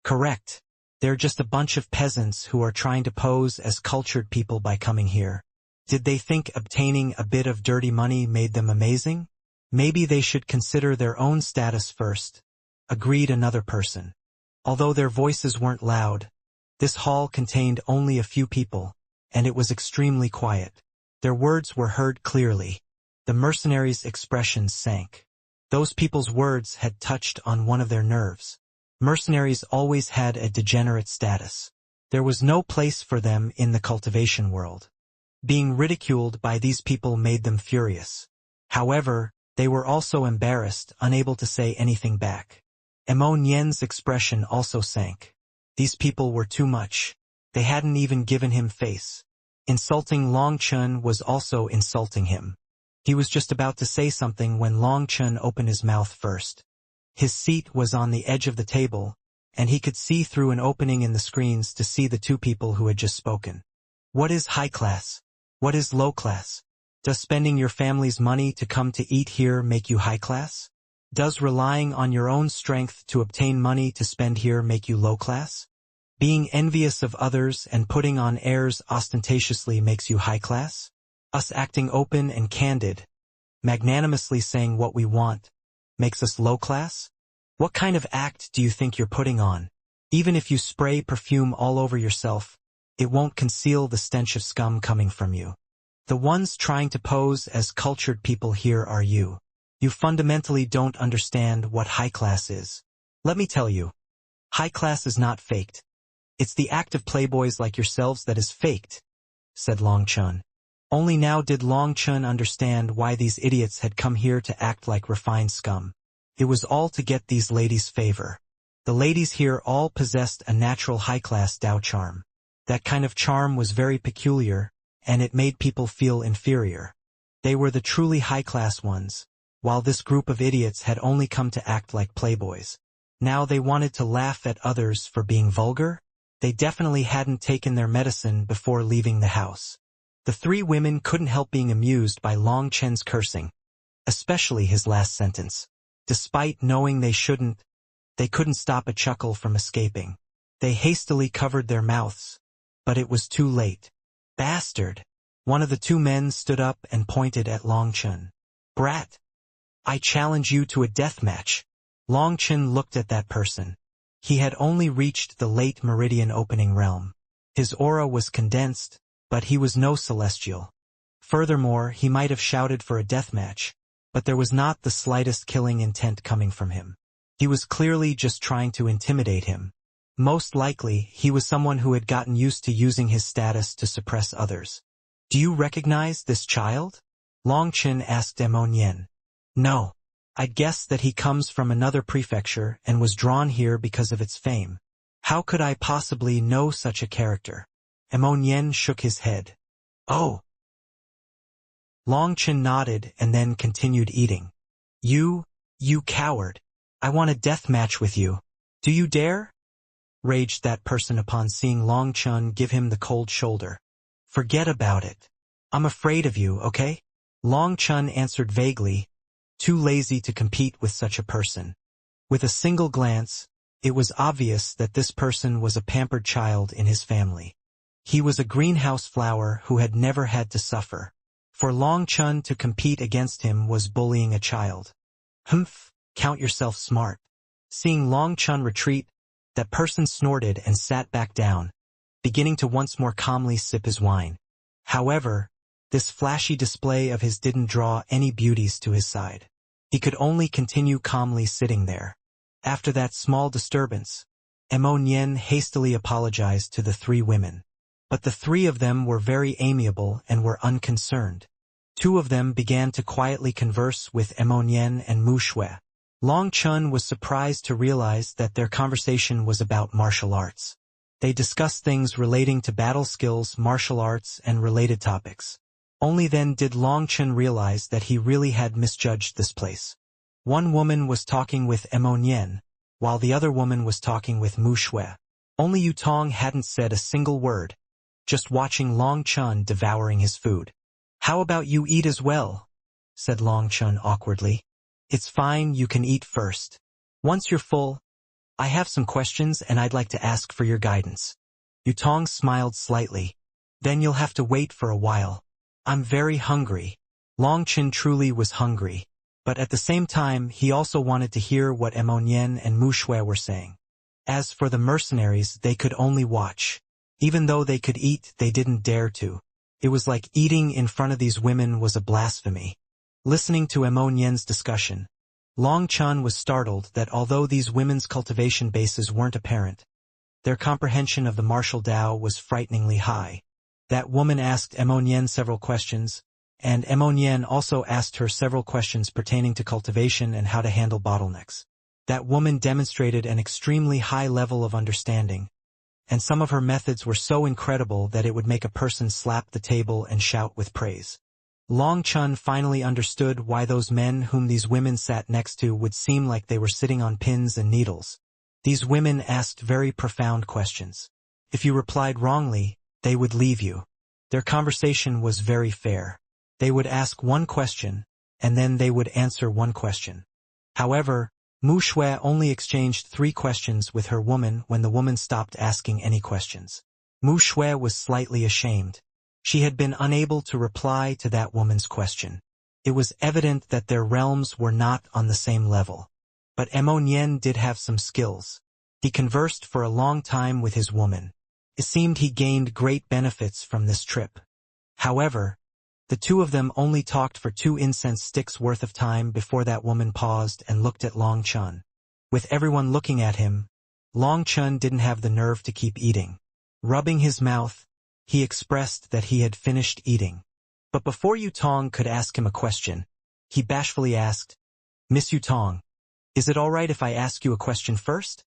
Correct. They're just a bunch of peasants who are trying to pose as cultured people by coming here. Did they think obtaining a bit of dirty money made them amazing? Maybe they should consider their own status first, agreed another person. Although their voices weren't loud, this hall contained only a few people, and it was extremely quiet. Their words were heard clearly. The mercenaries' expressions sank. Those people's words had touched on one of their nerves. Mercenaries always had a degenerate status. There was no place for them in the cultivation world. Being ridiculed by these people made them furious. However, they were also embarrassed, unable to say anything back. Mo Nian's expression also sank. These people were too much. They hadn't even given him face. Insulting Long Chun was also insulting him. He was just about to say something when Long Chun opened his mouth first. His seat was on the edge of the table, and he could see through an opening in the screens to see the two people who had just spoken. What is high class? What is low class? Does spending your family's money to come to eat here make you high class? Does relying on your own strength to obtain money to spend here make you low class? Being envious of others and putting on airs ostentatiously makes you high class? Us acting open and candid, magnanimously saying what we want, makes us low class? What kind of act do you think you're putting on? Even if you spray perfume all over yourself, it won't conceal the stench of scum coming from you. The ones trying to pose as cultured people here are you. You fundamentally don't understand what high class is. Let me tell you, high class is not faked. It's the act of playboys like yourselves that is faked, said Long Chun. Only now did Long Chun understand why these idiots had come here to act like refined scum. It was all to get these ladies' favor. The ladies here all possessed a natural high-class Dao charm. That kind of charm was very peculiar, and it made people feel inferior. They were the truly high-class ones, while this group of idiots had only come to act like playboys. Now they wanted to laugh at others for being vulgar? They definitely hadn't taken their medicine before leaving the house. The three women couldn't help being amused by Long Chen's cursing, especially his last sentence. Despite knowing they shouldn't, they couldn't stop a chuckle from escaping. They hastily covered their mouths, but it was too late. Bastard! One of the two men stood up and pointed at Long Chen. Brat! I challenge you to a death match. Long Chen looked at that person. He had only reached the late meridian opening realm. His aura was condensed, but he was no celestial. Furthermore, he might have shouted for a death match, but there was not the slightest killing intent coming from him. He was clearly just trying to intimidate him. Most likely, he was someone who had gotten used to using his status to suppress others. Do you recognize this child? Long Chen asked Emonian. No. I'd guess that he comes from another prefecture and was drawn here because of its fame. How could I possibly know such a character? Emonian shook his head. Oh. Long Chen nodded and then continued eating. You coward. I want a death match with you. Do you dare? Raged that person upon seeing Long Chen give him the cold shoulder. Forget about it. I'm afraid of you, okay? Long Chen answered vaguely, too lazy to compete with such a person. With a single glance, it was obvious that this person was a pampered child in his family. He was a greenhouse flower who had never had to suffer. For Long Chen to compete against him was bullying a child. Humph, count yourself smart. Seeing Long Chen retreat, that person snorted and sat back down, beginning to once more calmly sip his wine. However, this flashy display of his didn't draw any beauties to his side. He could only continue calmly sitting there. After that small disturbance, Emonian hastily apologized to the three women. But the three of them were very amiable and were unconcerned. Two of them began to quietly converse with Emonian and Mu Shui. Long Chen was surprised to realize that their conversation was about martial arts. They discussed things relating to battle skills, martial arts, and related topics. Only then did Long Chen realize that he really had misjudged this place. One woman was talking with Emonian, while the other woman was talking with Mu Shui. Only Yutong hadn't said a single word, just watching Long Chen devouring his food. How about you eat as well? Said Long Chen awkwardly. It's fine, you can eat first. Once you're full, I have some questions and I'd like to ask for your guidance. Yutong smiled slightly. Then you'll have to wait for a while. I'm very hungry. Long Chen truly was hungry, but at the same time he also wanted to hear what Emonian and Mu Shui were saying. As for the mercenaries, they could only watch. Even though they could eat, they didn't dare to. It was like eating in front of these women was a blasphemy. Listening to Emonian's discussion, Long Chen was startled that although these women's cultivation bases weren't apparent, their comprehension of the martial Tao was frighteningly high. That woman asked Emonian several questions, and Emonian also asked her several questions pertaining to cultivation and how to handle bottlenecks. That woman demonstrated an extremely high level of understanding, and some of her methods were so incredible that it would make a person slap the table and shout with praise. Long Chen finally understood why those men whom these women sat next to would seem like they were sitting on pins and needles. These women asked very profound questions. If you replied wrongly, they would leave you. Their conversation was very fair. They would ask one question, and then they would answer one question. However, Mu Shui only exchanged 3 questions with her woman when the woman stopped asking any questions. Mu Shui was slightly ashamed. She had been unable to reply to that woman's question. It was evident that their realms were not on the same level. But Emonian did have some skills. He conversed for a long time with his woman. It seemed he gained great benefits from this trip. However, the two of them only talked for 2 incense sticks worth of time before that woman paused and looked at Long Chen. With everyone looking at him, Long Chen didn't have the nerve to keep eating. Rubbing his mouth, he expressed that he had finished eating. But before Yutong could ask him a question, he bashfully asked, Miss Yutong, is it all right if I ask you a question first?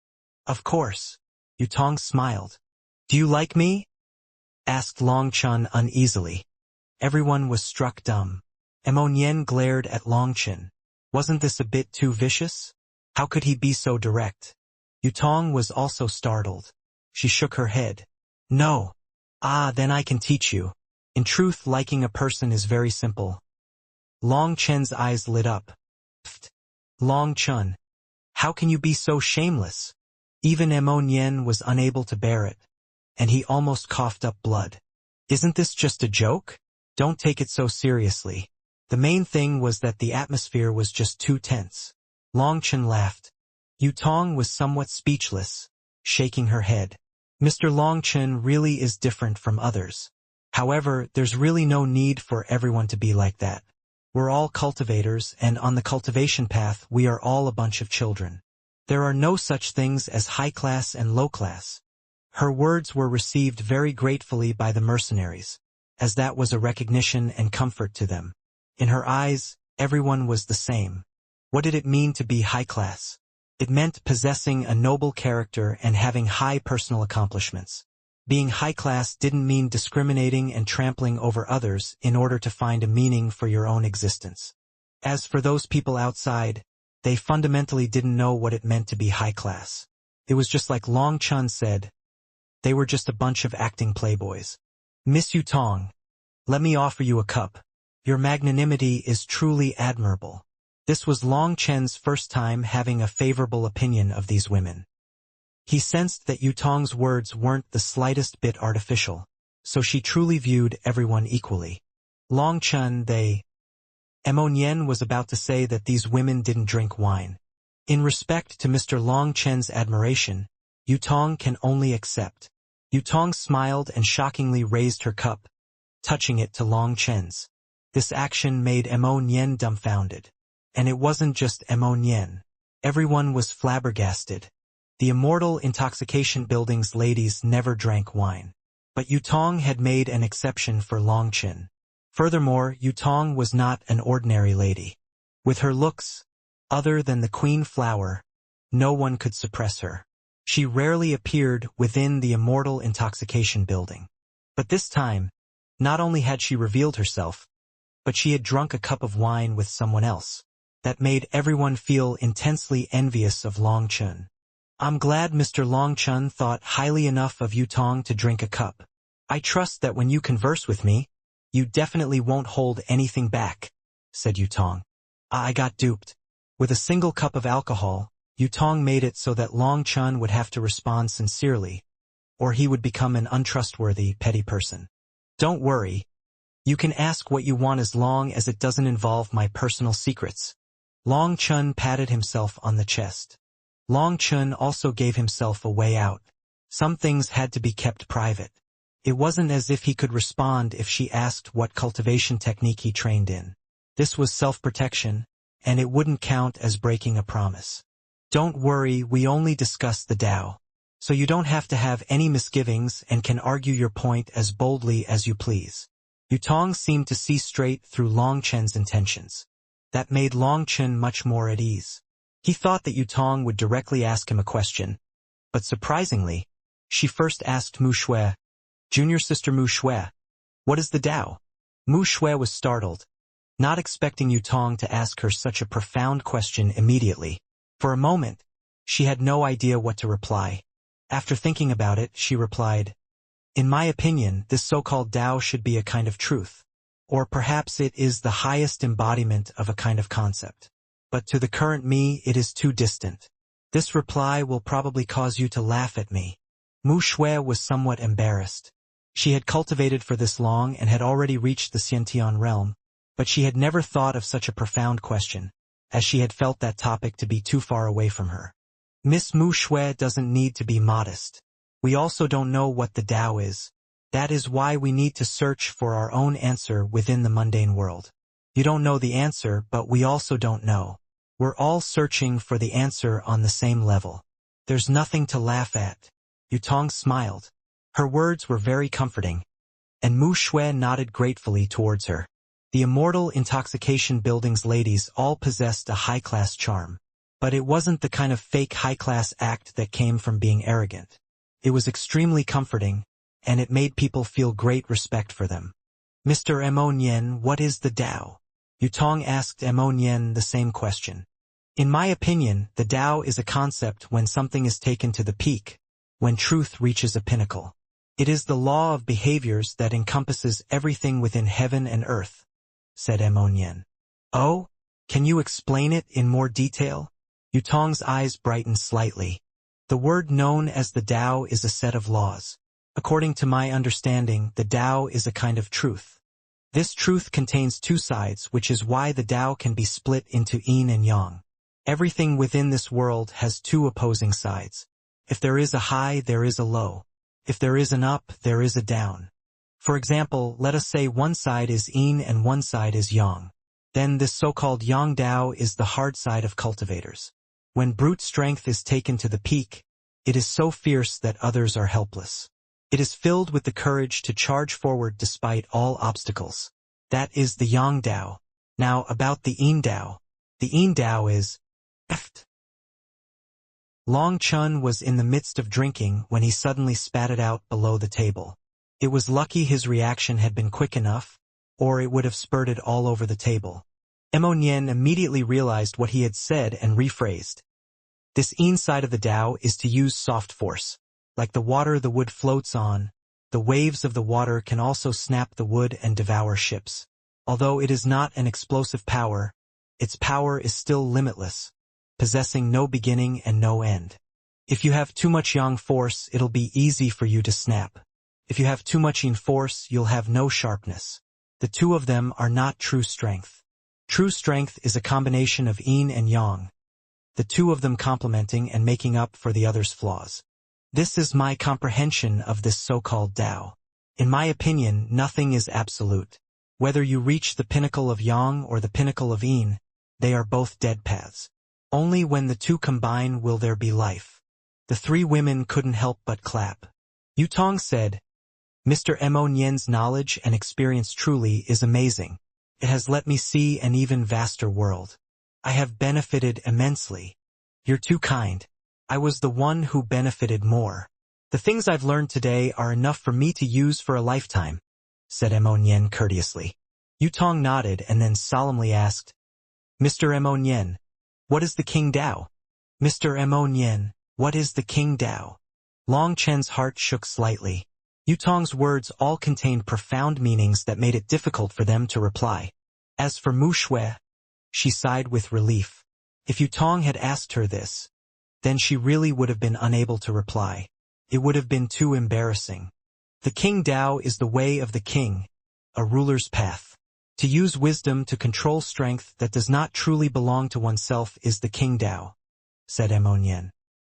Of course. Yutong smiled. Do you like me? Asked Long Chen uneasily. Everyone was struck dumb. Emonian glared at Long Chen. Wasn't this a bit too vicious? How could he be so direct? Yutong was also startled. She shook her head. No. Ah, then I can teach you. In truth, liking a person is very simple. Long Chen's eyes lit up. Pfft. Long Chen. How can you be so shameless? Even Emonian was unable to bear it, and he almost coughed up blood. Isn't this just a joke? Don't take it so seriously. The main thing was that the atmosphere was just too tense. Long Chen laughed. Yutong was somewhat speechless, shaking her head. Mr. Long Chen really is different from others. However, there's really no need for everyone to be like that. We're all cultivators, and on the cultivation path we are all a bunch of children. There are no such things as high class and low class. Her words were received very gratefully by the mercenaries, as that was a recognition and comfort to them. In her eyes, everyone was the same. What did it mean to be high class? It meant possessing a noble character and having high personal accomplishments. Being high class didn't mean discriminating and trampling over others in order to find a meaning for your own existence. As for those people outside, they fundamentally didn't know what it meant to be high class. It was just like Long Chun said, they were just a bunch of acting playboys. Miss Yutong, let me offer you a cup. Your magnanimity is truly admirable. This was Long Chen's first time having a favorable opinion of these women. He sensed that Yutong's words weren't the slightest bit artificial, so she truly viewed everyone equally. Long Chen, Mo Nian was about to say that these women didn't drink wine. In respect to Mr. Long Chen's admiration, Yutong can only accept. Yutong smiled and shockingly raised her cup, touching it to Long Chen's. This action made Mo Nian dumbfounded. And it wasn't just Mo Nian. Everyone was flabbergasted. The Immortal Intoxication Building's ladies never drank wine. But Yutong had made an exception for Long Chen. Furthermore, Yutong was not an ordinary lady. With her looks, other than the queen flower, no one could suppress her. She rarely appeared within the Immortal Intoxication Building. But this time, not only had she revealed herself, but she had drunk a cup of wine with someone else. That made everyone feel intensely envious of Long Chun. I'm glad Mr. Long Chun thought highly enough of Yutong to drink a cup. I trust that when you converse with me, you definitely won't hold anything back, said Yutong. I got duped. With a single cup of alcohol, Yutong made it so that Long Chun would have to respond sincerely, or he would become an untrustworthy, petty person. Don't worry. You can ask what you want as long as it doesn't involve my personal secrets. Long Chun patted himself on the chest. Long Chun also gave himself a way out. Some things had to be kept private. It wasn't as if he could respond if she asked what cultivation technique he trained in. This was self-protection, and it wouldn't count as breaking a promise. Don't worry, we only discussed the Tao. So you don't have to have any misgivings and can argue your point as boldly as you please. Yutong seemed to see straight through Long Chen's intentions. That made Long Chen much more at ease. He thought that Yutong would directly ask him a question, but surprisingly, she first asked Mu Shui, Junior Sister Mu Shui, what is the Tao? Mu Shui was startled, not expecting Yutong to ask her such a profound question immediately. For a moment, she had no idea what to reply. After thinking about it, she replied, in my opinion, this so-called Tao should be a kind of truth. Or perhaps it is the highest embodiment of a kind of concept. But to the current me, it is too distant. This reply will probably cause you to laugh at me. Mu Shui was somewhat embarrassed. She had cultivated for this long and had already reached the Xiantian realm, but she had never thought of such a profound question, as she had felt that topic to be too far away from her. Miss Mu Shui doesn't need to be modest. We also don't know what the Tao is. That is why we need to search for our own answer within the mundane world. You don't know the answer, but we also don't know. We're all searching for the answer on the same level. There's nothing to laugh at. Yutong smiled. Her words were very comforting, and Mu Shui nodded gratefully towards her. The Immortal Intoxication Building's ladies all possessed a high-class charm. But it wasn't the kind of fake high-class act that came from being arrogant. It was extremely comforting, and it made people feel great respect for them. Mr. Mo Nian, what is the Tao? Yutong asked Mo Nian the same question. In my opinion, the Tao is a concept when something is taken to the peak, when truth reaches a pinnacle. It is the law of behaviors that encompasses everything within heaven and earth, said Mo Nian. Oh, can you explain it in more detail? Yutong's eyes brightened slightly. The word known as the Tao is a set of laws. According to my understanding, the Tao is a kind of truth. This truth contains two sides, which is why the Tao can be split into yin and yang. Everything within this world has two opposing sides. If there is a high, there is a low. If there is an up, there is a down. For example, let us say one side is yin and one side is yang. Then this so-called yang Tao is the hard side of cultivators. When brute strength is taken to the peak, it is so fierce that others are helpless. It is filled with the courage to charge forward despite all obstacles. That is the Yang Dao. Now about the Yin Dao. The Yin Dao is Eft. Long Chun was in the midst of drinking when he suddenly spat it out below the table. It was lucky his reaction had been quick enough, or it would have spurted all over the table. Nian immediately realized what he had said and rephrased. This Yin side of the Tao is to use soft force. Like the water the wood floats on, the waves of the water can also snap the wood and devour ships. Although it is not an explosive power, its power is still limitless, possessing no beginning and no end. If you have too much Yang force, it'll be easy for you to snap. If you have too much Yin force, you'll have no sharpness. The two of them are not true strength. True strength is a combination of Yin and Yang, the two of them complementing and making up for the other's flaws. This is my comprehension of this so-called Tao. In my opinion, nothing is absolute. Whether you reach the pinnacle of Yang or the pinnacle of Yin, they are both dead paths. Only when the two combine will there be life. The three women couldn't help but clap. Yutong said, Mr. Nian's knowledge and experience truly is amazing. It has let me see an even vaster world. I have benefited immensely. You're too kind. I was the one who benefited more. The things I've learned today are enough for me to use for a lifetime, said Nian courteously. Yutong nodded and then solemnly asked, Mr. Nian, what is the King Tao? Mr. Nian, what is the King Tao? Long Chen's heart shook slightly. Yutong's words all contained profound meanings that made it difficult for them to reply. As for Mu Shui, she sighed with relief. If Yutong had asked her this, then she really would have been unable to reply. It would have been too embarrassing. The King Tao is the way of the king, a ruler's path. To use wisdom to control strength that does not truly belong to oneself is the King Tao, said Nian.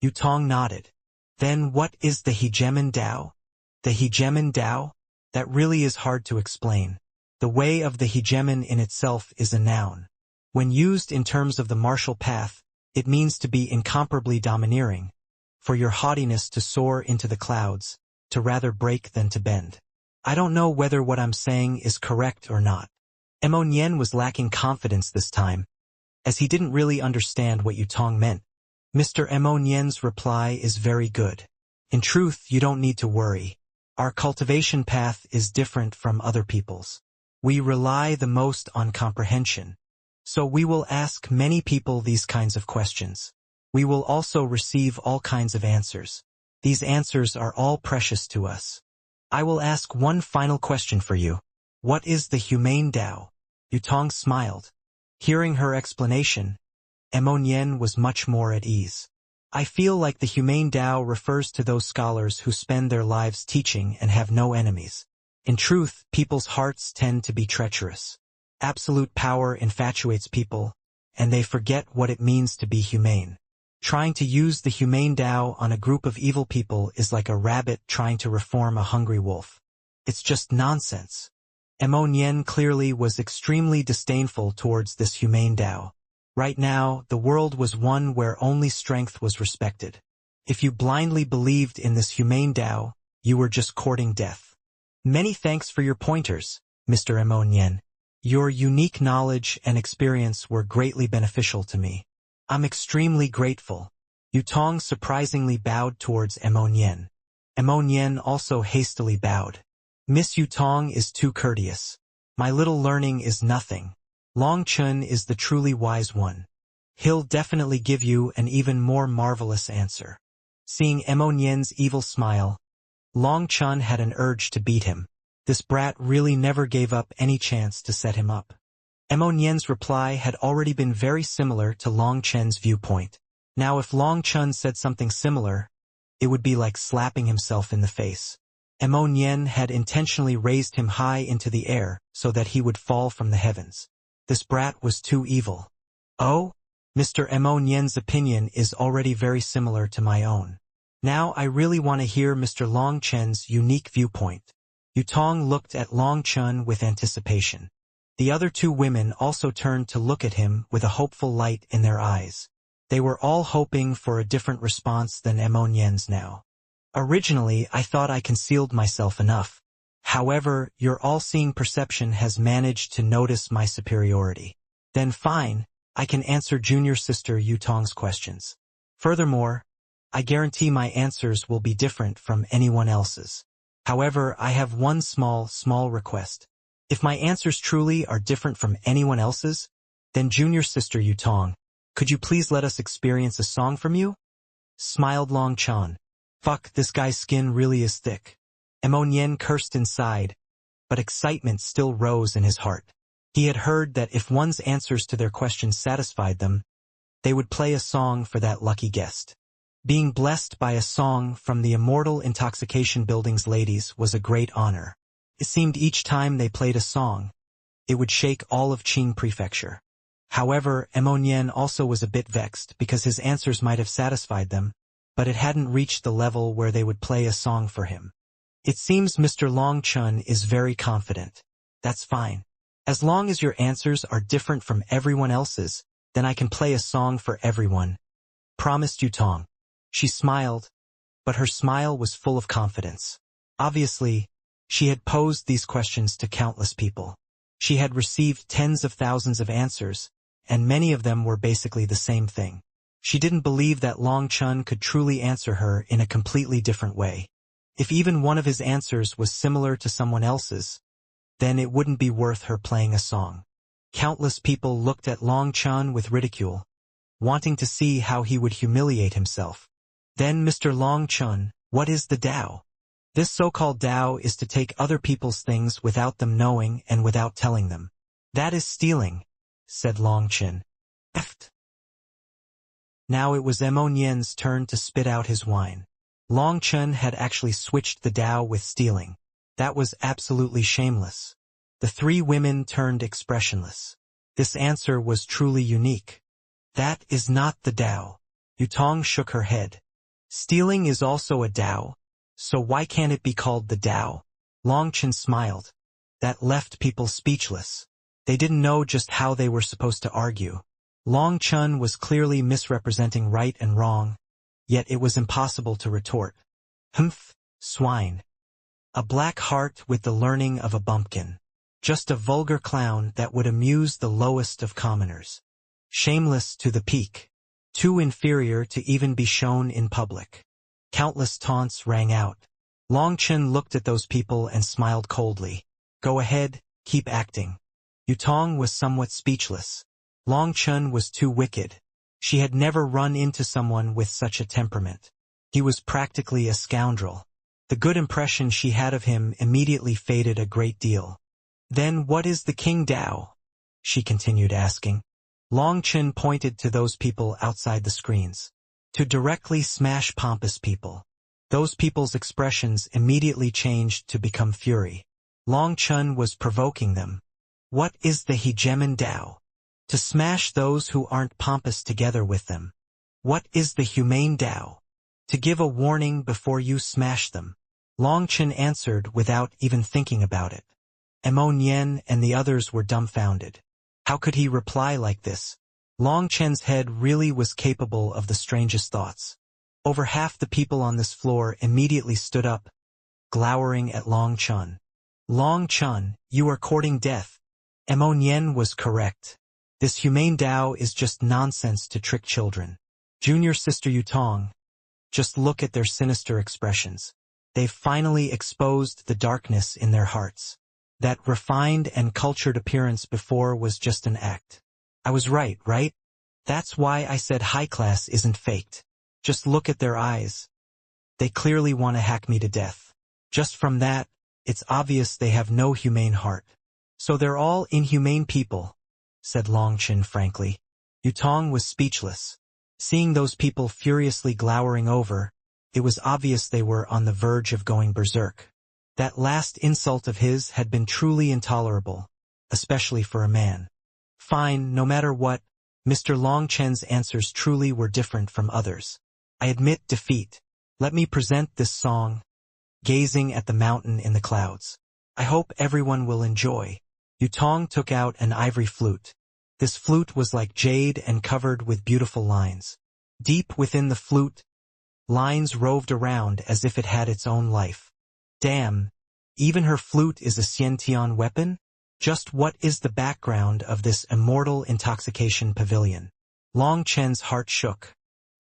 Yutong nodded. Then what is the hegemon Tao? The hegemon Tao? That really is hard to explain. The way of the hegemon in itself is a noun. When used in terms of the martial path, it means to be incomparably domineering, for your haughtiness to soar into the clouds, to rather break than to bend. I don't know whether what I'm saying is correct or not. Nian was lacking confidence this time, as he didn't really understand what Yutong meant. Mr. Nian's reply is very good. In truth, you don't need to worry. Our cultivation path is different from other people's. We rely the most on comprehension. So we will ask many people these kinds of questions. We will also receive all kinds of answers. These answers are all precious to us. I will ask one final question for you. What is the humane Tao? Yutong smiled. Hearing her explanation, Nian was much more at ease. I feel like the humane Tao refers to those scholars who spend their lives teaching and have no enemies. In truth, people's hearts tend to be treacherous. Absolute power infatuates people, and they forget what it means to be humane. Trying to use the humane Tao on a group of evil people is like a rabbit trying to reform a hungry wolf. It's just nonsense. Nian clearly was extremely disdainful towards this humane Tao. Right now, the world was one where only strength was respected. If you blindly believed in this humane Tao, you were just courting death. Many thanks for your pointers, Mr. Nian. Your unique knowledge and experience were greatly beneficial to me. I'm extremely grateful. Yutong surprisingly bowed towards Nian. Nian also hastily bowed. Miss Yutong is too courteous. My little learning is nothing. Long Chun is the truly wise one. He'll definitely give you an even more marvelous answer. Seeing Nian's evil smile, Long Chun had an urge to beat him. This brat really never gave up any chance to set him up. Nian's reply had already been very similar to Long Chen's viewpoint. Now if Long Chun said something similar, it would be like slapping himself in the face. Nian had intentionally raised him high into the air so that he would fall from the heavens. This brat was too evil. Oh? Mr. Nian's opinion is already very similar to my own. Now I really want to hear Mr. Long Chen's unique viewpoint. Yutong looked at Long Chun with anticipation. The other two women also turned to look at him with a hopeful light in their eyes. They were all hoping for a different response than Emonien's now. Originally, I thought I concealed myself enough. However, your all-seeing perception has managed to notice my superiority. Then fine, I can answer junior sister Yutong's questions. Furthermore, I guarantee my answers will be different from anyone else's. However, I have one small request. If my answers truly are different from anyone else's, then junior sister Yutong, could you please let us experience a song from you? Smiled Long Chan. Fuck, this guy's skin really is thick. Emonien cursed inside, but excitement still rose in his heart. He had heard that if one's answers to their questions satisfied them, they would play a song for that lucky guest. Being blessed by a song from the Immortal Intoxication Building's ladies was a great honor. It seemed each time they played a song, it would shake all of Qing Prefecture. However, Emonien also was a bit vexed because his answers might have satisfied them, but it hadn't reached the level where they would play a song for him. It seems Mr. Long Chun is very confident. That's fine. As long as your answers are different from everyone else's, then I can play a song for everyone. Promised Yutong. She smiled, but her smile was full of confidence. Obviously, she had posed these questions to countless people. She had received tens of thousands of answers, and many of them were basically the same thing. She didn't believe that Long Chun could truly answer her in a completely different way. If even one of his answers was similar to someone else's, then it wouldn't be worth her playing a song. Countless people looked at Long Chun with ridicule, wanting to see how he would humiliate himself. Then Mr. Long Chun, what is the Tao? This so-called Tao is to take other people's things without them knowing and without telling them. That is stealing, said Long Chun. Now it was Emonien's turn to spit out his wine. Long Chun had actually switched the Tao with stealing. That was absolutely shameless. The three women turned expressionless. This answer was truly unique. That is not the Tao. Yutong shook her head. Stealing is also a Tao, so why can't it be called the Tao? Long Chun smiled. That left people speechless. They didn't know just how they were supposed to argue. Long Chun was clearly misrepresenting right and wrong, yet it was impossible to retort. Humph, swine. A black heart with the learning of a bumpkin. Just a vulgar clown that would amuse the lowest of commoners. Shameless to the peak. Too inferior to even be shown in public. Countless taunts rang out. Long Chun looked at those people and smiled coldly. Go ahead, keep acting. Yutong was somewhat speechless. Long Chun was too wicked. She had never run into someone with such a temperament. He was practically a scoundrel. The good impression she had of him immediately faded a great deal. Then what is the King Tao? She continued asking. Long Chun pointed to those people outside the screens. To directly smash pompous people. Those people's expressions immediately changed to become fury. Long Chun was provoking them. What is the hegemon Tao? To smash those who aren't pompous together with them. What is the humane Tao? To give a warning before you smash them. Long Chun answered without even thinking about it. Emonien and the others were dumbfounded. How could he reply like this? Long Chun's head really was capable of the strangest thoughts. Over half the people on this floor immediately stood up, glowering at Long Chun. Long Chun, you are courting death. Emonien was correct. This humane Tao is just nonsense to trick children. Junior sister Yutong, just look at their sinister expressions. They've finally exposed the darkness in their hearts. That refined and cultured appearance before was just an act. I was right? That's why I said high class isn't faked. Just look at their eyes. They clearly want to hack me to death. Just from that, it's obvious they have no humane heart. So they're all inhumane people, said Long Chun frankly. Yutong was speechless. Seeing those people furiously glowering over, it was obvious they were on the verge of going berserk. That last insult of his had been truly intolerable, especially for a man. Fine, no matter what, Mr. Long Chen's answers truly were different from others. I admit defeat. Let me present this song, Gazing at the Mountain in the Clouds. I hope everyone will enjoy. Yutong took out an ivory flute. This flute was like jade and covered with beautiful lines. Deep within the flute, lines roved around as if it had its own life. Damn, even her flute is a sentient weapon? Just what is the background of this immortal intoxication pavilion? Long Chen's heart shook.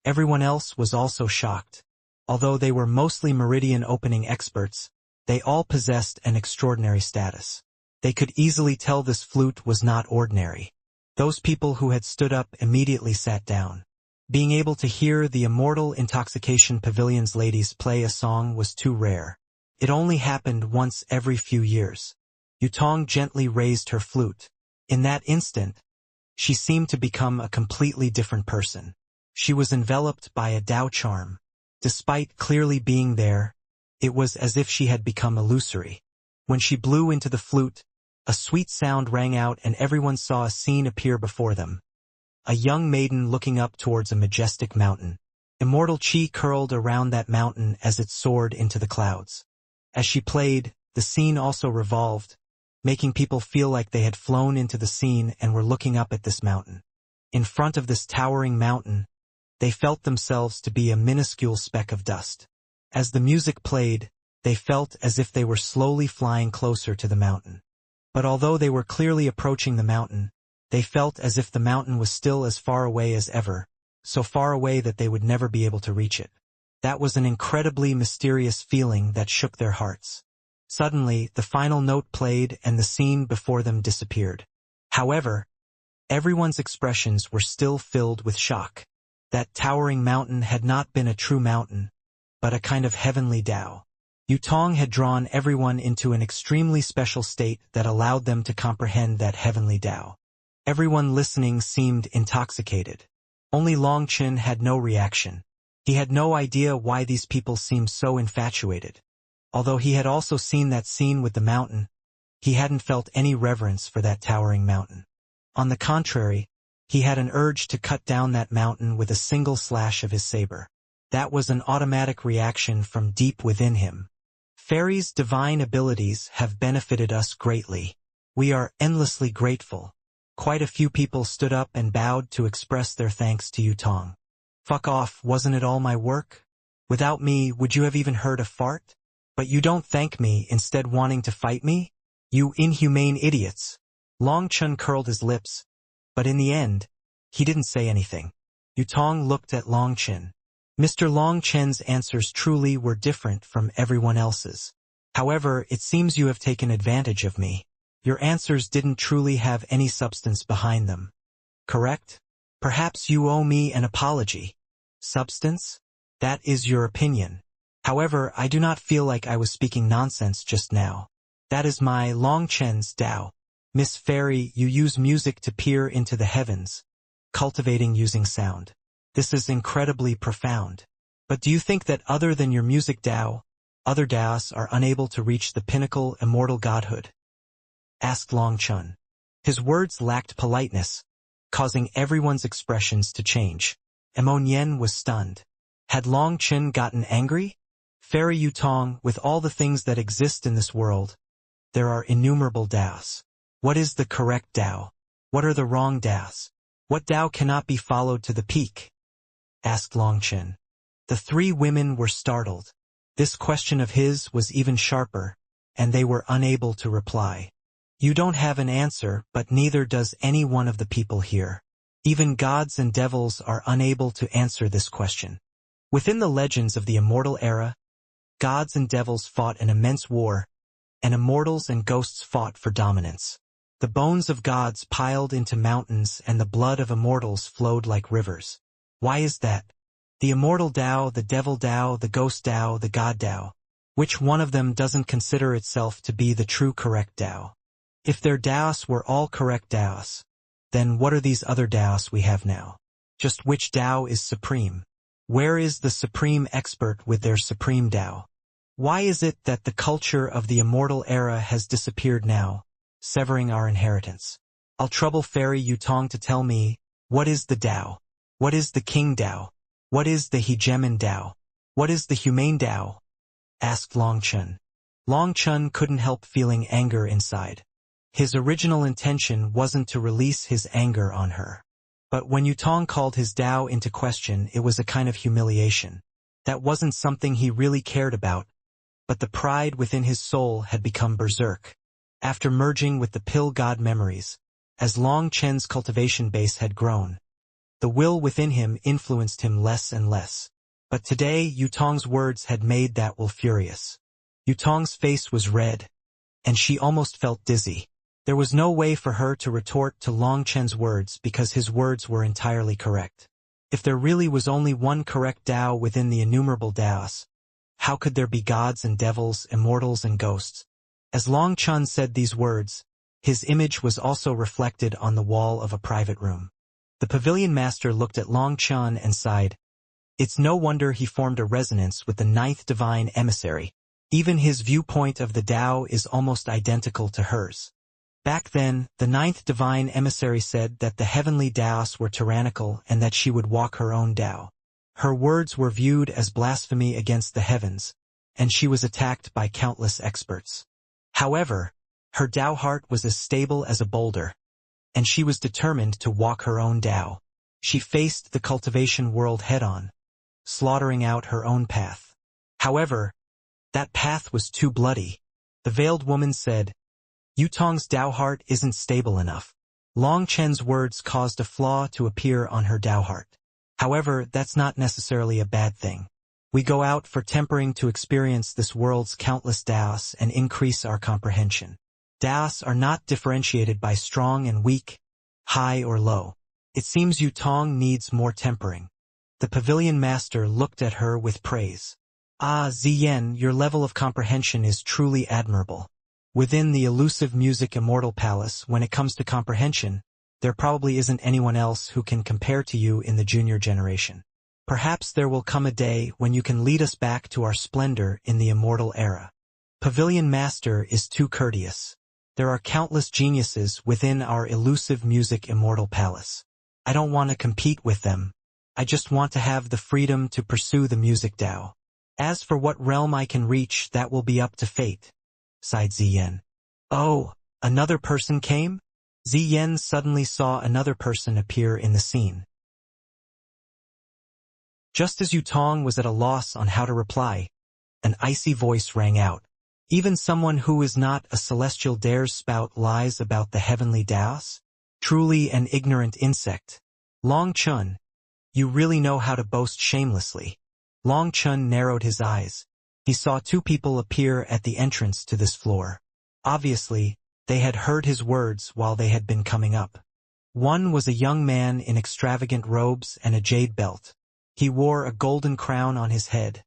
Everyone else was also shocked. Although they were mostly meridian opening experts, they all possessed an extraordinary status. They could easily tell this flute was not ordinary. Those people who had stood up immediately sat down. Being able to hear the immortal intoxication pavilion's ladies play a song was too rare. It only happened once every few years. Yutong gently raised her flute. In that instant, she seemed to become a completely different person. She was enveloped by a Tao charm. Despite clearly being there, it was as if she had become illusory. When she blew into the flute, a sweet sound rang out and everyone saw a scene appear before them. A young maiden looking up towards a majestic mountain. Immortal chi curled around that mountain as it soared into the clouds. As she played, the scene also revolved, making people feel like they had flown into the scene and were looking up at this mountain. In front of this towering mountain, they felt themselves to be a minuscule speck of dust. As the music played, they felt as if they were slowly flying closer to the mountain. But although they were clearly approaching the mountain, they felt as if the mountain was still as far away as ever, so far away that they would never be able to reach it. That was an incredibly mysterious feeling that shook their hearts. Suddenly, the final note played and the scene before them disappeared. However, everyone's expressions were still filled with shock. That towering mountain had not been a true mountain, but a kind of heavenly Tao. Yutong had drawn everyone into an extremely special state that allowed them to comprehend that heavenly Tao. Everyone listening seemed intoxicated. Only Long Chen had no reaction. He had no idea why these people seemed so infatuated. Although he had also seen that scene with the mountain, he hadn't felt any reverence for that towering mountain. On the contrary, he had an urge to cut down that mountain with a single slash of his saber. That was an automatic reaction from deep within him. Fairy's divine abilities have benefited us greatly. We are endlessly grateful. Quite a few people stood up and bowed to express their thanks to Yutong. Fuck off, wasn't it all my work? Without me, would you have even heard a fart? But you don't thank me, instead wanting to fight me? You inhumane idiots. Long Chen curled his lips, but in the end, he didn't say anything. Yutong looked at Long Chen. Mr. Long Chen's answers truly were different from everyone else's. However, it seems you have taken advantage of me. Your answers didn't truly have any substance behind them. Correct? Perhaps you owe me an apology. Substance? That is your opinion. However, I do not feel like I was speaking nonsense just now. That is my Long Chen's Tao. Miss Fairy, you use music to peer into the heavens, cultivating using sound. This is incredibly profound. But do you think that other than your music Tao, other Taos are unable to reach the pinnacle immortal godhood? Asked Long Chen. His words lacked politeness, causing everyone's expressions to change. Emon Yen was stunned. Had Long Chen gotten angry? Fairy Yutong, with all the things that exist in this world, there are innumerable Taos. What is the correct Tao? What are the wrong Taos? What Tao cannot be followed to the peak? Asked Long Chen. The three women were startled. This question of his was even sharper, and they were unable to reply. You don't have an answer, but neither does any one of the people here. Even gods and devils are unable to answer this question. Within the legends of the immortal era, gods and devils fought an immense war, and immortals and ghosts fought for dominance. The bones of gods piled into mountains and the blood of immortals flowed like rivers. Why is that? The immortal Tao, the devil Tao, the ghost Tao, the god Tao. Which one of them doesn't consider itself to be the true correct Tao? If their Taos were all correct Taos, then what are these other Taos we have now? Just which Tao is supreme? Where is the supreme expert with their supreme Tao? Why is it that the culture of the immortal era has disappeared now, severing our inheritance? I'll trouble Fairy Yutong to tell me, what is the Tao? What is the King Tao? What is the hegemon Tao? What is the humane Tao? Asked Long Chen. Long Chen couldn't help feeling anger inside. His original intention wasn't to release his anger on her. But when Yutong called his Tao into question, it was a kind of humiliation. That wasn't something he really cared about, but the pride within his soul had become berserk. After merging with the pill god memories, as Long Chen's cultivation base had grown, the will within him influenced him less and less. But today, Yutong's words had made that will furious. Yutong's face was red, and she almost felt dizzy. There was no way for her to retort to Long Chen's words because his words were entirely correct. If there really was only one correct Tao within the innumerable Taos, how could there be gods and devils, immortals and ghosts? As Long Chen said these words, his image was also reflected on the wall of a private room. The pavilion master looked at Long Chen and sighed. It's no wonder he formed a resonance with the ninth divine emissary. Even his viewpoint of the Tao is almost identical to hers. Back then, the ninth divine emissary said that the heavenly Taos were tyrannical and that she would walk her own Tao. Her words were viewed as blasphemy against the heavens, and she was attacked by countless experts. However, her Tao heart was as stable as a boulder, and she was determined to walk her own Tao. She faced the cultivation world head-on, slaughtering out her own path. However, that path was too bloody. The veiled woman said, Yutong's Tao heart isn't stable enough. Long Chen's words caused a flaw to appear on her Tao heart. However, that's not necessarily a bad thing. We go out for tempering to experience this world's countless Taos and increase our comprehension. Taos are not differentiated by strong and weak, high or low. It seems Yutong needs more tempering. The pavilion master looked at her with praise. Ah, Ziyen, your level of comprehension is truly admirable. Within the elusive music Immortal Palace, when it comes to comprehension, there probably isn't anyone else who can compare to you in the junior generation. Perhaps there will come a day when you can lead us back to our splendor in the immortal era. Pavilion Master is too courteous. There are countless geniuses within our elusive music Immortal Palace. I don't want to compete with them. I just want to have the freedom to pursue the music Tao. As for what realm I can reach, that will be up to fate, sighed Ziyen. Oh, another person came? Ziyen suddenly saw another person appear in the scene. Just as Yutong was at a loss on how to reply, an icy voice rang out. Even someone who is not a celestial dares spout lies about the heavenly Taos? Truly an ignorant insect. Long Chun, you really know how to boast shamelessly. Long Chun narrowed his eyes. He saw two people appear at the entrance to this floor. Obviously, they had heard his words while they had been coming up. One was a young man in extravagant robes and a jade belt. He wore a golden crown on his head,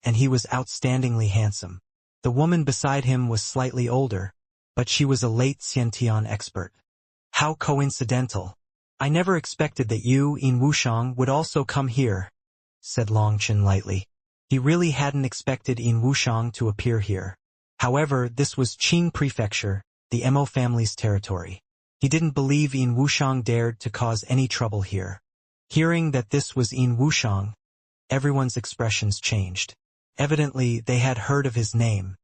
and he was outstandingly handsome. The woman beside him was slightly older, but she was a late Xiantian expert. How coincidental. I never expected that you, In Wushang, would also come here, said Long Chen lightly. He really hadn't expected In Wushang to appear here. However, this was Qing Prefecture, the Mo family's territory. He didn't believe In Wushang dared to cause any trouble here. Hearing that this was In Wushang, everyone's expressions changed. Evidently, they had heard of his name.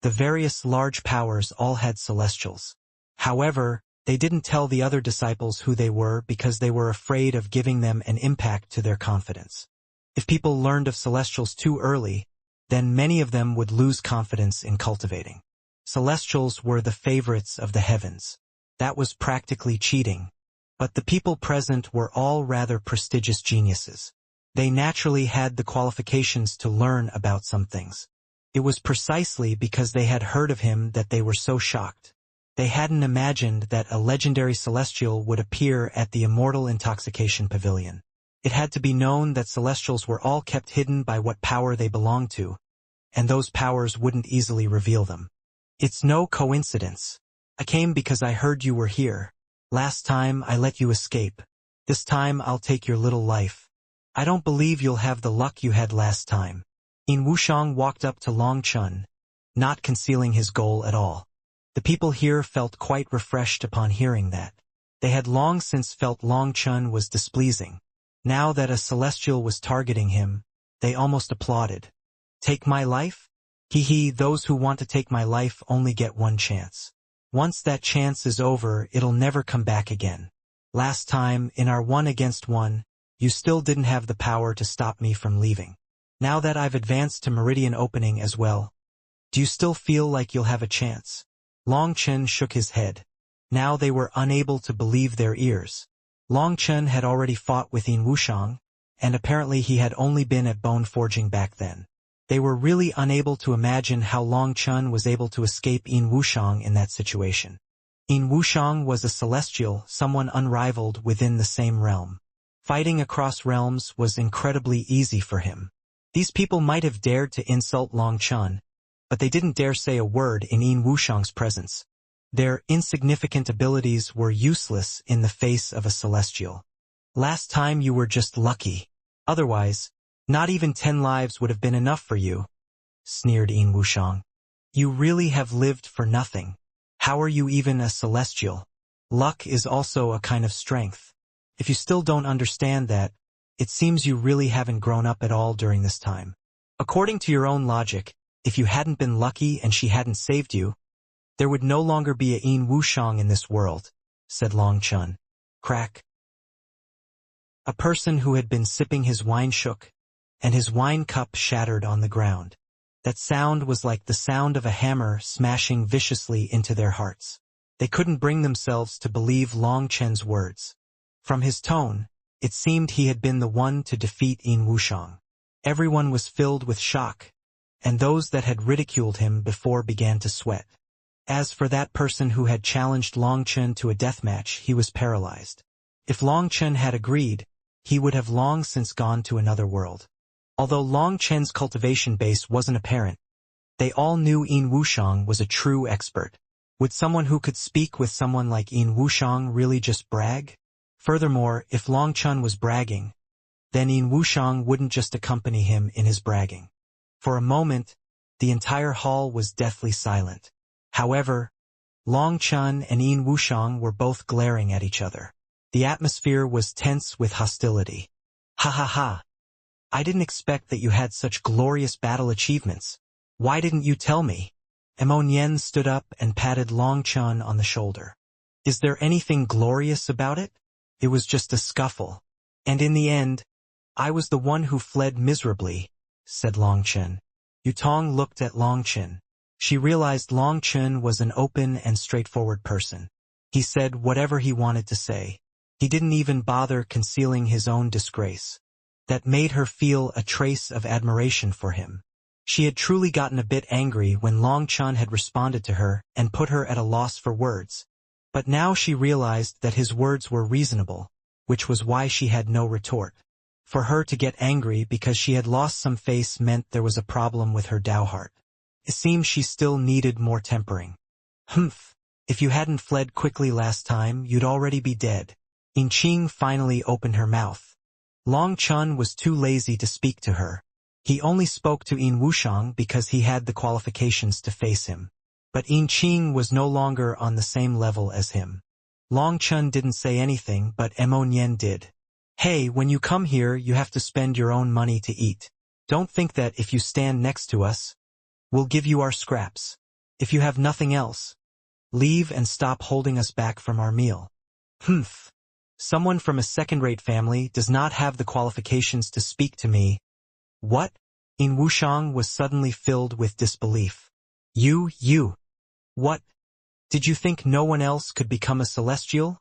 The various large powers all had celestials. However, they didn't tell the other disciples who they were because they were afraid of giving them an impact to their confidence. If people learned of celestials too early, then many of them would lose confidence in cultivating. Celestials were the favorites of the heavens. That was practically cheating. But the people present were all rather prestigious geniuses. They naturally had the qualifications to learn about some things. It was precisely because they had heard of him that they were so shocked. They hadn't imagined that a legendary celestial would appear at the Immortal Intoxication Pavilion. It had to be known that celestials were all kept hidden by what power they belonged to, and those powers wouldn't easily reveal them. It's no coincidence. I came because I heard you were here. Last time I let you escape. This time I'll take your little life. I don't believe you'll have the luck you had last time. In Wushang walked up to Long Chun, not concealing his goal at all. The people here felt quite refreshed upon hearing that. They had long since felt Long Chun was displeasing. Now that a celestial was targeting him, they almost applauded. Take my life? Hee hee, those who want to take my life only get one chance. Once that chance is over, it'll never come back again. Last time, in our 1-against-1, you still didn't have the power to stop me from leaving. Now that I've advanced to Meridian Opening as well, do you still feel like you'll have a chance? Long Chen shook his head. Now they were unable to believe their ears. Long Chen had already fought with Yin Wushang, and apparently he had only been at bone forging back then. They were really unable to imagine how Long Chen was able to escape Yin Wushang in that situation. Yin Wushang was a celestial, someone unrivaled within the same realm. Fighting across realms was incredibly easy for him. These people might have dared to insult Long Chen, but they didn't dare say a word in Yin Wushang's presence. Their insignificant abilities were useless in the face of a celestial. Last time you were just lucky. Otherwise, not even 10 lives would have been enough for you, sneered Yin Wushang. You really have lived for nothing. How are you even a celestial? Luck is also a kind of strength. If you still don't understand that, it seems you really haven't grown up at all during this time. According to your own logic, if you hadn't been lucky and she hadn't saved you, there would no longer be a Yin Wushang in this world, said Long Chen. Crack. A person who had been sipping his wine shook, and his wine cup shattered on the ground. That sound was like the sound of a hammer smashing viciously into their hearts. They couldn't bring themselves to believe Long Chen's words. From his tone, it seemed he had been the one to defeat Yin Wushang. Everyone was filled with shock, and those that had ridiculed him before began to sweat. As for that person who had challenged Long Chen to a deathmatch, he was paralyzed. If Long Chen had agreed, he would have long since gone to another world. Although Long Chen's cultivation base wasn't apparent, they all knew Yin Wushang was a true expert. Would someone who could speak with someone like Yin Wushang really just brag? Furthermore, if Long Chen was bragging, then Yin Wushang wouldn't just accompany him in his bragging. For a moment, the entire hall was deathly silent. However, Long Chen and Yin Wushang were both glaring at each other. The atmosphere was tense with hostility. Ha ha ha. I didn't expect that you had such glorious battle achievements. Why didn't you tell me? Immersive stood up and patted Long Chen on the shoulder. Is there anything glorious about it? It was just a scuffle. And in the end, I was the one who fled miserably, said Long Chen. Yutong looked at Long Chen. She realized Long Chen was an open and straightforward person. He said whatever he wanted to say. He didn't even bother concealing his own disgrace. That made her feel a trace of admiration for him. She had truly gotten a bit angry when Long Chen had responded to her and put her at a loss for words. But now she realized that his words were reasonable, which was why she had no retort. For her to get angry because she had lost some face meant there was a problem with her Dao heart. It seemed she still needed more tempering. Humph, if you hadn't fled quickly last time, you'd already be dead. Yin Qing finally opened her mouth. Long Chen was too lazy to speak to her. He only spoke to Yin Wushang because he had the qualifications to face him. But Yin Qing was no longer on the same level as him. Long Chen didn't say anything, but Immersive did. Hey, when you come here, you have to spend your own money to eat. Don't think that if you stand next to us, we'll give you our scraps. If you have nothing else, leave and stop holding us back from our meal. Humph. Someone from a second-rate family does not have the qualifications to speak to me. What? Yin Wushang was suddenly filled with disbelief. You. What? Did you think no one else could become a celestial?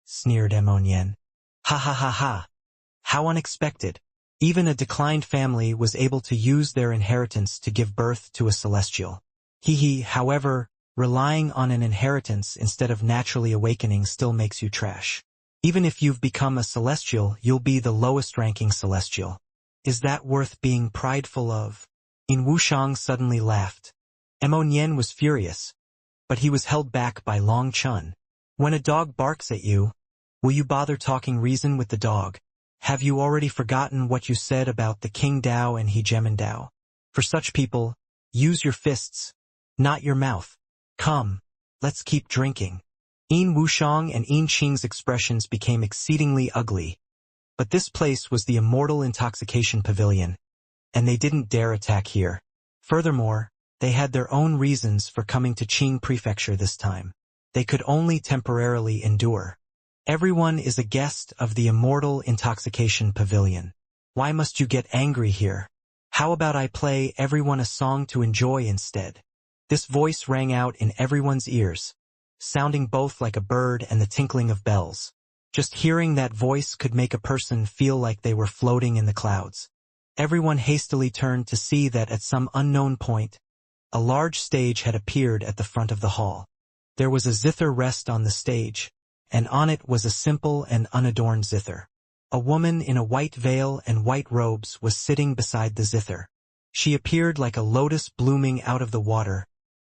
Sneered Immersive. Ha ha ha ha. How unexpected. Even a declined family was able to use their inheritance to give birth to a celestial. However, relying on an inheritance instead of naturally awakening still makes you trash. Even if you've become a celestial, you'll be the lowest-ranking celestial. Is that worth being prideful of? Yin Wushang suddenly laughed. Immersive was furious, but he was held back by Long Chen. When a dog barks at you, will you bother talking reason with the dog? Have you already forgotten what you said about the King Dao and Hegemon Dao? For such people, use your fists, not your mouth. Come, let's keep drinking. Yin Wushang and Yin Qing's expressions became exceedingly ugly. But this place was the Immortal Intoxication Pavilion, and they didn't dare attack here. Furthermore, they had their own reasons for coming to Qing Prefecture this time. they could only temporarily endure. Everyone is a guest of the Immortal Intoxication Pavilion. Why must you get angry here? How about I play everyone a song to enjoy instead? This voice rang out in everyone's ears, sounding both like a bird and the tinkling of bells. Just hearing that voice could make a person feel like they were floating in the clouds. Everyone hastily turned to see that at some unknown point, a large stage had appeared at the front of the hall. There was a zither rest on the stage, and on it was a simple and unadorned zither. A woman in a white veil and white robes was sitting beside the zither. She appeared like a lotus blooming out of the water,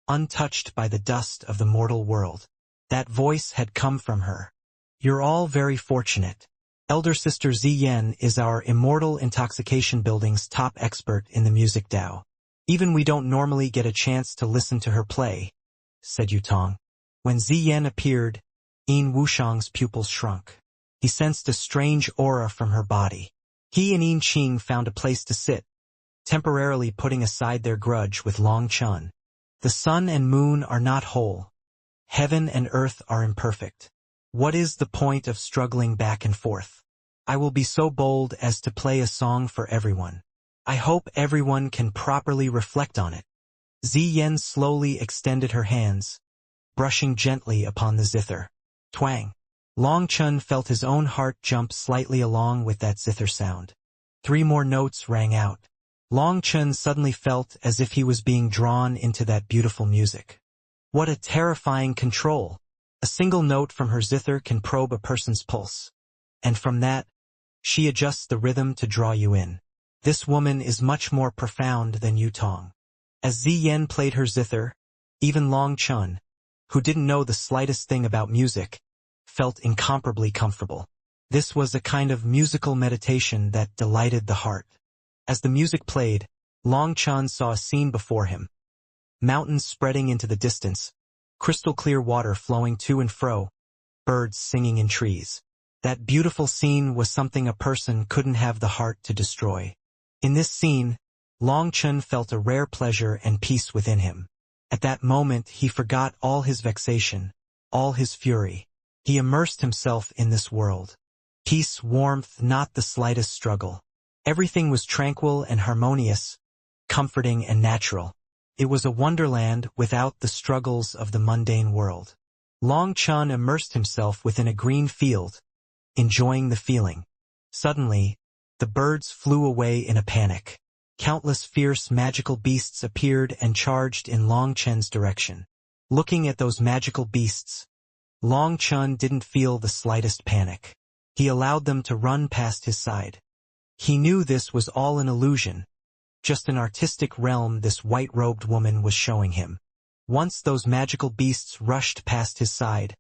untouched by the dust of the mortal world. That voice had come from her. You're all very fortunate. Elder Sister Ziyen is our Immortal Intoxication Building's top expert in the music Dao. Even we don't normally get a chance to listen to her play, said Yutong. When Ziyen appeared, Yin Wushang's pupils shrunk. He sensed a strange aura from her body. He and Yin Qing found a place to sit, temporarily putting aside their grudge with Long Chun. The sun and moon are not whole. Heaven and earth are imperfect. What is the point of struggling back and forth? I will be so bold as to play a song for everyone. I hope everyone can properly reflect on it. Ziyen slowly extended her hands, brushing gently upon the zither. Twang. Long Chun felt his own heart jump slightly along with that zither sound. 3 more notes rang out. Long Chun suddenly felt as if he was being drawn into that beautiful music. What a terrifying control! A single note from her zither can probe a person's pulse. And from that, she adjusts the rhythm to draw you in. This woman is much more profound than Yutong. As Ziyen played her zither, even Long Chun, who didn't know the slightest thing about music, felt incomparably comfortable. This was a kind of musical meditation that delighted the heart. As the music played, Long Chun saw a scene before him. Mountains spreading into the distance, crystal clear water flowing to and fro, birds singing in trees. That beautiful scene was something a person couldn't have the heart to destroy. In this scene, Long Chun felt a rare pleasure and peace within him. At that moment he forgot all his vexation, all his fury. He immersed himself in this world. Peace, warmth, not the slightest struggle. Everything was tranquil and harmonious, comforting and natural. It was a wonderland without the struggles of the mundane world. Long Chun immersed himself within a green field, enjoying the feeling. Suddenly, the birds flew away in a panic. Countless fierce magical beasts appeared and charged in Long Chun's direction. Looking at those magical beasts, Long Chun didn't feel the slightest panic. He allowed them to run past his side. He knew this was all an illusion, just an artistic realm this white-robed woman was showing him. Once those magical beasts rushed past his side,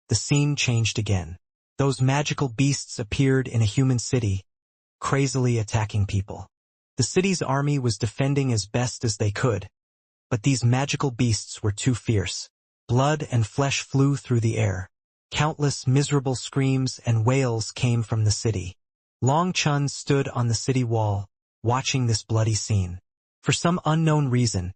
the scene changed again. Those magical beasts appeared in a human city, crazily attacking people. The city's army was defending as best as they could, but these magical beasts were too fierce. Blood and flesh flew through the air. Countless miserable screams and wails came from the city. Long Chun stood on the city wall, watching this bloody scene. For some unknown reason,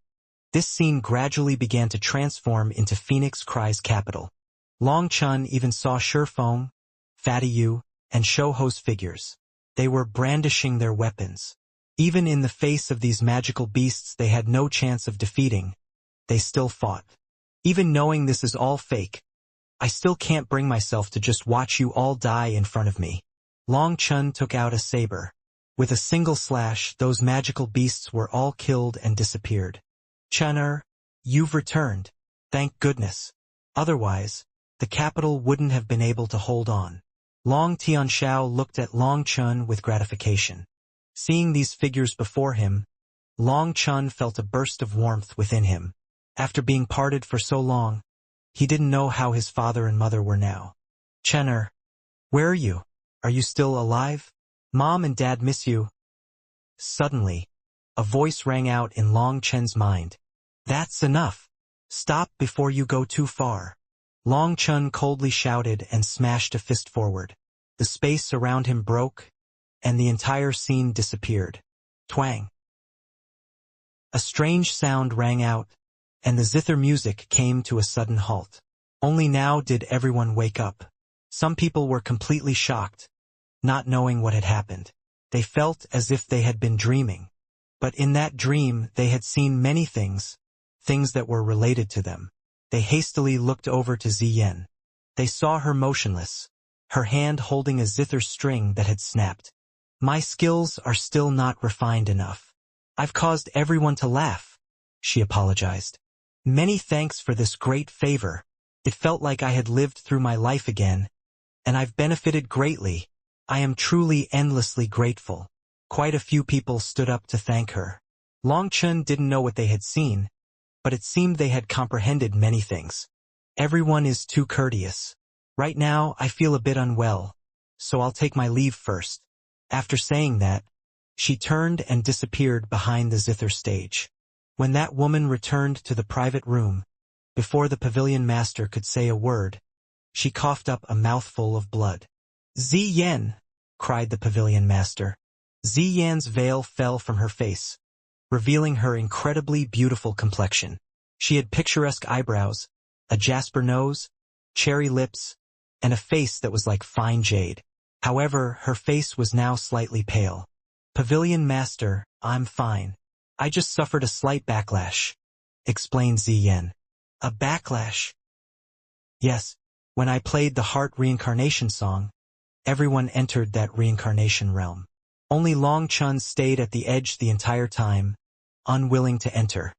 this scene gradually began to transform into Phoenix Cry's capital. Long Chun even saw Shifeng, Fatty Yu, and Shouho's figures. They were brandishing their weapons. Even in the face of these magical beasts they had no chance of defeating, they still fought. Even knowing this is all fake, I still can't bring myself to just watch you all die in front of me. Long Chun took out a saber. With a single slash, those magical beasts were all killed and disappeared. Chun'er, you've returned. Thank goodness. Otherwise, the capital wouldn't have been able to hold on. Long Tianxiao looked at Long Chun with gratification. Seeing these figures before him, Long Chun felt a burst of warmth within him. After being parted for so long, he didn't know how his father and mother were now. Chun'er, where are you? Are you still alive? Mom and Dad miss you. Suddenly, a voice rang out in Long Chun's mind. That's enough. Stop before you go too far. Long Chun coldly shouted and smashed a fist forward. The space around him broke, and the entire scene disappeared. Twang. A strange sound rang out, and the zither music came to a sudden halt. Only now did everyone wake up. Some people were completely shocked, not knowing what had happened. They felt as if they had been dreaming. But in that dream they had seen many things that were related to them. They hastily looked over to Ziyen. They saw her motionless, her hand holding a zither string that had snapped. My skills are still not refined enough. I've caused everyone to laugh, she apologized. Many thanks for this great favor. It felt like I had lived through my life again, and I've benefited greatly. I am truly endlessly grateful. Quite a few people stood up to thank her. Longchen didn't know what they had seen, but it seemed they had comprehended many things. Everyone is too courteous. Right now I feel a bit unwell, so I'll take my leave first. After saying that, she turned and disappeared behind the zither stage. When that woman returned to the private room, before the pavilion master could say a word, she coughed up a mouthful of blood. Ziyen! Cried the pavilion master. Ziyen's veil fell from her face, revealing her incredibly beautiful complexion. She had picturesque eyebrows, a jasper nose, cherry lips, and a face that was like fine jade. However, her face was now slightly pale. Pavilion master, I'm fine. I just suffered a slight backlash, explained Ziyen. A backlash? Yes, when I played the heart reincarnation song, everyone entered that reincarnation realm. Only Longchen stayed at the edge the entire time, unwilling to enter.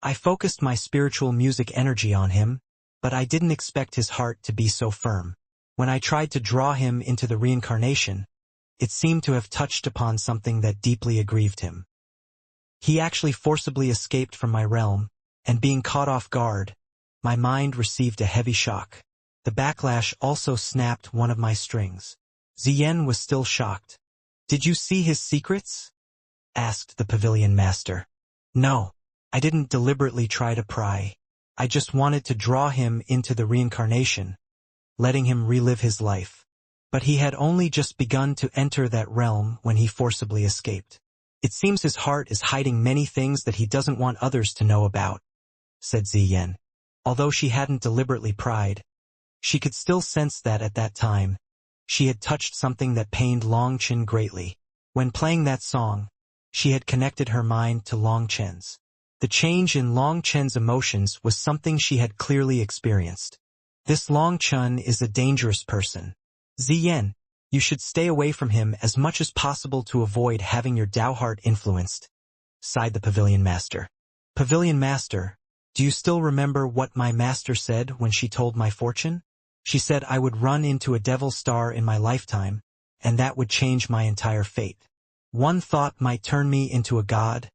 I focused my spiritual music energy on him, but I didn't expect his heart to be so firm. When I tried to draw him into the reincarnation, it seemed to have touched upon something that deeply aggrieved him. He actually forcibly escaped from my realm, and being caught off guard, my mind received a heavy shock. The backlash also snapped one of my strings. Ziyen was still shocked. Did you see his secrets? Asked the pavilion master. No, I didn't deliberately try to pry. I just wanted to draw him into the reincarnation, letting him relive his life. But he had only just begun to enter that realm when he forcibly escaped. It seems his heart is hiding many things that he doesn't want others to know about, said Ziyen. Although she hadn't deliberately pried, she could still sense that at that time, she had touched something that pained Longchen greatly. When playing that song, she had connected her mind to Longchen's. The change in Longchen's emotions was something she had clearly experienced. This Longchen is a dangerous person. Ziyen, you should stay away from him as much as possible to avoid having your Tao heart influenced, sighed the pavilion master. Pavilion master, do you still remember what my master said when she told my fortune? She said I would run into a devil star in my lifetime, and that would change my entire fate. One thought might turn me into a god,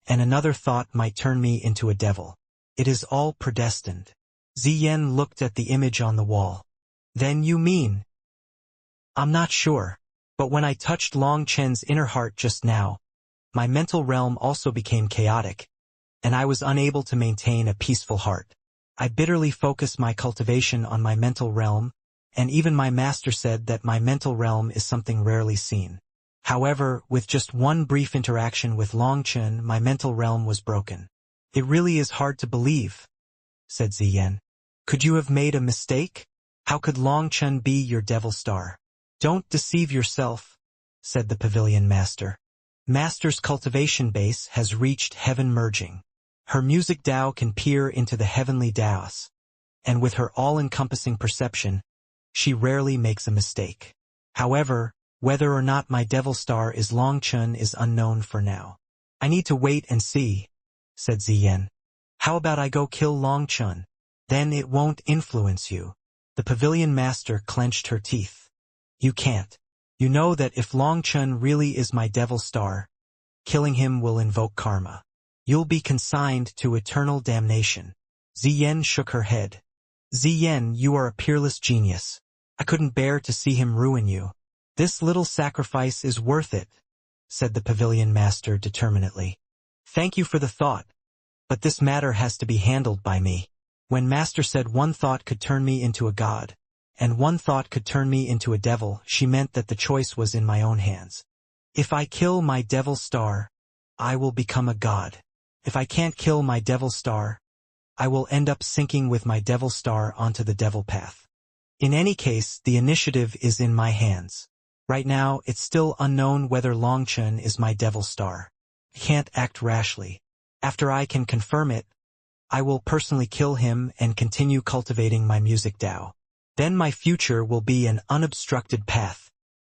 and another thought might turn me into a devil. It is all predestined. Ziyen looked at the image on the wall. Then you mean? I'm not sure, but when I touched Longchen's inner heart just now, my mental realm also became chaotic, and I was unable to maintain a peaceful heart. I bitterly focused my cultivation on my mental realm, and even my master said that my mental realm is something rarely seen. However, with just one brief interaction with Longchen, my mental realm was broken. It really is hard to believe, said Ziyen. Could you have made a mistake? How could Longchen be your devil star? Don't deceive yourself, said the pavilion master. Master's cultivation base has reached heaven merging. Her music Tao can peer into the heavenly Taos, and with her all-encompassing perception, she rarely makes a mistake. However, whether or not my devil star is Longchen is unknown for now. I need to wait and see, said Ziyen. How about I go kill Longchen? Then it won't influence you. The pavilion master clenched her teeth. You can't. You know that if Longchen really is my devil star, killing him will invoke karma. You'll be consigned to eternal damnation. Ziyen shook her head. Ziyen, you are a peerless genius. I couldn't bear to see him ruin you. This little sacrifice is worth it, said the pavilion master determinedly. Thank you for the thought, but this matter has to be handled by me. When master said one thought could turn me into a god, and one thought could turn me into a devil, she meant that the choice was in my own hands. If I kill my devil star, I will become a god. If I can't kill my devil star, I will end up sinking with my devil star onto the devil path. In any case, the initiative is in my hands. Right now, it's still unknown whether Longchen is my devil star. I can't act rashly. After I can confirm it, I will personally kill him and continue cultivating my music Dao. Then my future will be an unobstructed path.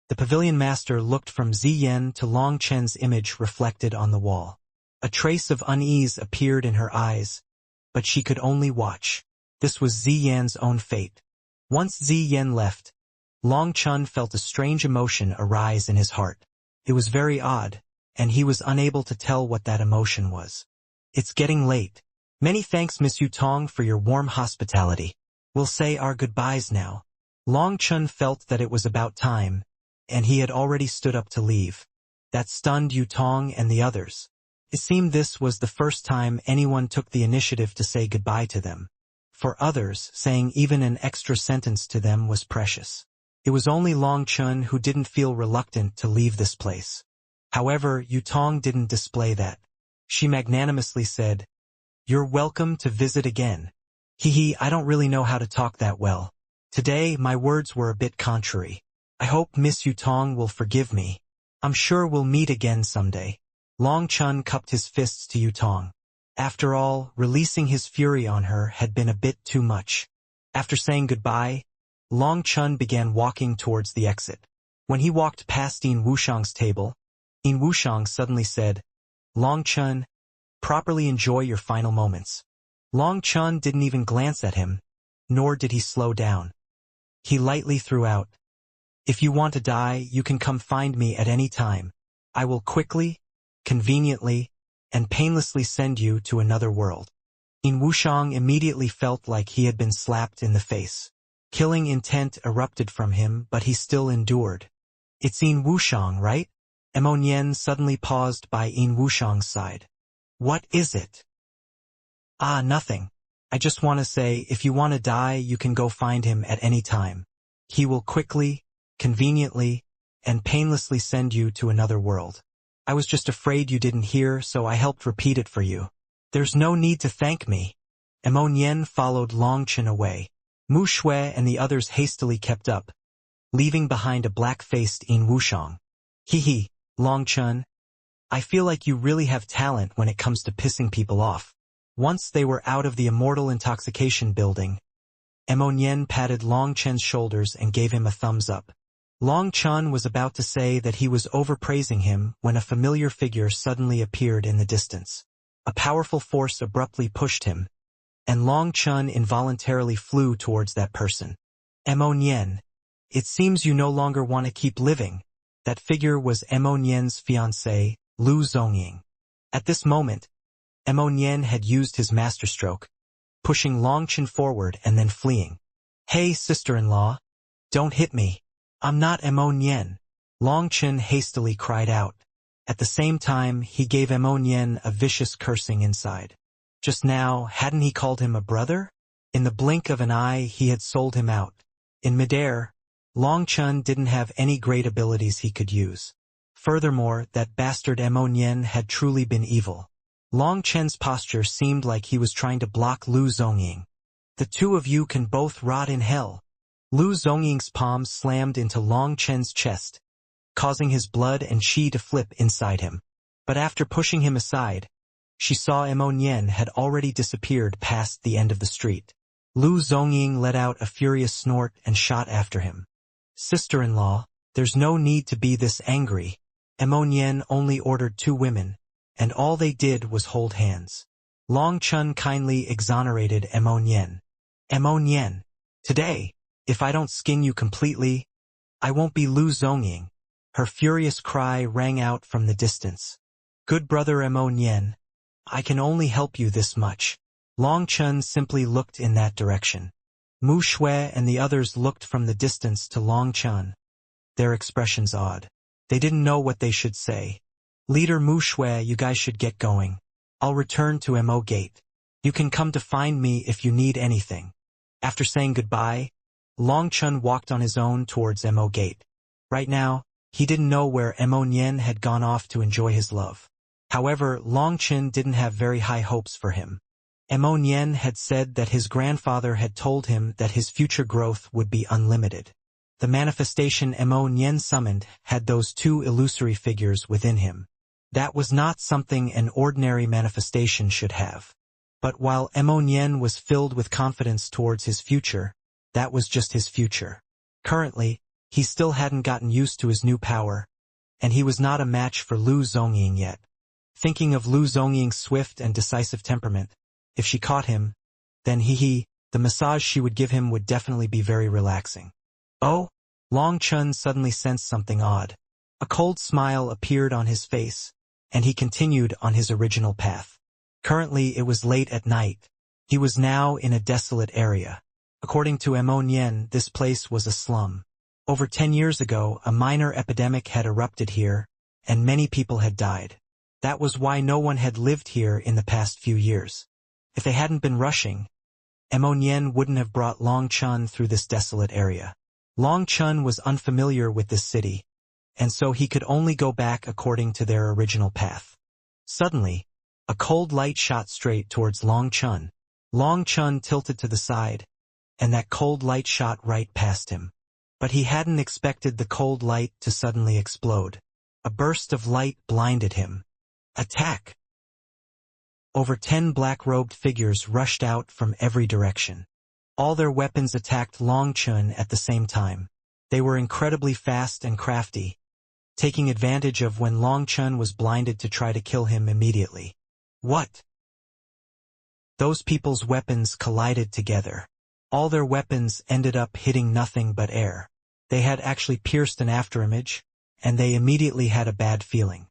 The pavilion master looked from Ziyan to Longchen's image reflected on the wall. A trace of unease appeared in her eyes, but she could only watch. This was Ziyan's own fate. Once Ziyan left, Longchen felt a strange emotion arise in his heart. It was very odd, and he was unable to tell what that emotion was. It's getting late. Many thanks Miss Yutong for your warm hospitality. We'll say our goodbyes now. Longchen felt that it was about time, and he had already stood up to leave. That stunned Yutong and the others. It seemed this was the first time anyone took the initiative to say goodbye to them. For others, saying even an extra sentence to them was precious. It was only Longchen who didn't feel reluctant to leave this place. However, Yutong didn't display that. She magnanimously said, "You're welcome to visit again. I don't really know how to talk that well. Today, my words were a bit contrary. I hope Miss Yutong will forgive me. I'm sure we'll meet again someday." Longchen cupped his fists to Yutong. After all, releasing his fury on her had been a bit too much. After saying goodbye, Longchen began walking towards the exit. When he walked past Yin Wushang's table, Yin Wushang suddenly said, "Longchen, properly enjoy your final moments." Longchen didn't even glance at him, nor did he slow down. He lightly threw out, "If you want to die, you can come find me at any time. I will quickly, conveniently, and painlessly send you to another world." Yin Wushang immediately felt like he had been slapped in the face. Killing intent erupted from him, but he still endured. "It's Yin Wushang, right?" Emonian suddenly paused by Yin Wushang's side. "What is it?" "Ah, nothing. I just want to say, if you want to die, you can go find him at any time. He will quickly, conveniently, and painlessly send you to another world. I was just afraid you didn't hear, so I helped repeat it for you. There's no need to thank me." Emonian followed Longchen away. Mu Shui and the others hastily kept up, leaving behind a black-faced Yin Wushang. Longchen, I feel like you really have talent when it comes to pissing people off." Once they were out of the Immortal intoxication building, Emonian patted Longchen's shoulders and gave him a thumbs up. Longchen was about to say that he was overpraising him when a familiar figure suddenly appeared in the distance. A powerful force abruptly pushed him, and Longchen involuntarily flew towards that person. "Emonian, it seems you no longer want to keep living." That figure was Emonian's fiancée, Lu Zongying. At this moment, Emonian had used his masterstroke, pushing Longchen forward and then fleeing. "Hey, sister-in-law, don't hit me. I'm not Emonian," Longchen hastily cried out. At the same time, he gave Emonian a vicious cursing inside. Just now, hadn't he called him a brother? In the blink of an eye, he had sold him out. In midair, Longchen didn't have any great abilities he could use. Furthermore, that bastard Emonian had truly been evil. Longchen's posture seemed like he was trying to block Lu Zongying. "The two of you can both rot in hell." Lu Zongying's palm slammed into Longchen's chest, causing his blood and chi to flip inside him. But after pushing him aside, she saw Emonian had already disappeared past the end of the street. Lu Zongying let out a furious snort and shot after him. "Sister-in-law, there's no need to be this angry." Emonian only ordered 2 women, and all they did was hold hands. Longchen kindly exonerated Emonian. "Emonian, today, if I don't skin you completely, I won't be Lu Zongying." Her furious cry rang out from the distance. "Good brother Emonian, I can only help you this much." Longchen simply looked in that direction. Mu Shui and the others looked from the distance to Longchen, their expressions odd. They didn't know what they should say. "Leader Mu Shui, you guys should get going. I'll return to Mo Gate. You can come to find me if you need anything." After saying goodbye, Longchen walked on his own towards Mo Gate. Right now, he didn't know where Emonian had gone off to enjoy his love. However, Longchen didn't have very high hopes for him. Nyen had said that his grandfather had told him that his future growth would be unlimited. The manifestation Nyen summoned had those two illusory figures within him. That was not something an ordinary manifestation should have. But while Nyen was filled with confidence towards his future, that was just his future. Currently, he still hadn't gotten used to his new power, and he was not a match for Lu Zongying yet. Thinking of Lu Zongying's swift and decisive temperament, if she caught him, then the massage she would give him would definitely be very relaxing. Oh? Long Chun suddenly sensed something odd. A cold smile appeared on his face, and he continued on his original path. Currently it was late at night. He was now in a desolate area. According to Nyen, this place was a slum. Over 10 years ago, a minor epidemic had erupted here, and many people had died. That was why no one had lived here in the past few years. If they hadn't been rushing, Nyen wouldn't have brought Long Chun through this desolate area. Long Chun was unfamiliar with this city, and so he could only go back according to their original path. Suddenly, a cold light shot straight towards Long Chun. Long Chun tilted to the side, and that cold light shot right past him. But he hadn't expected the cold light to suddenly explode. A burst of light blinded him. Attack! Over 10 black-robed figures rushed out from every direction. All their weapons attacked Long Chun at the same time. They were incredibly fast and crafty, taking advantage of when Long Chun was blinded to try to kill him immediately. What? Those people's weapons collided together. All their weapons ended up hitting nothing but air. They had actually pierced an afterimage, and they immediately had a bad feeling.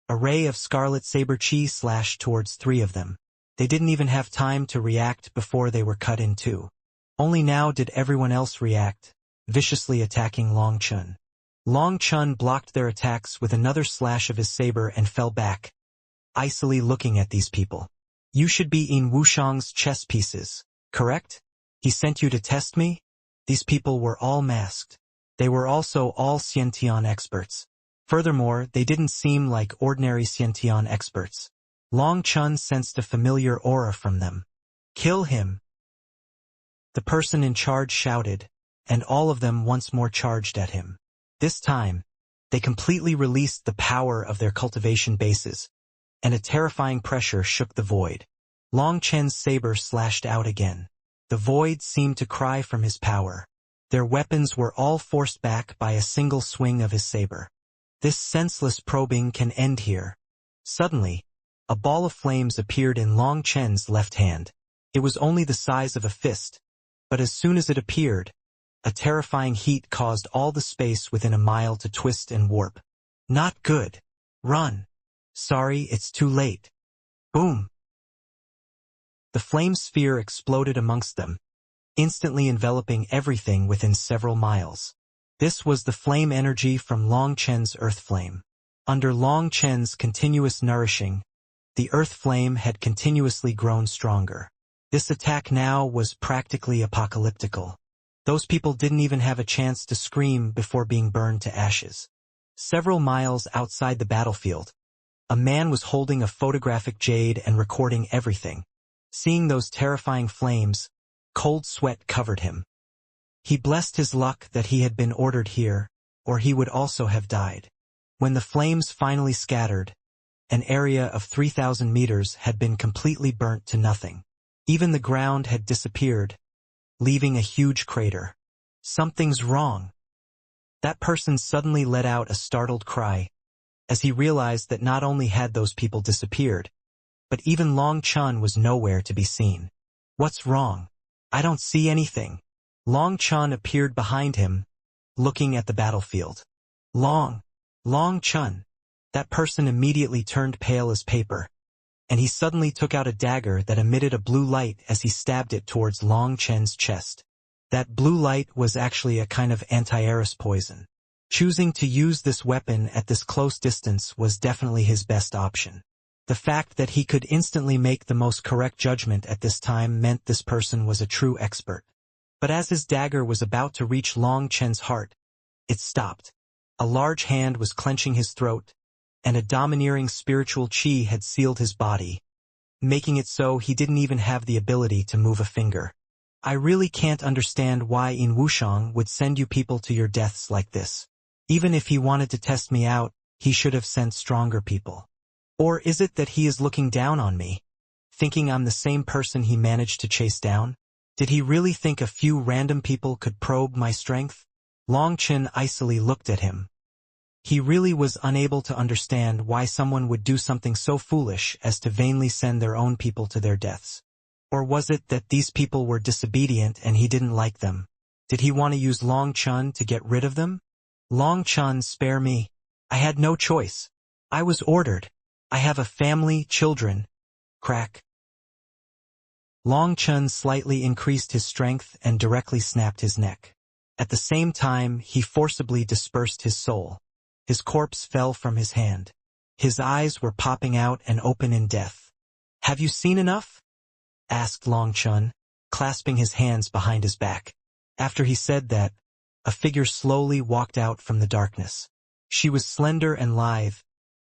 A ray of scarlet saber chi slashed towards 3 of them. They didn't even have time to react before they were cut in 2. Only now did everyone else react, viciously attacking Long Chun. Long Chun blocked their attacks with another slash of his saber and fell back, icily looking at these people. You should be in Wushang's chess pieces, correct? He sent you to test me? These people were all masked. They were also all Xiantian experts. Furthermore, they didn't seem like ordinary Xiantian experts. Long Chun sensed a familiar aura from them. Kill him! The person in charge shouted, and all of them once more charged at him. This time, they completely released the power of their cultivation bases, and a terrifying pressure shook the void. Long Chen's saber slashed out again. The void seemed to cry from his power. Their weapons were all forced back by a single swing of his saber. This senseless probing can end here. Suddenly, a ball of flames appeared in Long Chen's left hand. It was only the size of a fist, but as soon as it appeared, a terrifying heat caused all the space within a mile to twist and warp. Not good. Run. Sorry, it's too late. Boom. The flame sphere exploded amongst them, instantly enveloping everything within several miles. This was the flame energy from Long Chen's earth flame. Under Long Chen's continuous nourishing, the earth flame had continuously grown stronger. This attack now was practically apocalyptical. Those people didn't even have a chance to scream before being burned to ashes. Several miles outside the battlefield, a man was holding a photographic jade and recording everything. Seeing those terrifying flames, cold sweat covered him. He blessed his luck that he had been ordered here, or he would also have died. When the flames finally scattered, an area of 3,000 meters had been completely burnt to nothing. Even the ground had disappeared, leaving a huge crater. Something's wrong. That person suddenly let out a startled cry, as he realized that not only had those people disappeared, but even Long Chun was nowhere to be seen. What's wrong? I don't see anything. Long Chun appeared behind him, looking at the battlefield. Long Chun. That person immediately turned pale as paper, and he suddenly took out a dagger that emitted a blue light as he stabbed it towards Long Chen's chest. That blue light was actually a kind of anti-airus poison. Choosing to use this weapon at this close distance was definitely his best option. The fact that he could instantly make the most correct judgment at this time meant this person was a true expert. But as his dagger was about to reach Long Chen's heart, it stopped. A large hand was clenching his throat, and a domineering spiritual chi had sealed his body, making it so he didn't even have the ability to move a finger. I really can't understand why In Wushang would send you people to your deaths like this. Even if he wanted to test me out, he should have sent stronger people. Or is it that he is looking down on me, thinking I'm the same person he managed to chase down? Did he really think a few random people could probe my strength? Long Chen icily looked at him. He really was unable to understand why someone would do something so foolish as to vainly send their own people to their deaths. Or was it that these people were disobedient and he didn't like them? Did he want to use Long Chen to get rid of them? Long Chen, spare me. I had no choice. I was ordered. I have a family, children. Crack. Long Chen slightly increased his strength and directly snapped his neck. At the same time, he forcibly dispersed his soul. His corpse fell from his hand. His eyes were popping out and open in death. Have you seen enough? Asked Long Chen, clasping his hands behind his back. After he said that, a figure slowly walked out from the darkness. She was slender and lithe,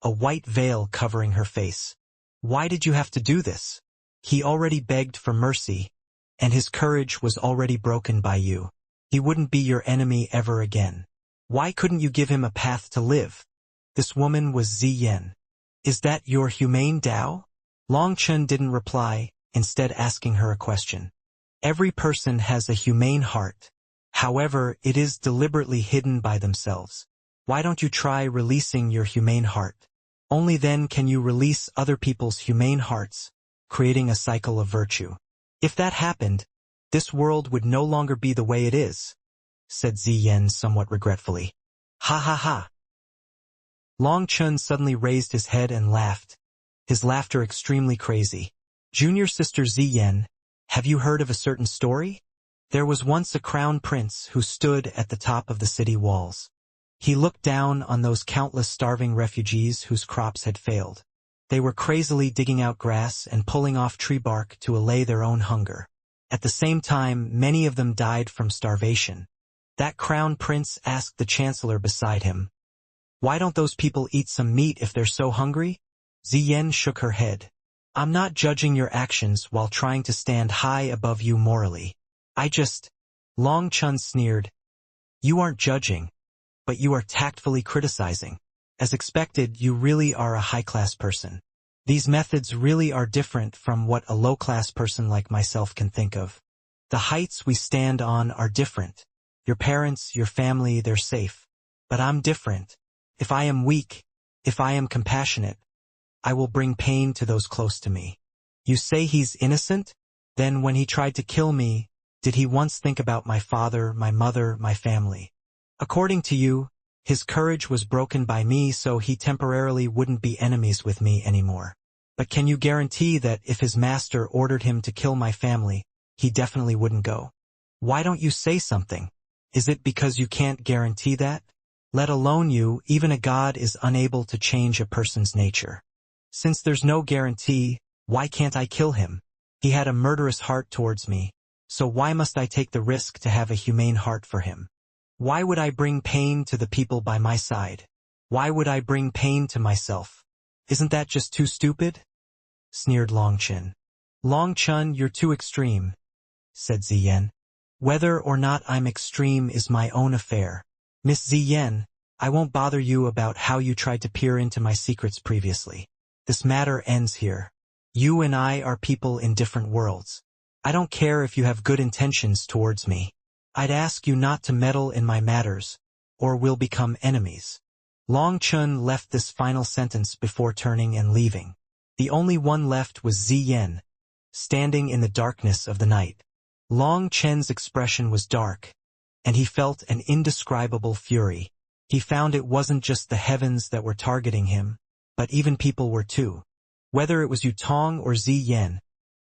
a white veil covering her face. Why did you have to do this? He already begged for mercy, and his courage was already broken by you. He wouldn't be your enemy ever again. Why couldn't you give him a path to live? This woman was Ziyan. Is that your humane Tao? Long Chen didn't reply, instead asking her a question. Every person has a humane heart. However, it is deliberately hidden by themselves. Why don't you try releasing your humane heart? Only then can you release other people's humane hearts, creating a cycle of virtue. If that happened, this world would no longer be the way it is, said Ziyan somewhat regretfully. Ha ha ha. Long Chen suddenly raised his head and laughed, his laughter extremely crazy. Junior sister Ziyan, have you heard of a certain story? There was once a crown prince who stood at the top of the city walls. He looked down on those countless starving refugees whose crops had failed. They were crazily digging out grass and pulling off tree bark to allay their own hunger. At the same time, many of them died from starvation. That crown prince asked the chancellor beside him, "Why don't those people eat some meat if they're so hungry?" Ziyan shook her head. "I'm not judging your actions while trying to stand high above you morally. Long Chen sneered. You aren't judging, but you are tactfully criticizing. As expected, you really are a high-class person. These methods really are different from what a low-class person like myself can think of. The heights we stand on are different. Your parents, your family, they're safe. But I'm different. If I am weak, if I am compassionate, I will bring pain to those close to me. You say he's innocent? Then when he tried to kill me, did he once think about my father, my mother, my family? According to you, his courage was broken by me, so he temporarily wouldn't be enemies with me anymore. But can you guarantee that if his master ordered him to kill my family, he definitely wouldn't go? Why don't you say something? Is it because you can't guarantee that? Let alone you, even a god is unable to change a person's nature. Since there's no guarantee, why can't I kill him? He had a murderous heart towards me, so why must I take the risk to have a humane heart for him? Why would I bring pain to the people by my side? Why would I bring pain to myself? Isn't that just too stupid? Sneered Long Chen. Long Chen, you're too extreme, said Ziyan. Whether or not I'm extreme is my own affair. Miss Ziyan, I won't bother you about how you tried to peer into my secrets previously. This matter ends here. You and I are people in different worlds. I don't care if you have good intentions towards me. I'd ask you not to meddle in my matters, or we'll become enemies. Long Chen left this final sentence before turning and leaving. The only one left was Ziyan, standing in the darkness of the night. Long Chen's expression was dark, and he felt an indescribable fury. He found it wasn't just the heavens that were targeting him, but even people were too. Whether it was Yutong or Ziyan,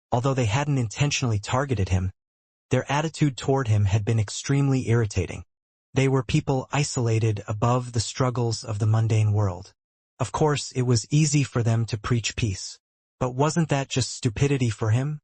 although they hadn't intentionally targeted him, their attitude toward him had been extremely irritating. They were people isolated above the struggles of the mundane world. Of course, it was easy for them to preach peace. But wasn't that just stupidity for him?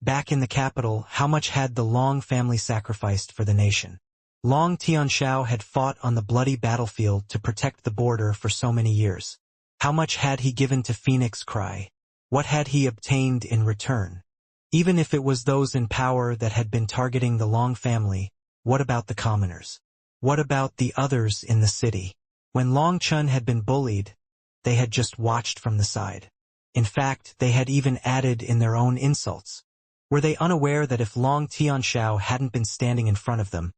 Back in the capital, how much had the Long family sacrificed for the nation? Long Tianxiao had fought on the bloody battlefield to protect the border for so many years. How much had he given to Phoenix Cry? What had he obtained in return? Even if it was those in power that had been targeting the Long family, what about the commoners? What about the others in the city? When Long Chun had been bullied, they had just watched from the side. In fact, they had even added in their own insults. Were they unaware that if Long Tianxiao hadn't been standing in front of them,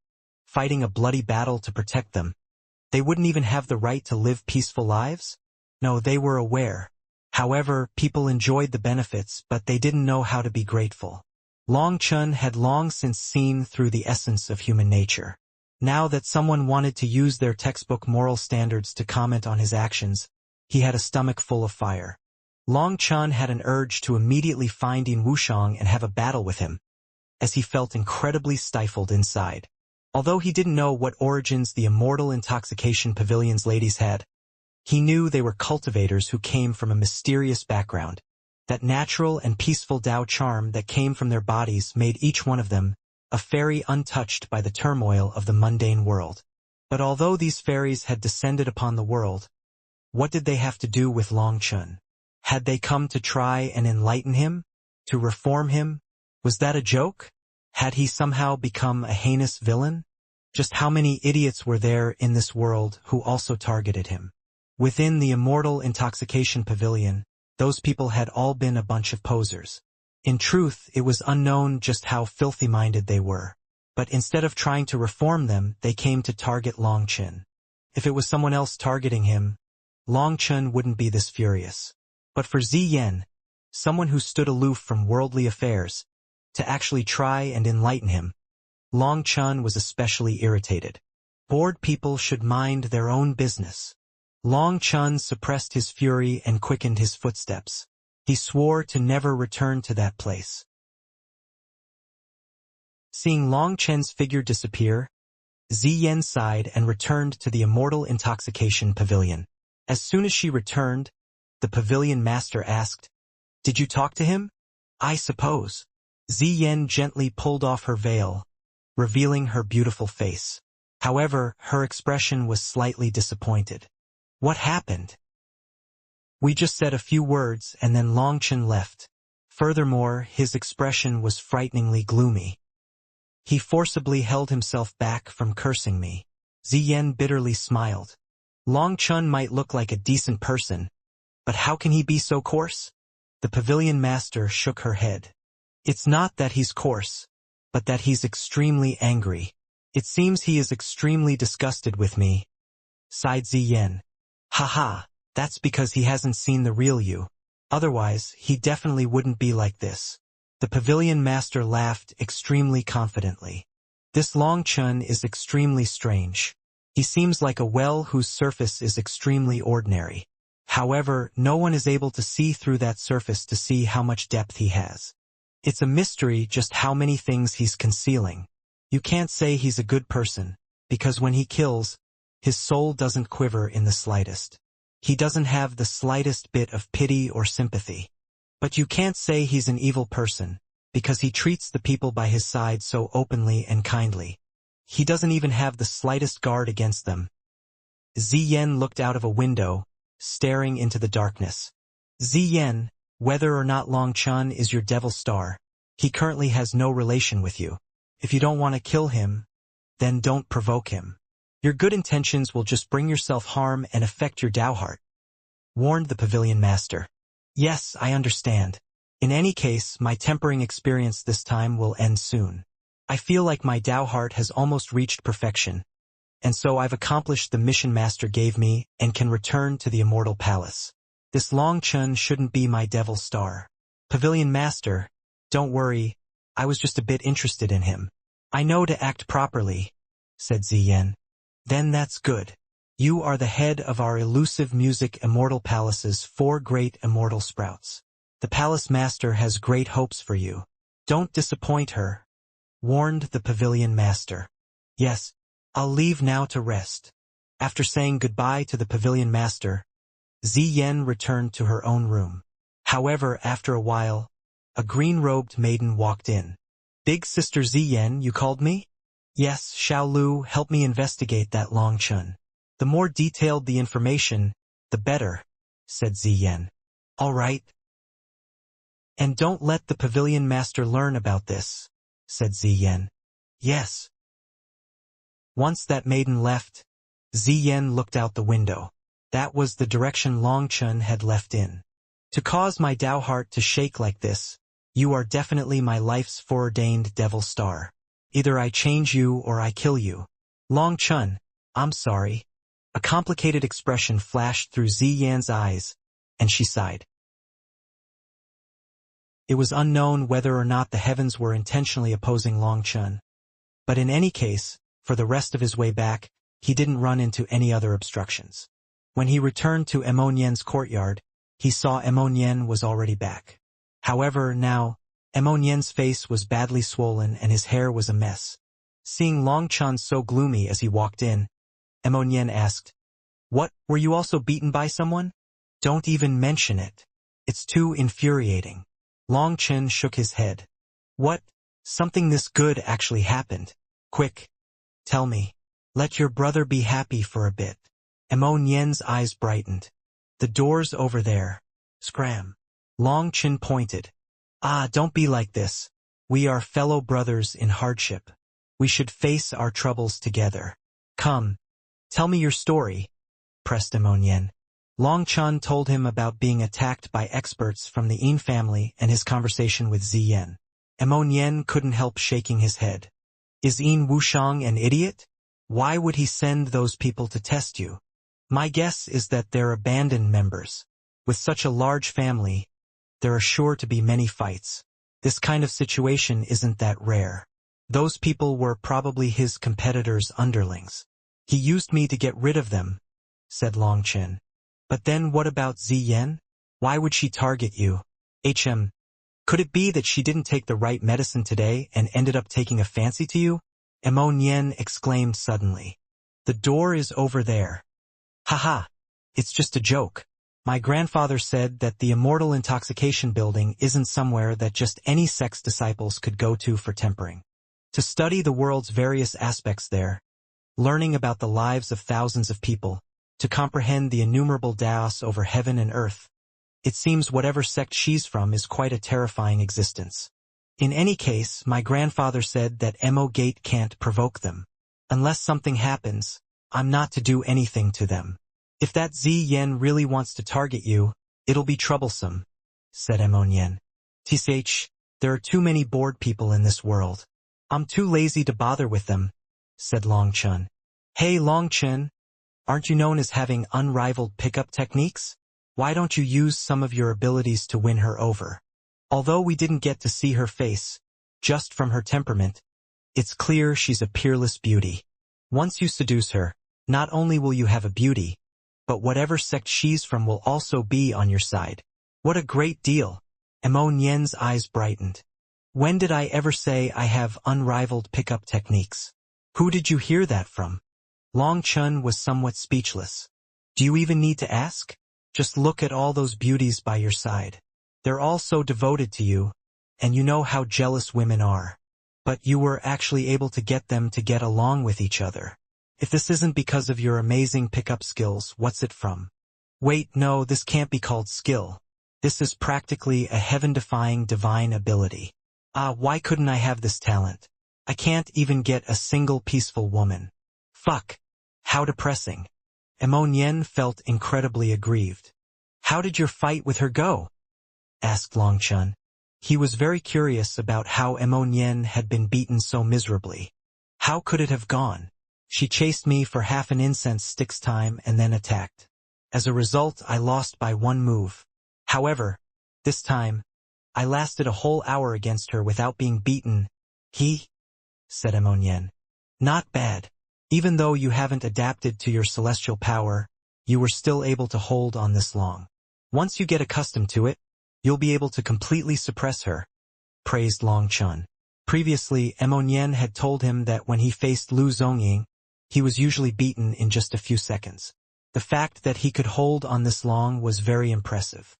fighting a bloody battle to protect them, they wouldn't even have the right to live peaceful lives? No, they were aware. However, people enjoyed the benefits, but they didn't know how to be grateful. Long Chun had long since seen through the essence of human nature. Now that someone wanted to use their textbook moral standards to comment on his actions, he had a stomach full of fire. Long Chun had an urge to immediately find Yin Wushang and have a battle with him, as he felt incredibly stifled inside. Although he didn't know what origins the Immortal Intoxication Pavilion's ladies had, he knew they were cultivators who came from a mysterious background. That natural and peaceful Tao charm that came from their bodies made each one of them a fairy untouched by the turmoil of the mundane world. But although these fairies had descended upon the world, what did they have to do with Long Chun? Had they come to try and enlighten him? To reform him? Was that a joke? Had he somehow become a heinous villain? Just how many idiots were there in this world who also targeted him? Within the Immortal Intoxication Pavilion, those people had all been a bunch of posers. In truth, it was unknown just how filthy-minded they were. But instead of trying to reform them, they came to target Long Chun. If it was someone else targeting him, Long Chun wouldn't be this furious. But for Ziyan, someone who stood aloof from worldly affairs, to actually try and enlighten him, Long Chun was especially irritated. Bored people should mind their own business. Long Chun suppressed his fury and quickened his footsteps. He swore to never return to that place. Seeing Long Chun's figure disappear, Ziyan sighed and returned to the Immortal Intoxication Pavilion. As soon as she returned, the pavilion master asked, "Did you talk to him?" "I suppose." Ziyan gently pulled off her veil, revealing her beautiful face. However, her expression was slightly disappointed. "What happened?" "We just said a few words and then Long Chun left." Furthermore, his expression was frighteningly gloomy. He forcibly held himself back from cursing me. Ziyan bitterly smiled. Long Chun might look like a decent person, but how can he be so coarse? The pavilion master shook her head. "It's not that he's coarse, but that he's extremely angry. It seems he is extremely disgusted with me," sighed Ziyan. "Haha, that's because he hasn't seen the real you. Otherwise, he definitely wouldn't be like this." The pavilion master laughed extremely confidently. "This Long Chun is extremely strange. He seems like a well whose surface is extremely ordinary. However, no one is able to see through that surface to see how much depth he has. It's a mystery just how many things he's concealing. You can't say he's a good person, because when he kills, his soul doesn't quiver in the slightest. He doesn't have the slightest bit of pity or sympathy. But you can't say he's an evil person, because he treats the people by his side so openly and kindly. He doesn't even have the slightest guard against them." Ziyan looked out of a window, staring into the darkness. "Ziyan, whether or not Long Chun is your devil star, he currently has no relation with you. If you don't want to kill him, then don't provoke him. Your good intentions will just bring yourself harm and affect your Tao heart," warned the pavilion master. "Yes, I understand. In any case, my tempering experience this time will end soon. I feel like my Tao heart has almost reached perfection, and so I've accomplished the mission master gave me and can return to the Immortal Palace. This Long Chun shouldn't be my devil star." "Pavilion master, don't worry, I was just a bit interested in him. I know to act properly," said Ziyan. "Then that's good. You are the head of our elusive music Immortal Palace's 4 great immortal sprouts. The palace master has great hopes for you. Don't disappoint her," warned the pavilion master. "Yes, I'll leave now to rest." After saying goodbye to the pavilion master, Ziyan returned to her own room. However, after a while, a green-robed maiden walked in. "Big Sister Ziyan, you called me?" "Yes, Xiaolu, help me investigate that Long Chun. The more detailed the information, the better," said Ziyan. "All right." And don't let the pavilion master learn about this, said Ziyen. Yes. Once that maiden left, Ziyen looked out the window. That was the direction Longchen had left in. To cause my Tao heart to shake like this, you are definitely my life's foreordained devil star. Either I change you or I kill you. Longchen, I'm sorry. A complicated expression flashed through Ziyan's eyes, and she sighed. It was unknown whether or not the heavens were intentionally opposing Longchen. But in any case, for the rest of his way back, he didn't run into any other obstructions. When he returned to Emonien's courtyard, he saw Emonien was already back. However, now, Emonien's face was badly swollen and his hair was a mess. Seeing Longchen so gloomy as he walked in, Emonien asked, "What, were you also beaten by someone?" "Don't even mention it. It's too infuriating." Longchen shook his head. "What? Something this good actually happened. Quick, tell me. Let your brother be happy for a bit." Emonien's eyes brightened. "The door's over there." Scram. Longchen pointed. "Ah, don't be like this. We are fellow brothers in hardship. We should face our troubles together. Come, tell me your story," pressed Emonien. Longchen told him about being attacked by experts from the Yin family and his conversation with Ziyen. Emonien couldn't help shaking his head. "Is Yin Wushang an idiot? Why would he send those people to test you? My guess is that they're abandoned members. With such a large family, there are sure to be many fights. This kind of situation isn't that rare. Those people were probably his competitors' underlings. He used me to get rid of them," said Longchen. "But then what about Ziyen? Why would she target you? Could it be that she didn't take the right medicine today and ended up taking a fancy to you?" Emonien exclaimed suddenly. "The door is over there." "Haha, it's just a joke. My grandfather said that the Immortal intoxication building isn't somewhere that just any sex disciples could go to for tempering. To study the world's various aspects there, learning about the lives of thousands of people, to comprehend the innumerable Daos over heaven and earth. It seems whatever sect she's from is quite a terrifying existence. In any case, my grandfather said that Emo Gate can't provoke them. Unless something happens, I'm not to do anything to them. If that Ziyen really wants to target you, it'll be troublesome," said Emonien. "Tch, there are too many bored people in this world. I'm too lazy to bother with them," said Longchen. "Hey Longchen, aren't you known as having unrivaled pickup techniques? Why don't you use some of your abilities to win her over? Although we didn't get to see her face, just from her temperament, it's clear she's a peerless beauty. Once you seduce her, not only will you have a beauty, but whatever sect she's from will also be on your side." "What a great deal." Emonien's eyes brightened. "When did I ever say I have unrivaled pickup techniques? Who did you hear that from?" Longchen was somewhat speechless. "Do you even need to ask? Just look at all those beauties by your side. They're all so devoted to you, and you know how jealous women are. But you were actually able to get them to get along with each other. If this isn't because of your amazing pickup skills, what's it from?" "Wait, no, this can't be called skill. This is practically a heaven-defying divine ability. Why couldn't I have this talent? I can't even get a single peaceful woman. Fuck. How depressing." Emonien felt incredibly aggrieved. "How did your fight with her go?" asked Longchen. He was very curious about how Emonien had been beaten so miserably. "How could it have gone? She chased me for half an incense stick's time and then attacked. As a result, I lost by one move. However, this time, I lasted a whole hour against her without being beaten." Said Emonien. "Not bad. Even though you haven't adapted to your celestial power, you were still able to hold on this long. Once you get accustomed to it, you'll be able to completely suppress her," praised Longchen. Previously, Emonien had told him that when he faced Lu Zongying, he was usually beaten in just a few seconds. The fact that he could hold on this long was very impressive.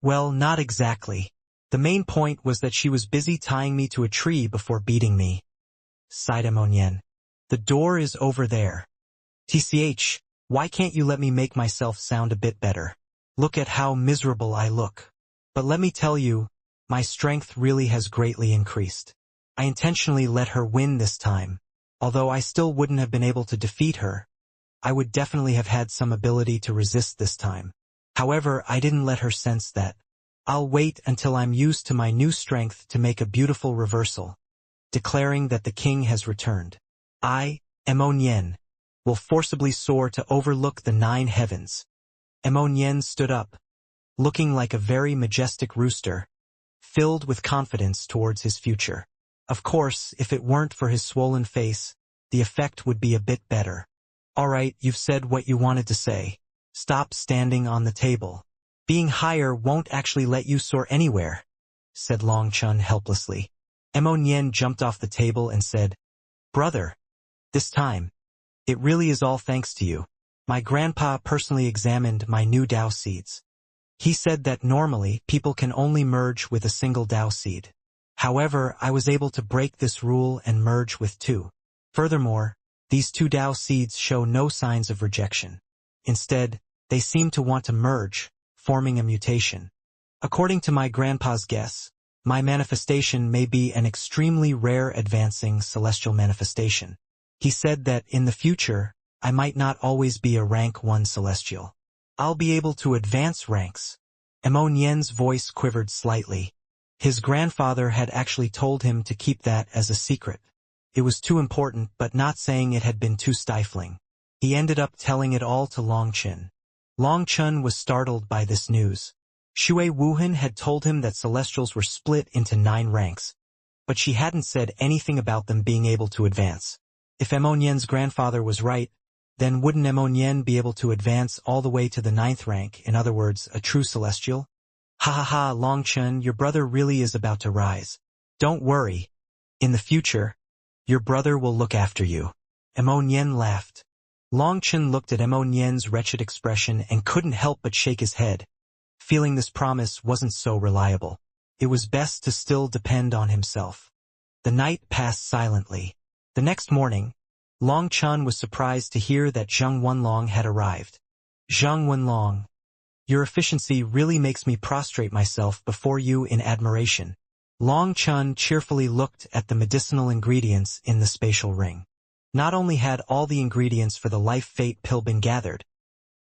"Well, not exactly. The main point was that she was busy tying me to a tree before beating me," sighed Emonien. "The door is over there. Tch, why can't you let me make myself sound a bit better? Look at how miserable I look. But let me tell you, My strength really has greatly increased. I intentionally let her win this time. Although I still wouldn't have been able to defeat her, I would definitely have had some ability to resist this time. However, I didn't let her sense that. I'll wait until I'm used to my new strength to make a beautiful reversal, declaring that the king has returned. I, Immonien, will forcibly soar to overlook the 9 heavens. Immonien stood up, looking like a very majestic rooster, filled with confidence towards his future. Of course, if it weren't for his swollen face, the effect would be a bit better. Alright, you've said what you wanted to say. Stop standing on the table. Being higher won't actually let you soar anywhere, said Long Chun helplessly. Immonien jumped off the table and said, Brother, this time, it really is all thanks to you. My grandpa personally examined my new Dao seeds. He said that normally people can only merge with a single Dao seed. However, I was able to break this rule and merge with 2. Furthermore, these 2 Dao seeds show no signs of rejection. Instead, they seem to want to merge, forming a mutation. According to my grandpa's guess, my manifestation may be an extremely rare advancing celestial manifestation. He said that in the future, I might not always be a rank 1 celestial. I'll be able to advance ranks. Immonien's voice quivered slightly. His grandfather had actually told him to keep that as a secret. It was too important, but not saying it had been too stifling. He ended up telling it all to Long Chun. Long Chun was startled by this news. Shui Wuhan had told him that celestials were split into 9 ranks, but she hadn't said anything about them being able to advance. If Immonien's grandfather was right, then wouldn't Immonien be able to advance all the way to the 9th rank, in other words, a true celestial? Ha ha ha, Long Chun, your brother really is about to rise. Don't worry. In the future, your brother will look after you. Immonien laughed. Long Chun looked at Immonien's wretched expression and couldn't help but shake his head, feeling this promise wasn't so reliable. It was best to still depend on himself. The night passed silently. The next morning, Long Chun was surprised to hear that Zhang Wenlong had arrived. Zhang Wenlong, your efficiency really makes me prostrate myself before you in admiration. Long Chun cheerfully looked at the medicinal ingredients in the spatial ring. Not only had all the ingredients for the life fate pill been gathered,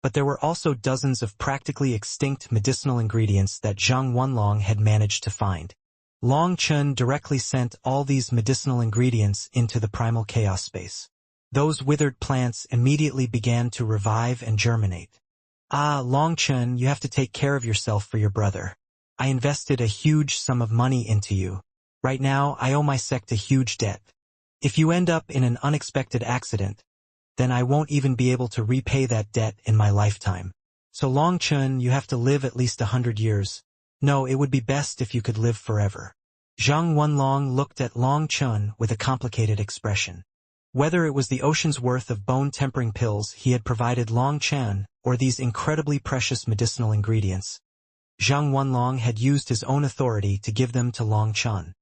but there were also dozens of practically extinct medicinal ingredients that Zhang Wenlong had managed to find. Long Chun directly sent all these medicinal ingredients into the primal chaos space. Those withered plants immediately began to revive and germinate. Ah, Long Chun, you have to take care of yourself for your brother. I invested a huge sum of money into you. Right now, I owe my sect a huge debt. If you end up in an unexpected accident, then I won't even be able to repay that debt in my lifetime. So Long Chun, you have to live at least 100 years. No, it would be best if you could live forever. Zhang Wenlong looked at Long Chun with a complicated expression. Whether it was the ocean's worth of bone-tempering pills he had provided Long Chun, or these incredibly precious medicinal ingredients, Zhang Wenlong had used his own authority to give them to Long Chun.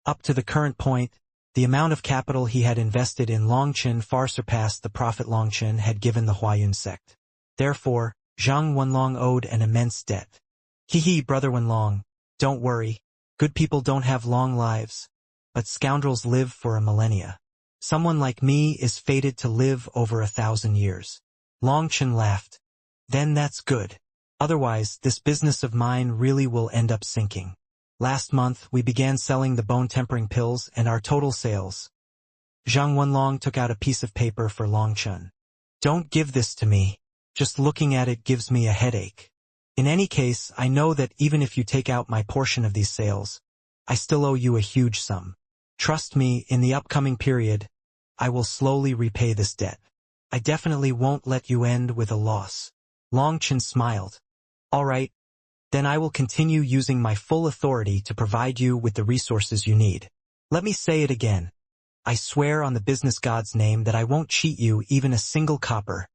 Up to the current point, the amount of capital he had invested in Long Chun far surpassed the profit Long Chun had given the Huayun sect. Therefore, Zhang Wenlong owed an immense debt. Hee brother Wenlong, don't worry. Good people don't have long lives, but scoundrels live for a millennia. Someone like me is fated to live over 1,000 years. Long Chun laughed. Then that's good. Otherwise, this business of mine really will end up sinking. Last month, we began selling the bone-tempering pills and our total sales. Zhang Wenlong took out a piece of paper for Long Chun. Don't give this to me. Just looking at it gives me a headache. In any case, I know that even if you take out my portion of these sales, I still owe you a huge sum. Trust me, in the upcoming period, I will slowly repay this debt. I definitely won't let you end with a loss. Long Chun smiled. All right, then I will continue using my full authority to provide you with the resources you need. Let me say it again. I swear on the business god's name that I won't cheat you even a single copper,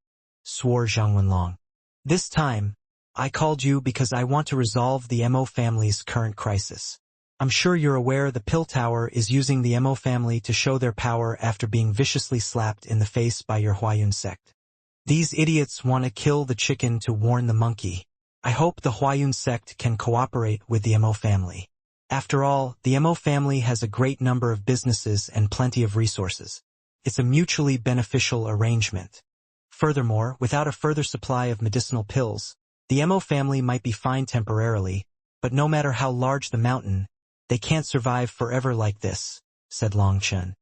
swore Zhang Wenlong. This time, I called you because I want to resolve the Mo family's current crisis. I'm sure you're aware the Pill Tower is using the Mo family to show their power after being viciously slapped in the face by your Huayun sect. These idiots want to kill the chicken to warn the monkey. I hope the Huayun sect can cooperate with the Mo family. After all, the Mo family has a great number of businesses and plenty of resources. It's a mutually beneficial arrangement. Furthermore, without a further supply of medicinal pills, the Mo family might be fine temporarily, but no matter how large the mountain, they can't survive forever like this, said Long Chen.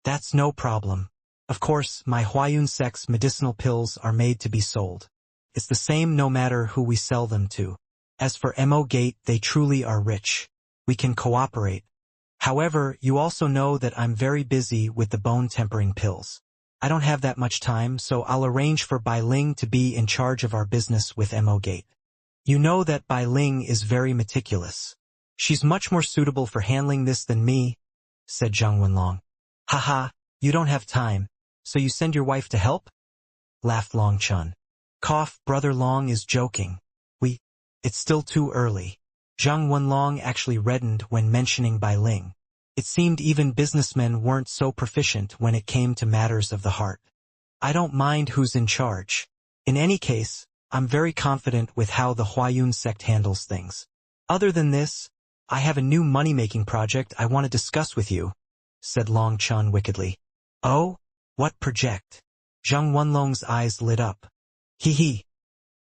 That's no problem. Of course, my Huayun sect's medicinal pills are made to be sold. It's the same no matter who we sell them to. As for Mo Gate, they truly are rich. We can cooperate. However, you also know that I'm very busy with the bone-tempering pills. I don't have that much time, so I'll arrange for Bai Ling to be in charge of our business with Mo Gate. You know that Bai Ling is very meticulous. She's much more suitable for handling this than me, said Zhang Wenlong. Haha, you don't have time, so you send your wife to help? Laughed Long Chun. Cough, Brother Long is joking. It's still too early. Zhang Wenlong actually reddened when mentioning Bai Ling. It seemed even businessmen weren't so proficient when it came to matters of the heart. I don't mind who's in charge. In any case, I'm very confident with how the Huayun sect handles things. Other than this, I have a new money-making project I want to discuss with you, said Long Chun wickedly. Oh? What project? Zhang Wenlong's eyes lit up. Hee.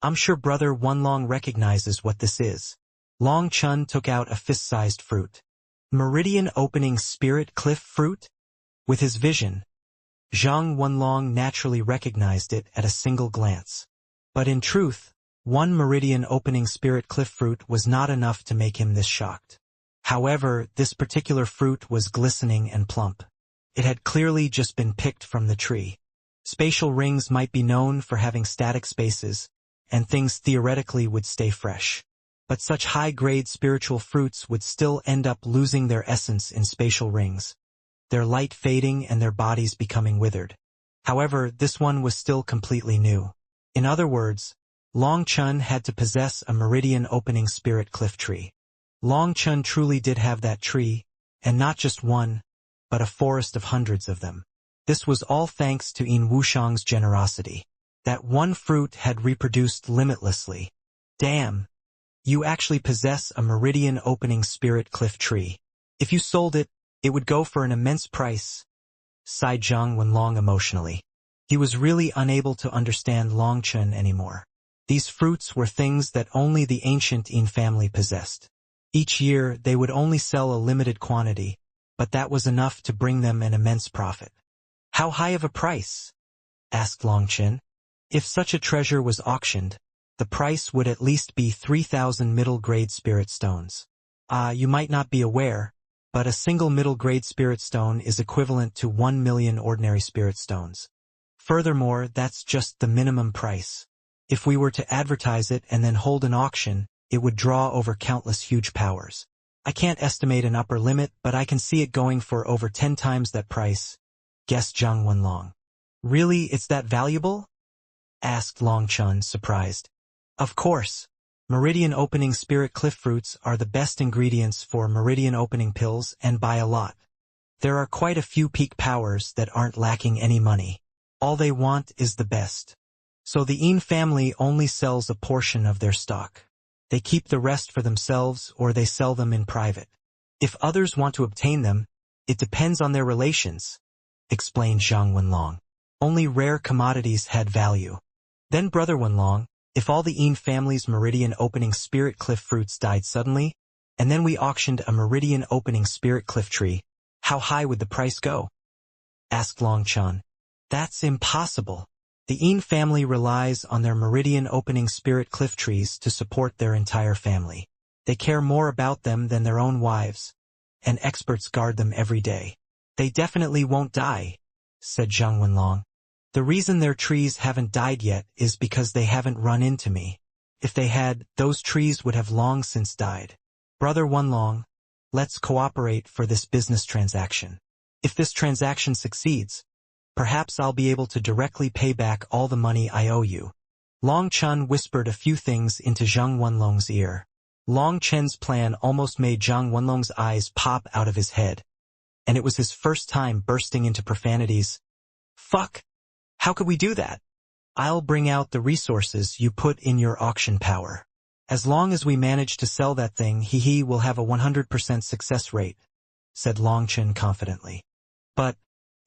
I'm sure Brother Wenlong recognizes what this is. Long Chun took out a fist-sized fruit. Meridian opening spirit cliff fruit? With his vision, Zhang Wenlong naturally recognized it at a single glance. But in truth, one meridian opening spirit cliff fruit was not enough to make him this shocked. However, this particular fruit was glistening and plump. It had clearly just been picked from the tree. Spatial rings might be known for having static spaces, and things theoretically would stay fresh. But such high-grade spiritual fruits would still end up losing their essence in spatial rings, their light fading and their bodies becoming withered. However, this one was still completely new. In other words, Long Chun had to possess a meridian opening spirit cliff tree. Long Chun truly did have that tree, and not just one, but a forest of hundreds of them. This was all thanks to Yin Wushang's generosity. That one fruit had reproduced limitlessly. Damn! You actually possess a meridian opening spirit cliff tree. If you sold it, it would go for an immense price, sighed Zhang Wenlong emotionally. He was really unable to understand Long Chun anymore. These fruits were things that only the ancient Yin family possessed. Each year, they would only sell a limited quantity, but that was enough to bring them an immense profit. How high of a price? Asked Long Chen. If such a treasure was auctioned, the price would at least be 3,000 middle-grade spirit stones. You might not be aware, but a single middle-grade spirit stone is equivalent to 1 million ordinary spirit stones. Furthermore, that's just the minimum price. If we were to advertise it and then hold an auction, it would draw over countless huge powers. I can't estimate an upper limit, but I can see it going for over 10 times that price, guessed Zhang Wenlong. Really, it's that valuable? Asked Long Chun, surprised. Of course. Meridian opening spirit cliff fruits are the best ingredients for meridian opening pills, and by a lot. There are quite a few peak powers that aren't lacking any money. All they want is the best. So the Yin family only sells a portion of their stock. They keep the rest for themselves or they sell them in private. If others want to obtain them, it depends on their relations, explained Zhang Wenlong. Only rare commodities had value. Then Brother Wenlong, if all the Yin family's meridian opening spirit cliff fruits died suddenly, and then we auctioned a meridian opening spirit cliff tree, how high would the price go? Asked Long Chun. That's impossible. The Yin family relies on their meridian opening spirit cliff trees to support their entire family. They care more about them than their own wives, and experts guard them every day. They definitely won't die, said Zhang Wenlong. The reason their trees haven't died yet is because they haven't run into me. If they had, those trees would have long since died. Brother Wenlong, let's cooperate for this business transaction. If this transaction succeeds, perhaps I'll be able to directly pay back all the money I owe you. Long Chun whispered a few things into Zhang Wenlong's ear. Long Chen's plan almost made Zhang Wenlong's eyes pop out of his head, and it was his first time bursting into profanities. Fuck! How could we do that? I'll bring out the resources you put in your auction power. As long as we manage to sell that thing, we'll have a 100% success rate, said Longchen confidently. But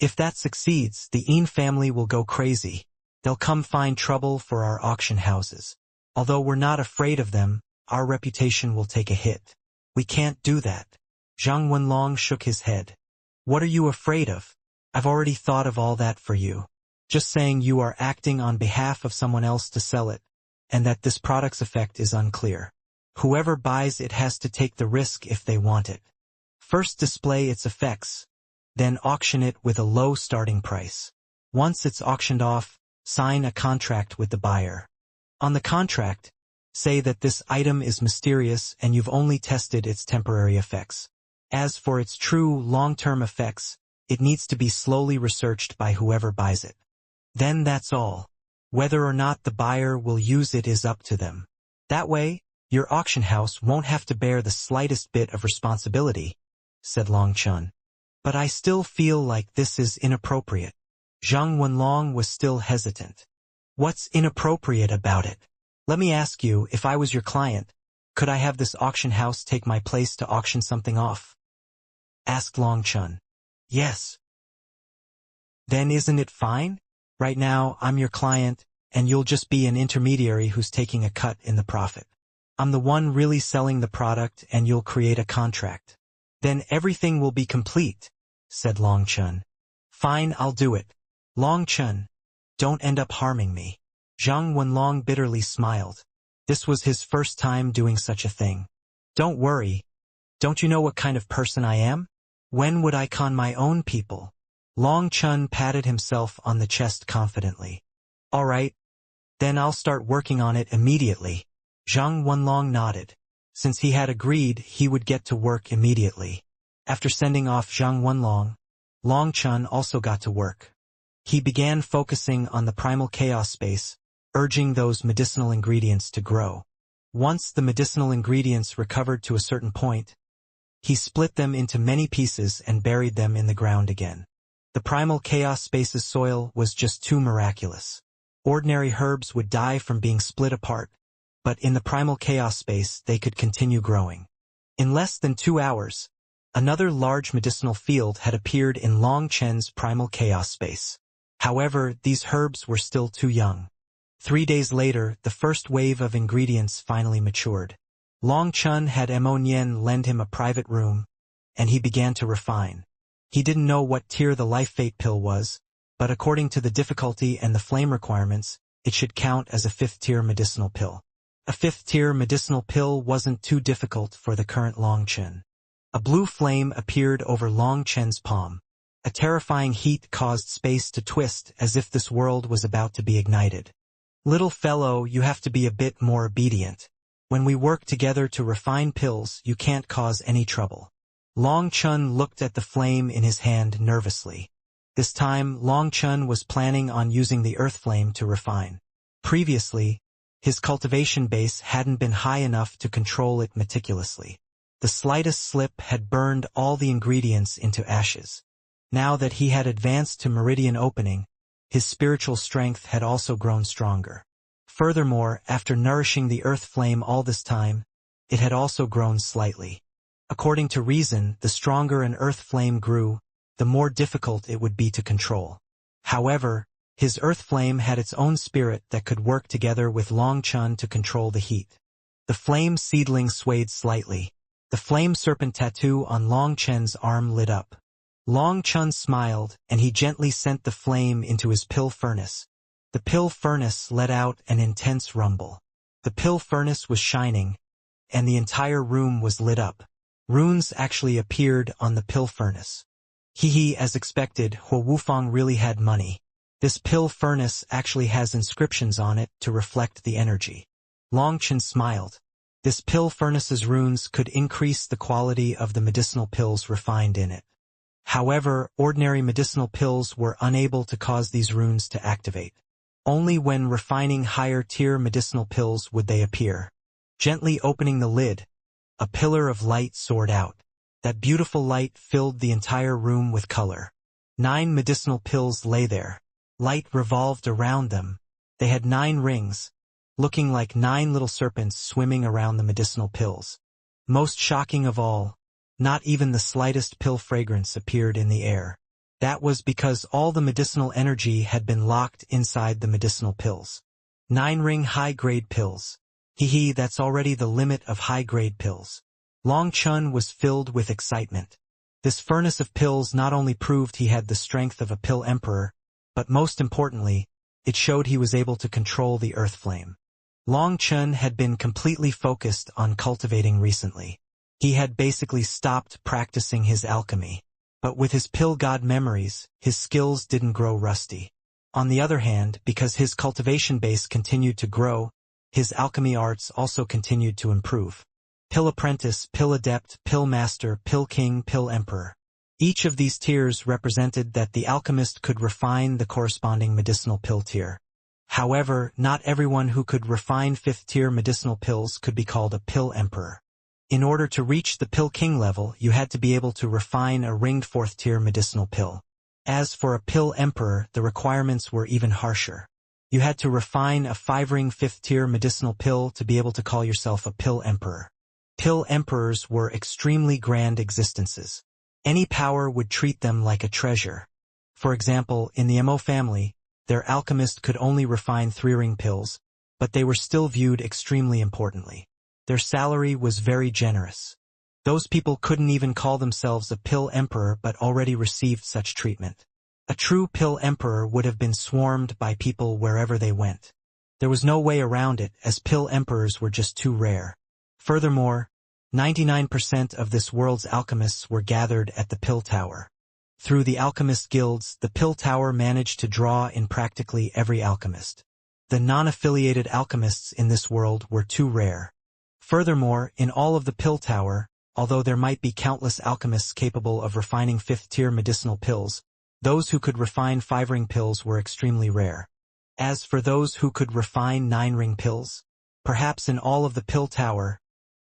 if that succeeds, the Yin family will go crazy. They'll come find trouble for our auction houses. Although we're not afraid of them, our reputation will take a hit. We can't do that. Zhang Wenlong shook his head. What are you afraid of? I've already thought of all that for you. Just saying you are acting on behalf of someone else to sell it, and that this product's effect is unclear. Whoever buys it has to take the risk if they want it. First display its effects, then auction it with a low starting price. Once it's auctioned off, sign a contract with the buyer. On the contract, say that this item is mysterious and you've only tested its temporary effects. As for its true long-term effects, it needs to be slowly researched by whoever buys it. Then that's all. Whether or not the buyer will use it is up to them. That way, your auction house won't have to bear the slightest bit of responsibility, said Longchen. But I still feel like this is inappropriate. Zhang Wenlong was still hesitant. What's inappropriate about it? Let me ask you, if I was your client, could I have this auction house take my place to auction something off? Asked Longchen. Yes. Then isn't it fine? Right now, I'm your client, and you'll just be an intermediary who's taking a cut in the profit. I'm the one really selling the product, and you'll create a contract. Then everything will be complete, said Longchen. Fine, I'll do it. Longchen, don't end up harming me. Zhang Wenlong bitterly smiled. This was his first time doing such a thing. Don't worry. Don't you know what kind of person I am? When would I con my own people? Longchen patted himself on the chest confidently. All right. Then I'll start working on it immediately. Zhang Wenlong nodded. Since he had agreed, he would get to work immediately. After sending off Zhang Wenlong, Longchen also got to work. He began focusing on the primal chaos space, urging those medicinal ingredients to grow. Once the medicinal ingredients recovered to a certain point, he split them into many pieces and buried them in the ground again. The primal chaos space's soil was just too miraculous. Ordinary herbs would die from being split apart, but in the primal chaos space they could continue growing. In less than 2 hours, another large medicinal field had appeared in Longchen's primal chaos space. However, these herbs were still too young. 3 days later, the first wave of ingredients finally matured. Longchen had Mo Nian lend him a private room, and he began to refine. He didn't know what tier the life fate pill was, but according to the difficulty and the flame requirements, it should count as a 5th-tier medicinal pill. A 5th-tier medicinal pill wasn't too difficult for the current Longchen. A blue flame appeared over Longchen's palm. A terrifying heat caused space to twist as if this world was about to be ignited. Little fellow, you have to be a bit more obedient. When we work together to refine pills, you can't cause any trouble. Longchen looked at the flame in his hand nervously. This time, Longchen was planning on using the earth flame to refine. Previously, his cultivation base hadn't been high enough to control it meticulously. The slightest slip had burned all the ingredients into ashes. Now that he had advanced to meridian opening, his spiritual strength had also grown stronger. Furthermore, after nourishing the earth flame all this time, it had also grown slightly. According to reason, the stronger an earth flame grew, the more difficult it would be to control. However, his earth flame had its own spirit that could work together with Longchen to control the heat. The flame seedling swayed slightly. The flame serpent tattoo on Longchen's arm lit up. Longchen smiled, and he gently sent the flame into his pill furnace. The pill furnace let out an intense rumble. The pill furnace was shining, and the entire room was lit up. Runes actually appeared on the pill furnace. As expected, Huo Wufang really had money. This pill furnace actually has inscriptions on it to reflect the energy. Longchen smiled. This pill furnace's runes could increase the quality of the medicinal pills refined in it. However, ordinary medicinal pills were unable to cause these runes to activate. Only when refining higher-tier medicinal pills would they appear. Gently opening the lid, a pillar of light soared out. That beautiful light filled the entire room with color. 9 medicinal pills lay there. Light revolved around them. They had 9 rings, looking like 9 little serpents swimming around the medicinal pills. Most shocking of all, not even the slightest pill fragrance appeared in the air. That was because all the medicinal energy had been locked inside the medicinal pills. 9-ring high-grade pills. Hee, that's already the limit of high-grade pills. Long Chun was filled with excitement. This furnace of pills not only proved he had the strength of a pill emperor, but most importantly, it showed he was able to control the earth flame. Long Chun had been completely focused on cultivating recently. He had basically stopped practicing his alchemy. But with his pill god memories, his skills didn't grow rusty. On the other hand, because his cultivation base continued to grow, his alchemy arts also continued to improve. Pill apprentice, pill adept, pill master, pill king, pill emperor. Each of these tiers represented that the alchemist could refine the corresponding medicinal pill tier. However, not everyone who could refine 5th-tier medicinal pills could be called a pill emperor. In order to reach the pill king level, you had to be able to refine a ringed 4th-tier medicinal pill. As for a pill emperor, the requirements were even harsher. You had to refine a 5-ring 5th-tier medicinal pill to be able to call yourself a pill emperor. Pill emperors were extremely grand existences. Any power would treat them like a treasure. For example, in the Mo family, their alchemist could only refine 3-ring pills, but they were still viewed extremely importantly. Their salary was very generous. Those people couldn't even call themselves a pill emperor but already received such treatment. A true pill emperor would have been swarmed by people wherever they went. There was no way around it, as pill emperors were just too rare. Furthermore, 99% of this world's alchemists were gathered at the Pill Tower. Through the alchemist guilds, the Pill Tower managed to draw in practically every alchemist. The non-affiliated alchemists in this world were too rare. Furthermore, in all of the Pill Tower, although there might be countless alchemists capable of refining 5th-tier medicinal pills, those who could refine 5-ring pills were extremely rare. As for those who could refine 9-ring pills, perhaps in all of the Pill Tower,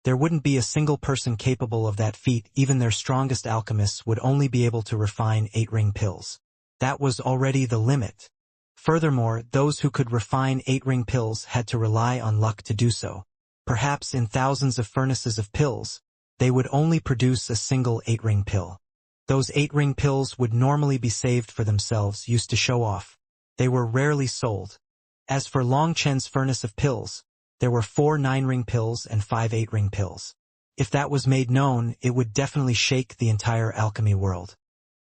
there wouldn't be a single person capable of that feat. Even their strongest alchemists would only be able to refine 8-ring pills. That was already the limit. Furthermore, those who could refine 8-ring pills had to rely on luck to do so. Perhaps in thousands of furnaces of pills, they would only produce a single 8-ring pill. Those 8-ring pills would normally be saved for themselves, used to show off. They were rarely sold. As for Long Chen's furnace of pills, there were 4 9-ring pills and 5 8-ring pills. If that was made known, it would definitely shake the entire alchemy world.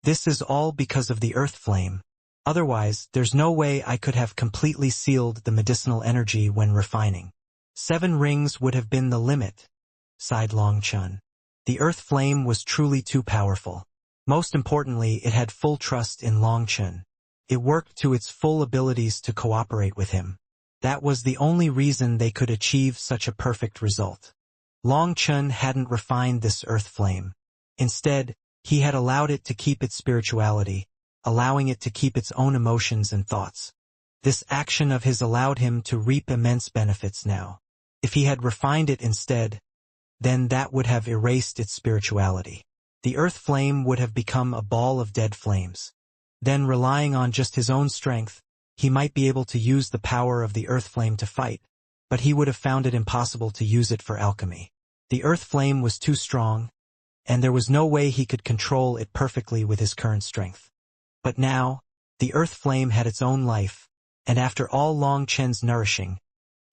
This is all because of the earth flame. Otherwise, there's no way I could have completely sealed the medicinal energy when refining. 7 rings would have been the limit, sighed Long Chun. The earth flame was truly too powerful. Most importantly, it had full trust in Long Chun. It worked to its full abilities to cooperate with him. That was the only reason they could achieve such a perfect result. Long Chun hadn't refined this earth flame. Instead, he had allowed it to keep its spirituality, allowing it to keep its own emotions and thoughts. This action of his allowed him to reap immense benefits now. If he had refined it instead, then that would have erased its spirituality. The earth flame would have become a ball of dead flames. Then, relying on just his own strength, he might be able to use the power of the earth flame to fight, but he would have found it impossible to use it for alchemy. The earth flame was too strong, and there was no way he could control it perfectly with his current strength. But now, the earth flame had its own life, and after all Long Chen's nourishing,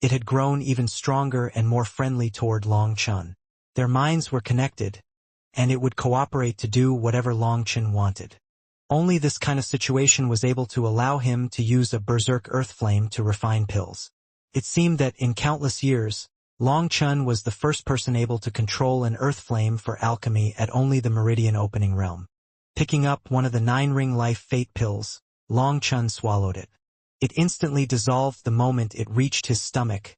it had grown even stronger and more friendly toward Long Chun. Their minds were connected, and it would cooperate to do whatever Long Chun wanted. Only this kind of situation was able to allow him to use a berserk earth flame to refine pills. It seemed that in countless years, Long Chun was the first person able to control an earth flame for alchemy at only the Meridian Opening Realm. Picking up one of the 9-ring life fate pills, Long Chun swallowed it. It instantly dissolved the moment it reached his stomach,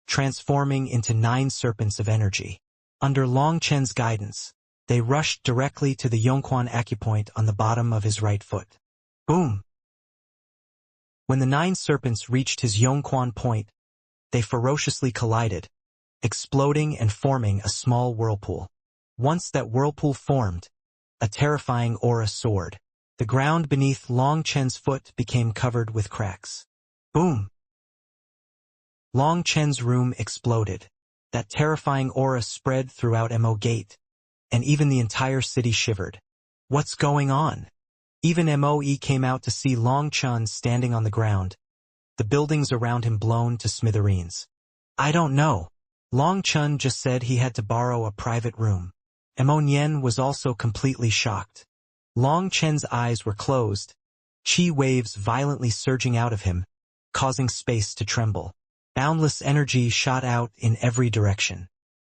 transforming into 9 serpents of energy. Under Long Chen's guidance, they rushed directly to the Yongquan acupoint on the bottom of his right foot. Boom! When the 9 serpents reached his Yongquan point, they ferociously collided, exploding and forming a small whirlpool. Once that whirlpool formed, a terrifying aura soared. The ground beneath Long Chen's foot became covered with cracks. Boom! Long Chen's room exploded. That terrifying aura spread throughout Mo Gate, and even the entire city shivered. What's going on? Even Moe came out to see Long Chen standing on the ground, the buildings around him blown to smithereens. I don't know. Long Chen just said he had to borrow a private room. Mo Nian was also completely shocked. Long Chen's eyes were closed, chi waves violently surging out of him, causing space to tremble. Boundless energy shot out in every direction.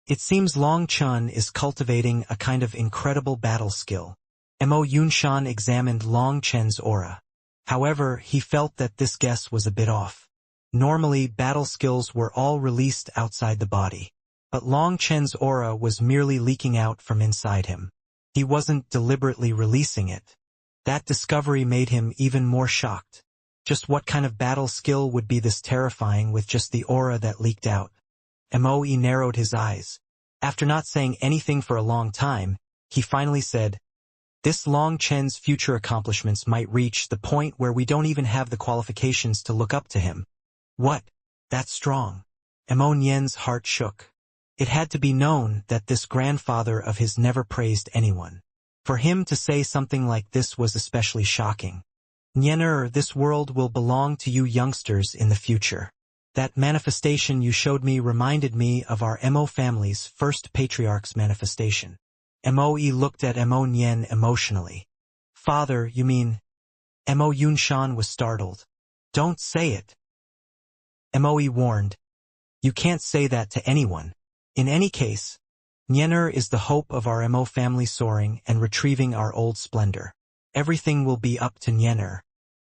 It seems Long Chen is cultivating a kind of incredible battle skill. Mo Yunshan examined Long Chen's aura. However, he felt that this guess was a bit off. Normally, battle skills were all released outside the body. But Long Chen's aura was merely leaking out from inside him. He wasn't deliberately releasing it. That discovery made him even more shocked. Just what kind of battle skill would be this terrifying with just the aura that leaked out? Moe narrowed his eyes. After not saying anything for a long time, he finally said, "This Long Chen's future accomplishments might reach the point where we don't even have the qualifications to look up to him." What? That's strong. Mo Nian's heart shook. It had to be known that this grandfather of his never praised anyone. For him to say something like this was especially shocking. Nianer, this world will belong to you youngsters in the future. That manifestation you showed me reminded me of our Mo family's first patriarch's manifestation. Moe looked at Mo Nian emotionally. Father, you mean? Mo Yunshan was startled. Don't say it. Moe warned. You can't say that to anyone. In any case, Nianer is the hope of our Mo family soaring and retrieving our old splendor. Everything will be up to Nianer.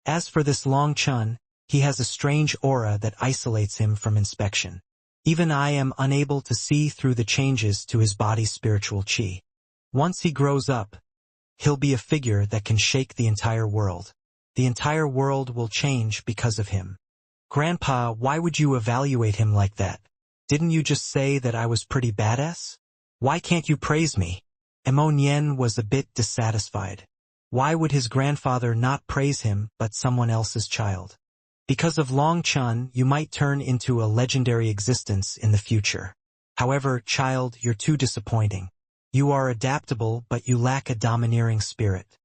As for this Long Chen, he has a strange aura that isolates him from inspection. Even I am unable to see through the changes to his body's spiritual chi. Once he grows up, he'll be a figure that can shake the entire world. The entire world will change because of him. Grandpa, why would you evaluate him like that? Didn't you just say that I was pretty badass? Why can't you praise me? Mo Nian was a bit dissatisfied. Why would his grandfather not praise him but someone else's child? Because of Long Chen, you might turn into a legendary existence in the future. However, child, you're too disappointing. You are adaptable, but you lack a domineering spirit.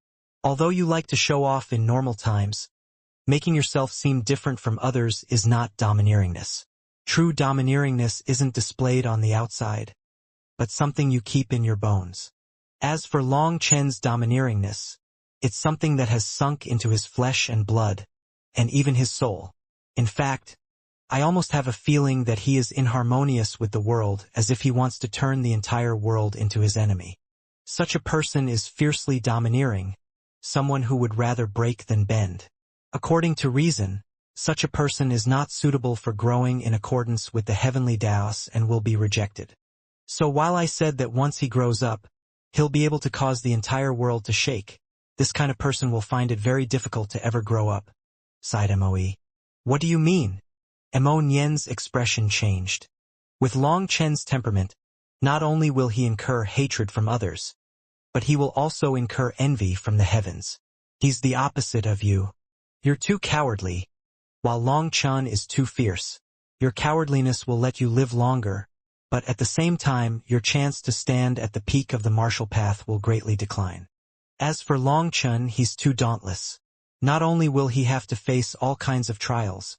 Although you like to show off in normal times, making yourself seem different from others is not domineeringness. True domineeringness isn't displayed on the outside, but something you keep in your bones. As for Long Chen's domineeringness, it's something that has sunk into his flesh and blood, and even his soul. In fact, I almost have a feeling that he is inharmonious with the world, as if he wants to turn the entire world into his enemy. Such a person is fiercely domineering, someone who would rather break than bend. According to reason, such a person is not suitable for growing in accordance with the heavenly Taos and will be rejected. So while I said that once he grows up, he'll be able to cause the entire world to shake, this kind of person will find it very difficult to ever grow up, sighed Moe. What do you mean? Mo Nian's expression changed. With Long Chen's temperament, not only will he incur hatred from others, but he will also incur envy from the heavens. He's the opposite of you. You're too cowardly, while Long Chen is too fierce. Your cowardliness will let you live longer, but at the same time, your chance to stand at the peak of the martial path will greatly decline. As for Long Chen, he's too dauntless. Not only will he have to face all kinds of trials,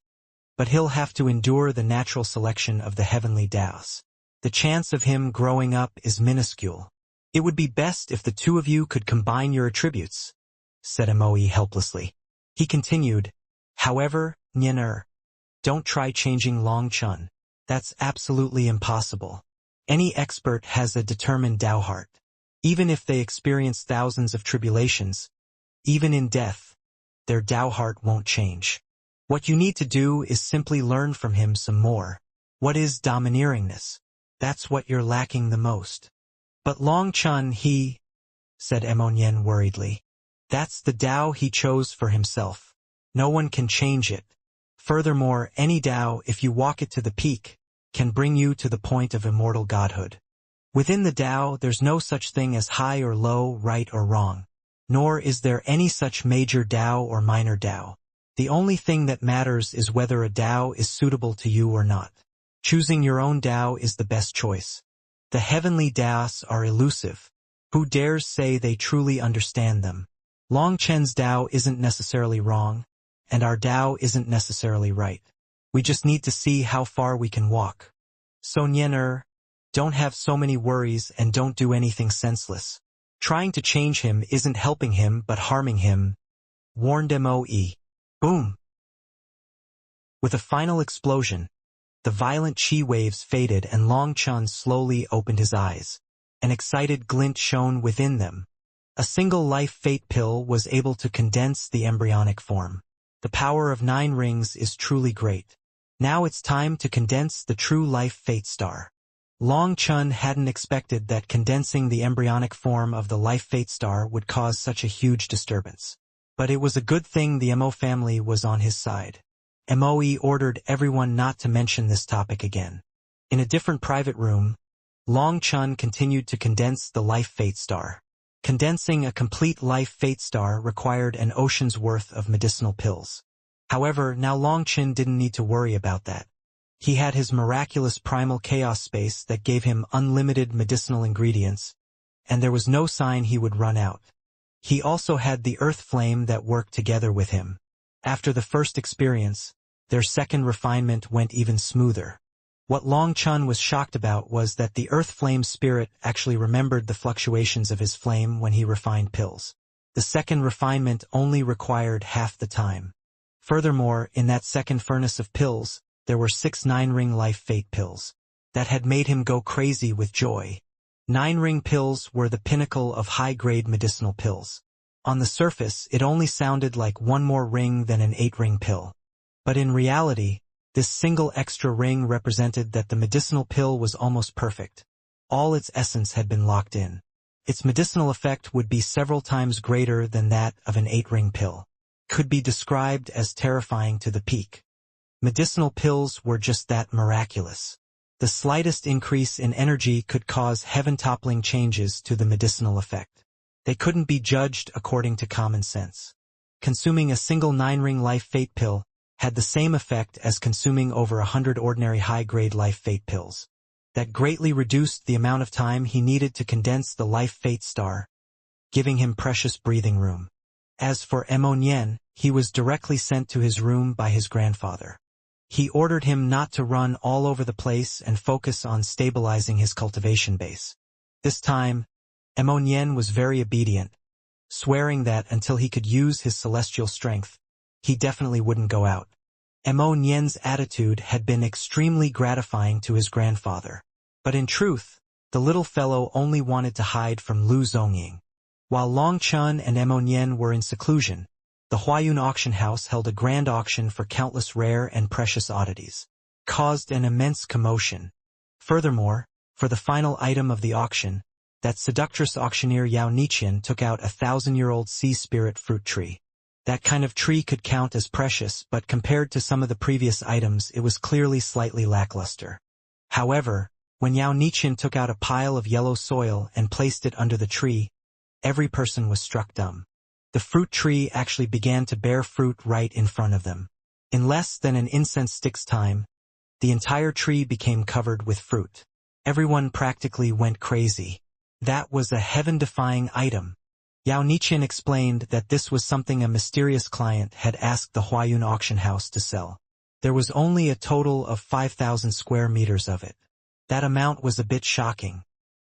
but he'll have to endure the natural selection of the heavenly Taos. The chance of him growing up is minuscule. It would be best if the two of you could combine your attributes, said Moe helplessly. He continued, however, Nianer, don't try changing Long Chen. That's absolutely impossible. Any expert has a determined Tao heart. Even if they experience thousands of tribulations, even in death, their Tao heart won't change. What you need to do is simply learn from him some more. What is domineeringness? That's what you're lacking the most. But Long Chen, said Mo Nian worriedly. That's the Tao he chose for himself. No one can change it. Furthermore, any Tao, if you walk it to the peak, can bring you to the point of immortal godhood. Within the Tao, there's no such thing as high or low, right or wrong. Nor is there any such major Tao or minor Tao. The only thing that matters is whether a Tao is suitable to you or not. Choosing your own Tao is the best choice. The heavenly Taos are elusive. Who dares say they truly understand them? Long Chen's Tao isn't necessarily wrong, and our Tao isn't necessarily right. We just need to see how far we can walk. So Nian don't have so many worries and don't do anything senseless. Trying to change him isn't helping him but harming him, warned Moe. Boom! With a final explosion, the violent chi waves faded and Long Chun slowly opened his eyes. An excited glint shone within them. A single life fate pill was able to condense the embryonic form. The power of 9 rings is truly great. Now it's time to condense the true life fate star. Long Chun hadn't expected that condensing the embryonic form of the life fate star would cause such a huge disturbance. But it was a good thing the Mo family was on his side. Moe ordered everyone not to mention this topic again. In a different private room, Long Chun continued to condense the life fate star. Condensing a complete life fate star required an ocean's worth of medicinal pills. However, now Long Chun didn't need to worry about that. He had his miraculous primal chaos space that gave him unlimited medicinal ingredients, and there was no sign he would run out. He also had the earth flame that worked together with him. After the first experience, their second refinement went even smoother. What Long Chun was shocked about was that the earth flame spirit actually remembered the fluctuations of his flame when he refined pills. The second refinement only required half the time. Furthermore, in that second furnace of pills, there were 6 9-ring life fate pills. That had made him go crazy with joy. 9-ring pills were the pinnacle of high-grade medicinal pills. On the surface, it only sounded like one more ring than an 8-ring pill. But in reality, this single extra ring represented that the medicinal pill was almost perfect. All its essence had been locked in. Its medicinal effect would be several times greater than that of an 8-ring pill. Could be described as terrifying to the peak. Medicinal pills were just that miraculous. The slightest increase in energy could cause heaven-toppling changes to the medicinal effect. They couldn't be judged according to common sense. Consuming a single 9-ring life fate pill had the same effect as consuming over 100 ordinary high-grade life fate pills. That greatly reduced the amount of time he needed to condense the life fate star, giving him precious breathing room. As for Mo Nian, he was directly sent to his room by his grandfather. He ordered him not to run all over the place and focus on stabilizing his cultivation base. This time, Mo Nian was very obedient, swearing that until he could use his celestial strength, he definitely wouldn't go out. Mo Nian's attitude had been extremely gratifying to his grandfather. But in truth, the little fellow only wanted to hide from Lu Zongying. While Long Chun and Mo Nian were in seclusion, the Huayun auction house held a grand auction for countless rare and precious oddities. Caused an immense commotion. Furthermore, for the final item of the auction, that seductress auctioneer Yao Niqian took out a 1,000-year-old sea spirit fruit tree. That kind of tree could count as precious, but compared to some of the previous items it was clearly slightly lackluster. However, when Yao Niqian took out a pile of yellow soil and placed it under the tree, every person was struck dumb. The fruit tree actually began to bear fruit right in front of them. In less than an incense stick's time, the entire tree became covered with fruit. Everyone practically went crazy. That was a heaven-defying item. Yao Niqian explained that this was something a mysterious client had asked the Huayun auction house to sell. There was only a total of 5,000 square meters of it. That amount was a bit shocking.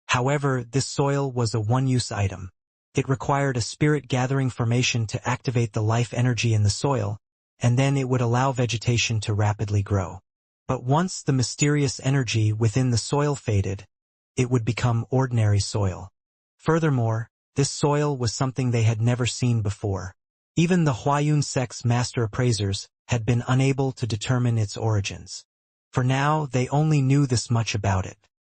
However, this soil was a one-use item. It required a spirit-gathering formation to activate the life energy in the soil, and then it would allow vegetation to rapidly grow. But once the mysterious energy within the soil faded, it would become ordinary soil. Furthermore, this soil was something they had never seen before. Even the Huayun sect's master appraisers had been unable to determine its origins. For now, they only knew this much about it.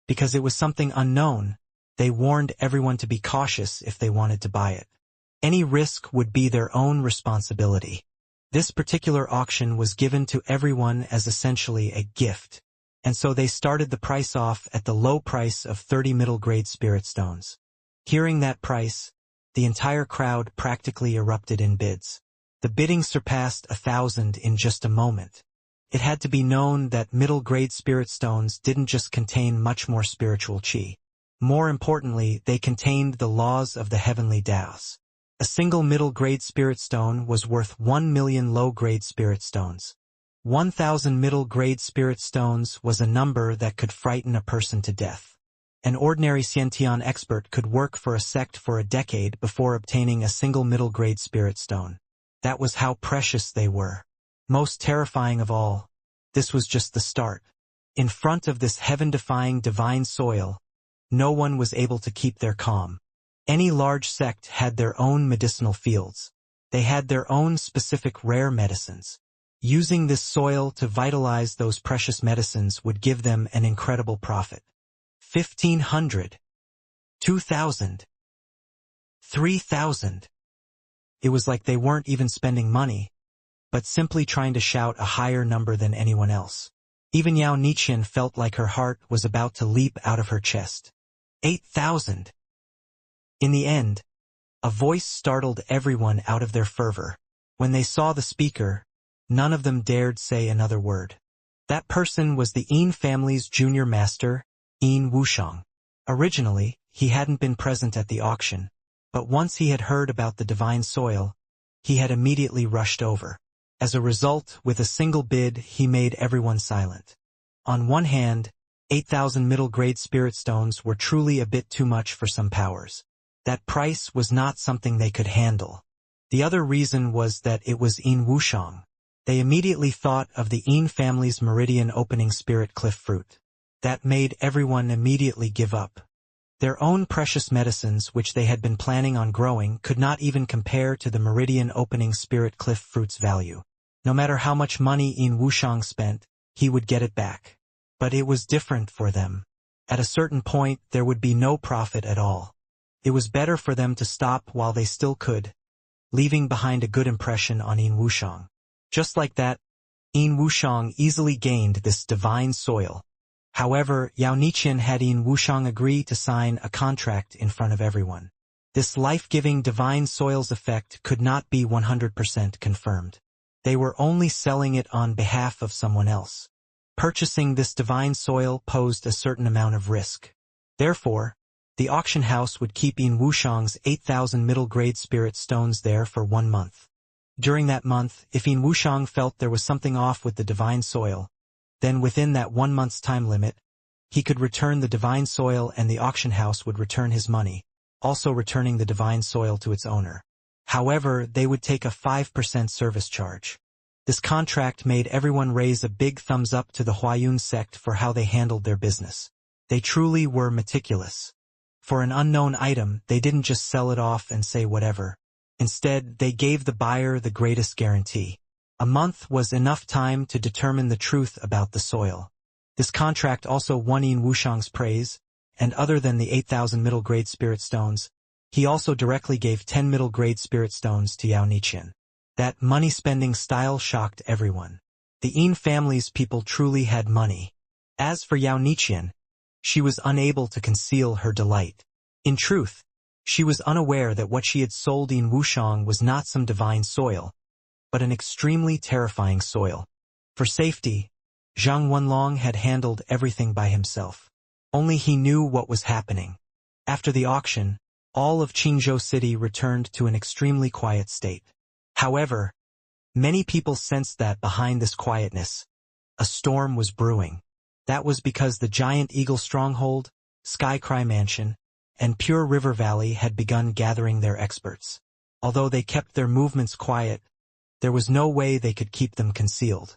Because it was something unknown, they warned everyone to be cautious if they wanted to buy it. Any risk would be their own responsibility. This particular auction was given to everyone as essentially a gift, and so they started the price off at the low price of 30 middle-grade spirit stones. Hearing that price, the entire crowd practically erupted in bids. The bidding surpassed 1,000 in just a moment. It had to be known that middle-grade spirit stones didn't just contain much more spiritual chi. More importantly, they contained the laws of the heavenly Taos. A single middle-grade spirit stone was worth 1 million low-grade spirit stones. 1,000 middle-grade spirit stones was a number that could frighten a person to death. An ordinary Xiantian expert could work for a sect for a decade before obtaining a single middle-grade spirit stone. That was how precious they were. Most terrifying of all, this was just the start. In front of this heaven-defying divine soil, no one was able to keep their calm. Any large sect had their own medicinal fields. They had their own specific rare medicines. Using this soil to vitalize those precious medicines would give them an incredible profit. 1,500, 2,000, 3,000. It was like they weren't even spending money, but simply trying to shout a higher number than anyone else. Even Yao Niqian felt like her heart was about to leap out of her chest. 8,000. In the end, a voice startled everyone out of their fervor. When they saw the speaker, none of them dared say another word. That person was the Yin family's junior master, Yin Wushang. Originally, he hadn't been present at the auction, but once he had heard about the divine soil, he had immediately rushed over. As a result, with a single bid, he made everyone silent. On one hand, 8,000 middle-grade spirit stones were truly a bit too much for some powers. That price was not something they could handle. The other reason was that it was Yin Wushang. They immediately thought of the Yin family's meridian opening spirit cliff fruit. That made everyone immediately give up. Their own precious medicines, which they had been planning on growing, could not even compare to the meridian opening spirit cliff fruit's value. No matter how much money Yin Wushang spent, he would get it back. But it was different for them. At a certain point, there would be no profit at all. It was better for them to stop while they still could, leaving behind a good impression on Yin Wushang. Just like that, Yin Wushang easily gained this divine soil. However, Yao Niqian had Yin Wushang agree to sign a contract in front of everyone. This life-giving divine soil's effect could not be 100% confirmed. They were only selling it on behalf of someone else. Purchasing this divine soil posed a certain amount of risk. Therefore, the auction house would keep Yin Wushang's 8,000 middle-grade spirit stones there for 1 month. During that month, if Yin Wushang felt there was something off with the divine soil, then within that 1 month's time limit, he could return the divine soil and the auction house would return his money, also returning the divine soil to its owner. However, they would take a 5% service charge. This contract made everyone raise a big thumbs up to the Huayun sect for how they handled their business. They truly were meticulous. For an unknown item, they didn't just sell it off and say whatever. Instead, they gave the buyer the greatest guarantee. A month was enough time to determine the truth about the soil. This contract also won Yin Wushang's praise, and other than the 8,000 middle-grade spirit stones, he also directly gave 10 middle-grade spirit stones to Yao Niqian. That money-spending style shocked everyone. The Yin family's people truly had money. As for Yao Niqian, she was unable to conceal her delight. In truth, she was unaware that what she had sold Yin Wushang was not some divine soil, but an extremely terrifying soil. For safety, Zhang Wenlong had handled everything by himself. Only he knew what was happening. After the auction, all of Qingzhou City returned to an extremely quiet state. However, many people sensed that behind this quietness, a storm was brewing. That was because the Giant Eagle Stronghold, Skycry Mansion, and Pure River Valley had begun gathering their experts. Although they kept their movements quiet, there was no way they could keep them concealed.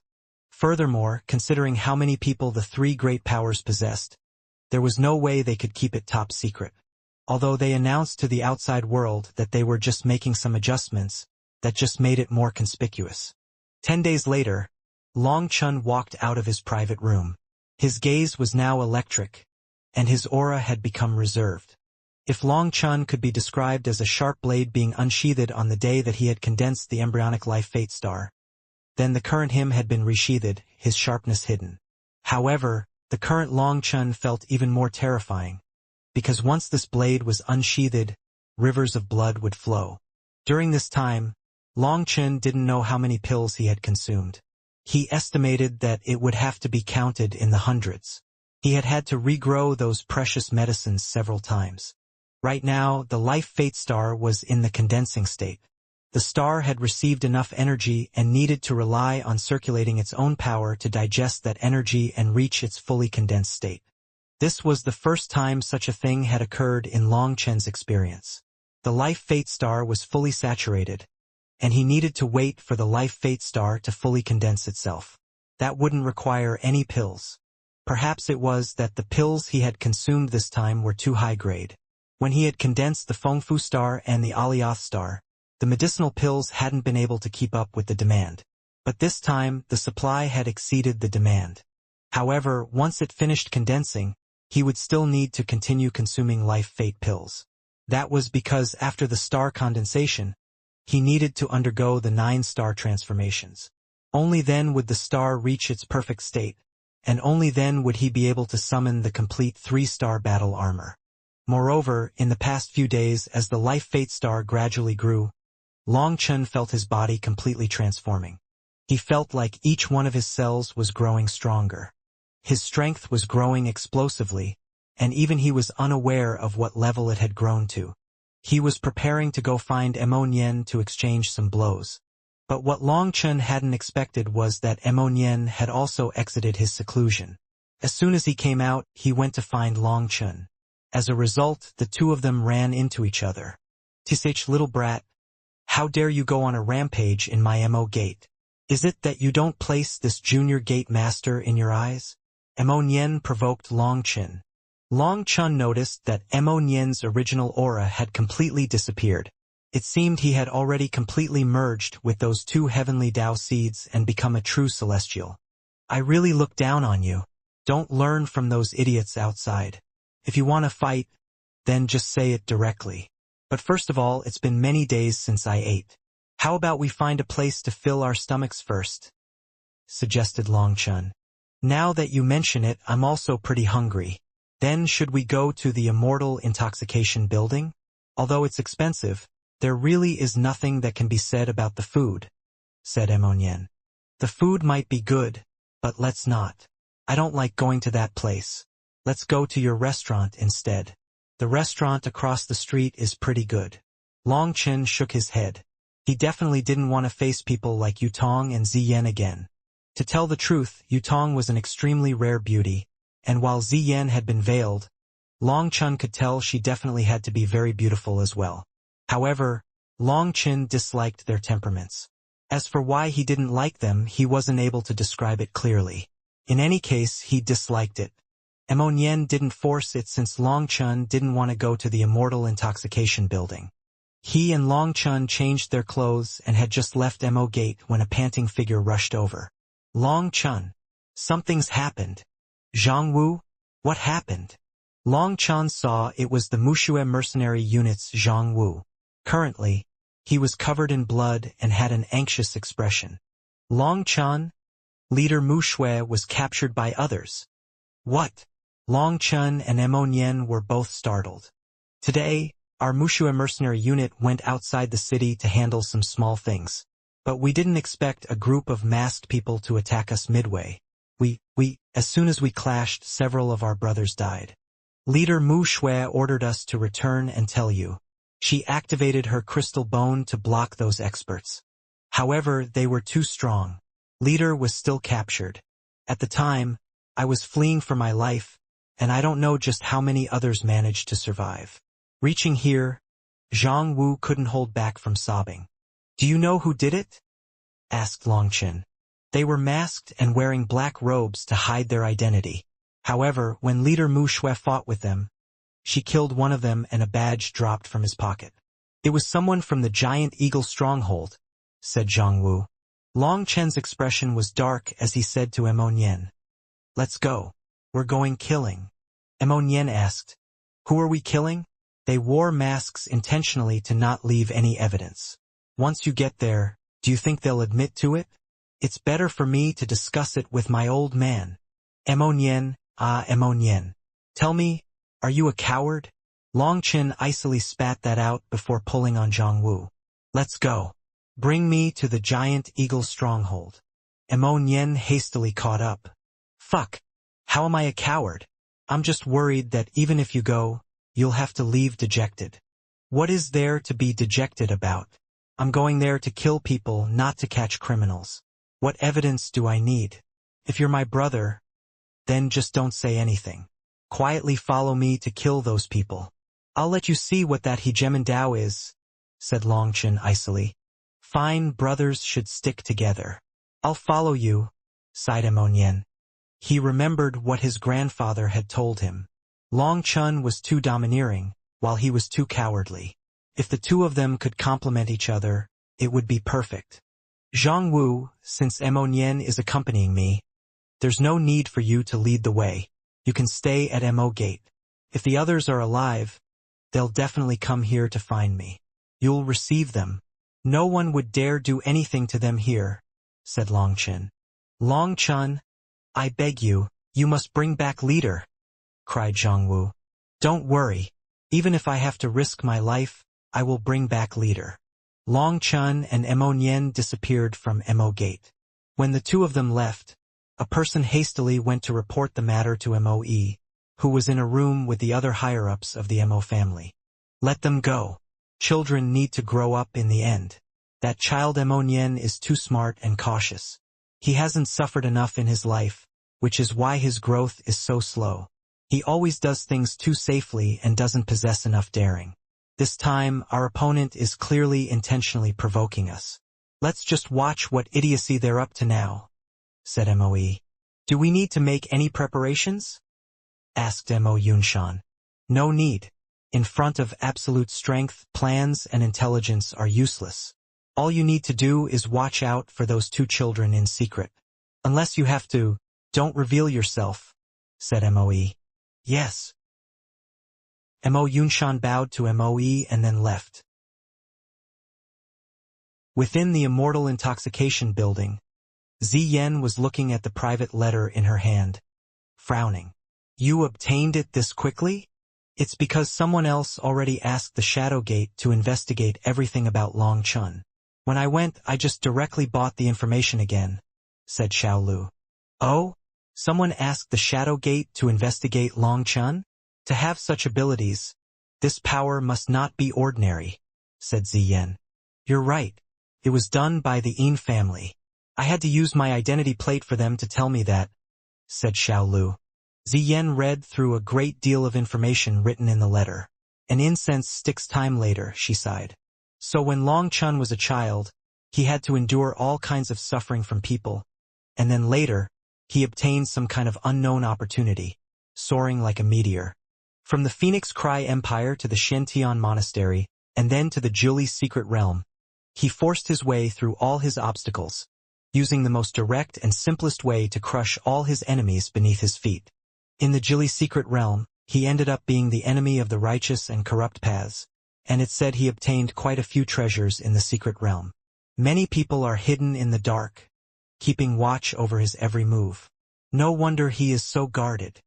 Furthermore, considering how many people the three great powers possessed, there was no way they could keep it top secret. Although they announced to the outside world that they were just making some adjustments, that just made it more conspicuous. 10 days later, Long Chun walked out of his private room. His gaze was now electric, and his aura had become reserved. If Long Chun could be described as a sharp blade being unsheathed on the day that he had condensed the embryonic life fate star, then the current him had been resheathed, his sharpness hidden. However, the current Long Chun felt even more terrifying, because once this blade was unsheathed, rivers of blood would flow. During this time, Long Chen didn't know how many pills he had consumed. He estimated that it would have to be counted in the hundreds. He had had to regrow those precious medicines several times. Right now, the life fate star was in the condensing state. The star had received enough energy and needed to rely on circulating its own power to digest that energy and reach its fully condensed state. This was the first time such a thing had occurred in Long Chen's experience. The life fate star was fully saturated, and he needed to wait for the life fate star to fully condense itself. That wouldn't require any pills. Perhaps it was that the pills he had consumed this time were too high grade. When he had condensed the Fengfu star and the Alioth star, the medicinal pills hadn't been able to keep up with the demand. But this time, the supply had exceeded the demand. However, once it finished condensing, he would still need to continue consuming life fate pills. That was because after the star condensation, he needed to undergo the 9 star transformations. Only then would the star reach its perfect state, and only then would he be able to summon the complete 3-star battle armor. Moreover, in the past few days as the life fate star gradually grew, Long Chen felt his body completely transforming. He felt like each one of his cells was growing stronger. His strength was growing explosively, and even he was unaware of what level it had grown to. He was preparing to go find Immortal to exchange some blows. But what Long Chen hadn't expected was that Immortal had also exited his seclusion. As soon as he came out, he went to find Long Chen. As a result, the two of them ran into each other. "Tsh, little brat. How dare you go on a rampage in my MO gate? Is it that you don't place this junior gate master in your eyes?" Immortal provoked Long Chen. Long Chen noticed that Immortal's original aura had completely disappeared. It seemed he had already completely merged with those 2 heavenly Tao seeds and become a true celestial. "I really look down on you. Don't learn from those idiots outside. If you want to fight, then just say it directly. But first of all, it's been many days since I ate. How about we find a place to fill our stomachs first?" suggested Long Chen. "Now that you mention it, I'm also pretty hungry. Then should we go to the Immortal intoxication building? Although it's expensive, there really is nothing that can be said about the food," said Immortal. "The food might be good, but let's not. I don't like going to that place. Let's go to your restaurant instead. The restaurant across the street is pretty good." Long Chen shook his head. He definitely didn't want to face people like Yutong and Ziyan again. To tell the truth, Yutong was an extremely rare beauty, and while Ziyan had been veiled, Long Chen could tell she definitely had to be very beautiful as well. However, Long Chen disliked their temperaments. As for why he didn't like them, he wasn't able to describe it clearly. In any case, he disliked it. Immortal didn't force it since Long Chen didn't want to go to the Immortal intoxication building. He and Long Chen changed their clothes and had just left Mo Gate when a panting figure rushed over. "Long Chen, something's happened." "Zhang Wu, what happened?" Long Chen saw it was the Mushue mercenary unit's Zhang Wu. Currently, he was covered in blood and had an anxious expression. "Long Chen? Leader Mushue was captured by others." "What?" Long Chen and Immortal were both startled. "Today, our Mushue mercenary unit went outside the city to handle some small things. But we didn't expect a group of masked people to attack us midway. As soon as we clashed, several of our brothers died. Leader Mu Shui ordered us to return and tell you. She activated her crystal bone to block those experts. However, they were too strong. Leader was still captured. At the time, I was fleeing for my life, and I don't know just how many others managed to survive." Reaching here, Zhang Wu couldn't hold back from sobbing. "Do you know who did it?" asked Long Chen. "They were masked and wearing black robes to hide their identity. However, when Leader Mu Shui fought with them, she killed one of them and a badge dropped from his pocket. It was someone from the Giant Eagle stronghold," said Zhang Wu. Long Chen's expression was dark as he said to Immortal, "Let's go. We're going killing." Immortal asked, "Who are we killing?" "They wore masks intentionally to not leave any evidence. Once you get there, do you think they'll admit to it?" "It's better for me to discuss it with my old man." Immortal, tell me, are you a coward?" Long Chen icily spat that out before pulling on Zhang Wu. "Let's go." Bring me to the giant eagle stronghold. Mo Nyen hastily caught up. Fuck. How am I a coward? I'm just worried that even if you go, you'll have to leave dejected. What is there to be dejected about? I'm going there to kill people, not to catch criminals. What evidence do I need? If you're my brother, then just don't say anything. Quietly follow me to kill those people. I'll let you see what that hegemon Dao is, said Longchen icily. Fine, brothers should stick together. I'll follow you, sighed Mo Nyen. He remembered what his grandfather had told him. Long Chun was too domineering, while he was too cowardly. If the two of them could complement each other, it would be perfect. Zhang Wu, since Mo Nyen is accompanying me, there's no need for you to lead the way. You can stay at Mo Gate. If the others are alive, they'll definitely come here to find me. You'll receive them. No one would dare do anything to them here, said Long Chen. Long Chun, I beg you, you must bring back leader, cried Zhang Wu. Don't worry. Even if I have to risk my life, I will bring back leader. Long Chun and Mo Nyen disappeared from Mo Gate. When the two of them left, a person hastily went to report the matter to Moe, who was in a room with the other higher-ups of the Mo family. Let them go. Children need to grow up in the end. That child Mo Nyen is too smart and cautious. He hasn't suffered enough in his life, which is why his growth is so slow. He always does things too safely and doesn't possess enough daring. This time, our opponent is clearly intentionally provoking us. Let's just watch what idiocy they're up to now, said Moe. Do we need to make any preparations? Asked Mo Yunshan. No need. In front of absolute strength, plans and intelligence are useless. All you need to do is watch out for those two children in secret. Unless you have to, don't reveal yourself, said Moe. Yes. Mo Yunshan bowed to Moe and then left. Within the Immortal Intoxication building, Ziyen was looking at the private letter in her hand, frowning. You obtained it this quickly? It's because someone else already asked the Shadow Gate to investigate everything about Long Chun. When I went, I just directly bought the information again, said Xiaolu. Oh? Someone asked the Shadow Gate to investigate Long Chun? To have such abilities, this power must not be ordinary, said Ziyen. You're right. It was done by the Yin family. I had to use my identity plate for them to tell me that, said Xiaolu. Ziyen read through a great deal of information written in the letter. An incense sticks time later, she sighed. So when Long Chun was a child, he had to endure all kinds of suffering from people, and then later, he obtained some kind of unknown opportunity, soaring like a meteor. From the Phoenix Cry Empire to the Shentian Monastery, and then to the Juli Secret Realm, he forced his way through all his obstacles, using the most direct and simplest way to crush all his enemies beneath his feet. In the Jili Secret Realm, he ended up being the enemy of the righteous and corrupt paths, and it said he obtained quite a few treasures in the Secret Realm. Many people are hidden in the dark, keeping watch over his every move. No wonder he is so guarded.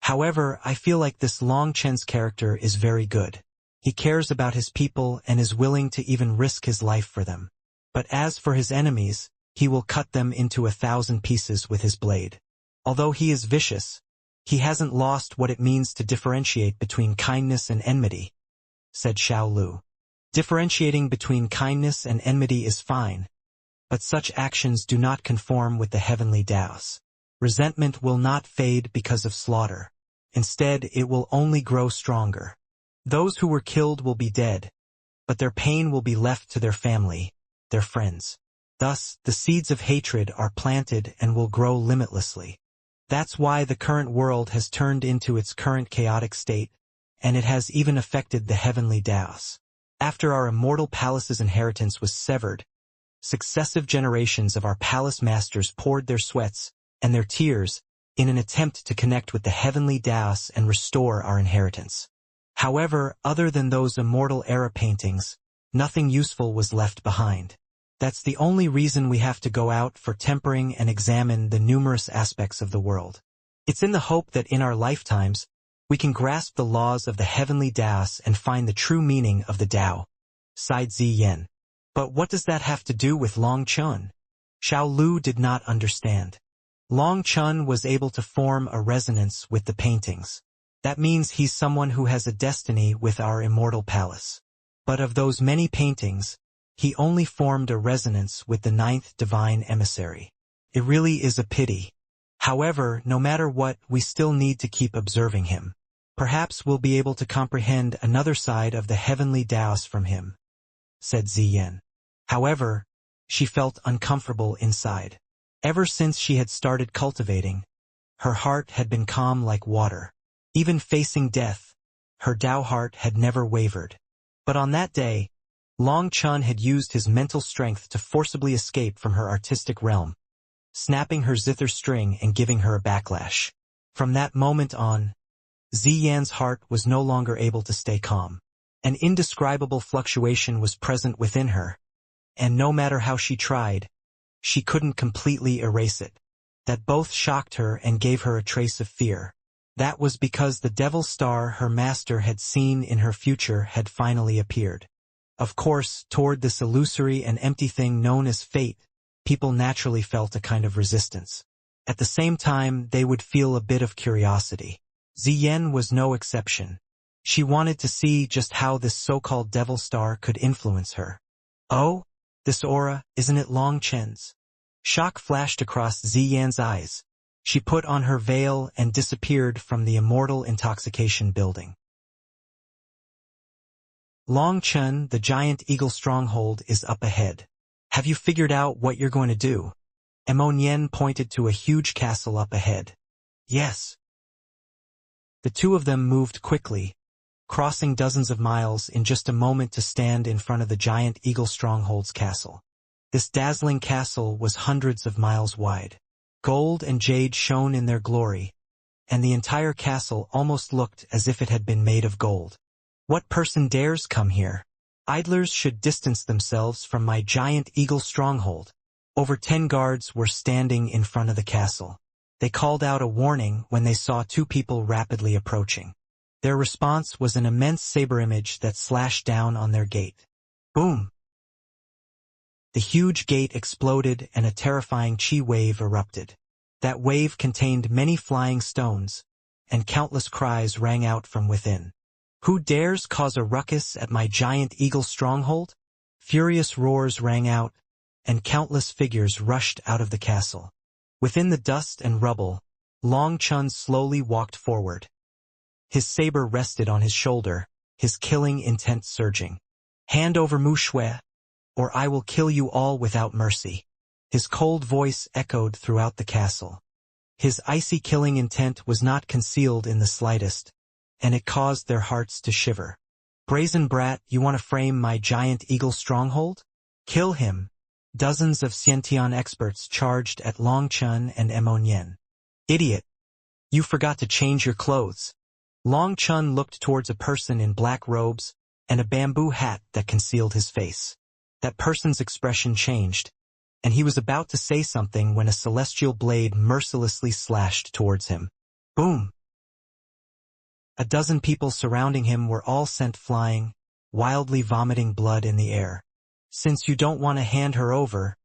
However, I feel like this Long Chen's character is very good. He cares about his people and is willing to even risk his life for them. But as for his enemies, he will cut them into 1,000 pieces with his blade. Although he is vicious, he hasn't lost what it means to differentiate between kindness and enmity, said Xiaolu. Differentiating between kindness and enmity is fine, but such actions do not conform with the heavenly Taos. Resentment will not fade because of slaughter. Instead, it will only grow stronger. Those who were killed will be dead, but their pain will be left to their family, their friends. Thus, the seeds of hatred are planted and will grow limitlessly. That's why the current world has turned into its current chaotic state, and it has even affected the heavenly Taos. After our immortal palace's inheritance was severed, successive generations of our palace masters poured their sweats and their tears in an attempt to connect with the heavenly Taos and restore our inheritance. However, other than those immortal era paintings, nothing useful was left behind. That's the only reason we have to go out for tempering and examine the numerous aspects of the world. It's in the hope that in our lifetimes, we can grasp the laws of the heavenly Taos and find the true meaning of the Tao, sighed Ziyen. But what does that have to do with Long Chun? Xiao Lu did not understand. Long Chun was able to form a resonance with the paintings. That means he's someone who has a destiny with our immortal palace. But of those many paintings, he only formed a resonance with the 9th divine emissary. It really is a pity. However, no matter what, we still need to keep observing him. Perhaps we'll be able to comprehend another side of the heavenly Taoist from him, said Ziyan. However, she felt uncomfortable inside. Ever since she had started cultivating, her heart had been calm like water. Even facing death, her Tao heart had never wavered. But on that day, Long Chun had used his mental strength to forcibly escape from her artistic realm, snapping her zither string and giving her a backlash. From that moment on, Ziyan's heart was no longer able to stay calm. An indescribable fluctuation was present within her, and no matter how she tried, she couldn't completely erase it. That both shocked her and gave her a trace of fear. That was because the devil star her master had seen in her future had finally appeared. Of course, toward this illusory and empty thing known as fate, people naturally felt a kind of resistance. At the same time, they would feel a bit of curiosity. Ziyan was no exception. She wanted to see just how this so-called devil star could influence her. Oh, this aura, isn't it Long Chen's? Shock flashed across Ziyan's eyes. She put on her veil and disappeared from the Immortal Intoxication building. Long Chen, the giant eagle stronghold, is up ahead. Have you figured out what you're going to do? Emonian pointed to a huge castle up ahead. Yes. The two of them moved quickly, crossing dozens of miles in just a moment to stand in front of the giant eagle stronghold's castle. This dazzling castle was hundreds of miles wide. Gold and jade shone in their glory, and the entire castle almost looked as if it had been made of gold. What person dares come here? Idlers should distance themselves from my giant eagle stronghold. Over 10 guards were standing in front of the castle. They called out a warning when they saw two people rapidly approaching. Their response was an immense saber image that slashed down on their gate. Boom! The huge gate exploded and a terrifying chi wave erupted. That wave contained many flying stones, and countless cries rang out from within. Who dares cause a ruckus at my giant eagle stronghold? Furious roars rang out, and countless figures rushed out of the castle. Within the dust and rubble, Long Chun slowly walked forward. His saber rested on his shoulder, his killing intent surging. Hand over Mu Shui, or I will kill you all without mercy. His cold voice echoed throughout the castle. His icy killing intent was not concealed in the slightest, and it caused their hearts to shiver. Brazen brat, you want to frame my giant eagle stronghold? Kill him. Dozens of Xiantian experts charged at Long Chun and Emonian. Idiot! You forgot to change your clothes. Long Chun looked towards a person in black robes and a bamboo hat that concealed his face. That person's expression changed, and he was about to say something when a celestial blade mercilessly slashed towards him. Boom! A dozen people surrounding him were all sent flying, wildly vomiting blood in the air. Since you don't want to hand her over,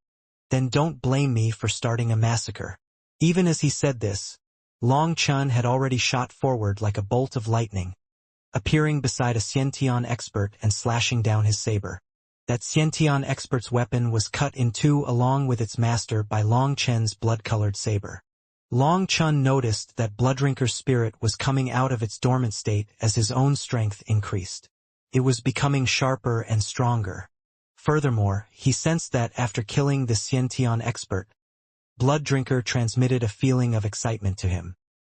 then don't blame me for starting a massacre. Even as he said this, Long Chun had already shot forward like a bolt of lightning, appearing beside a Xiantian expert and slashing down his saber. That Xiantian expert's weapon was cut in two along with its master by Long Chen's blood-colored saber. Long Chun noticed that Blooddrinker's spirit was coming out of its dormant state as his own strength increased. It was becoming sharper and stronger. Furthermore, he sensed that after killing the Xiantian expert, Blooddrinker transmitted a feeling of excitement to him.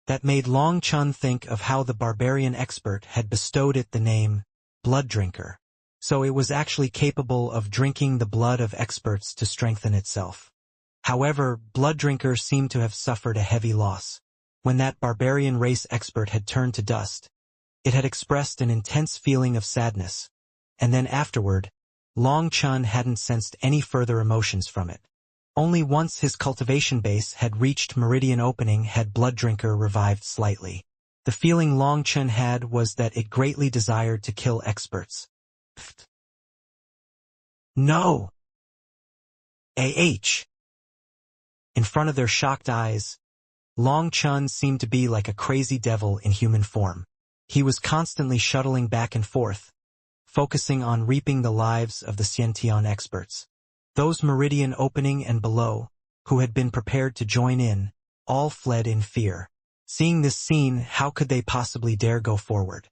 That made Long Chun think of how the barbarian expert had bestowed it the name Blooddrinker. So it was actually capable of drinking the blood of experts to strengthen itself. However, Blooddrinker seemed to have suffered a heavy loss. When that barbarian race expert had turned to dust, it had expressed an intense feeling of sadness, and then afterward, Long Chun hadn't sensed any further emotions from it. Only once his cultivation base had reached meridian opening had Blooddrinker revived slightly. The feeling Long Chun had was that it greatly desired to kill experts. No! In front of their shocked eyes, Long Chun seemed to be like a crazy devil in human form. He was constantly shuttling back and forth, focusing on reaping the lives of the Xiantian experts. Those meridian opening and below, who had been prepared to join in, all fled in fear. Seeing this scene, how could they possibly dare go forward?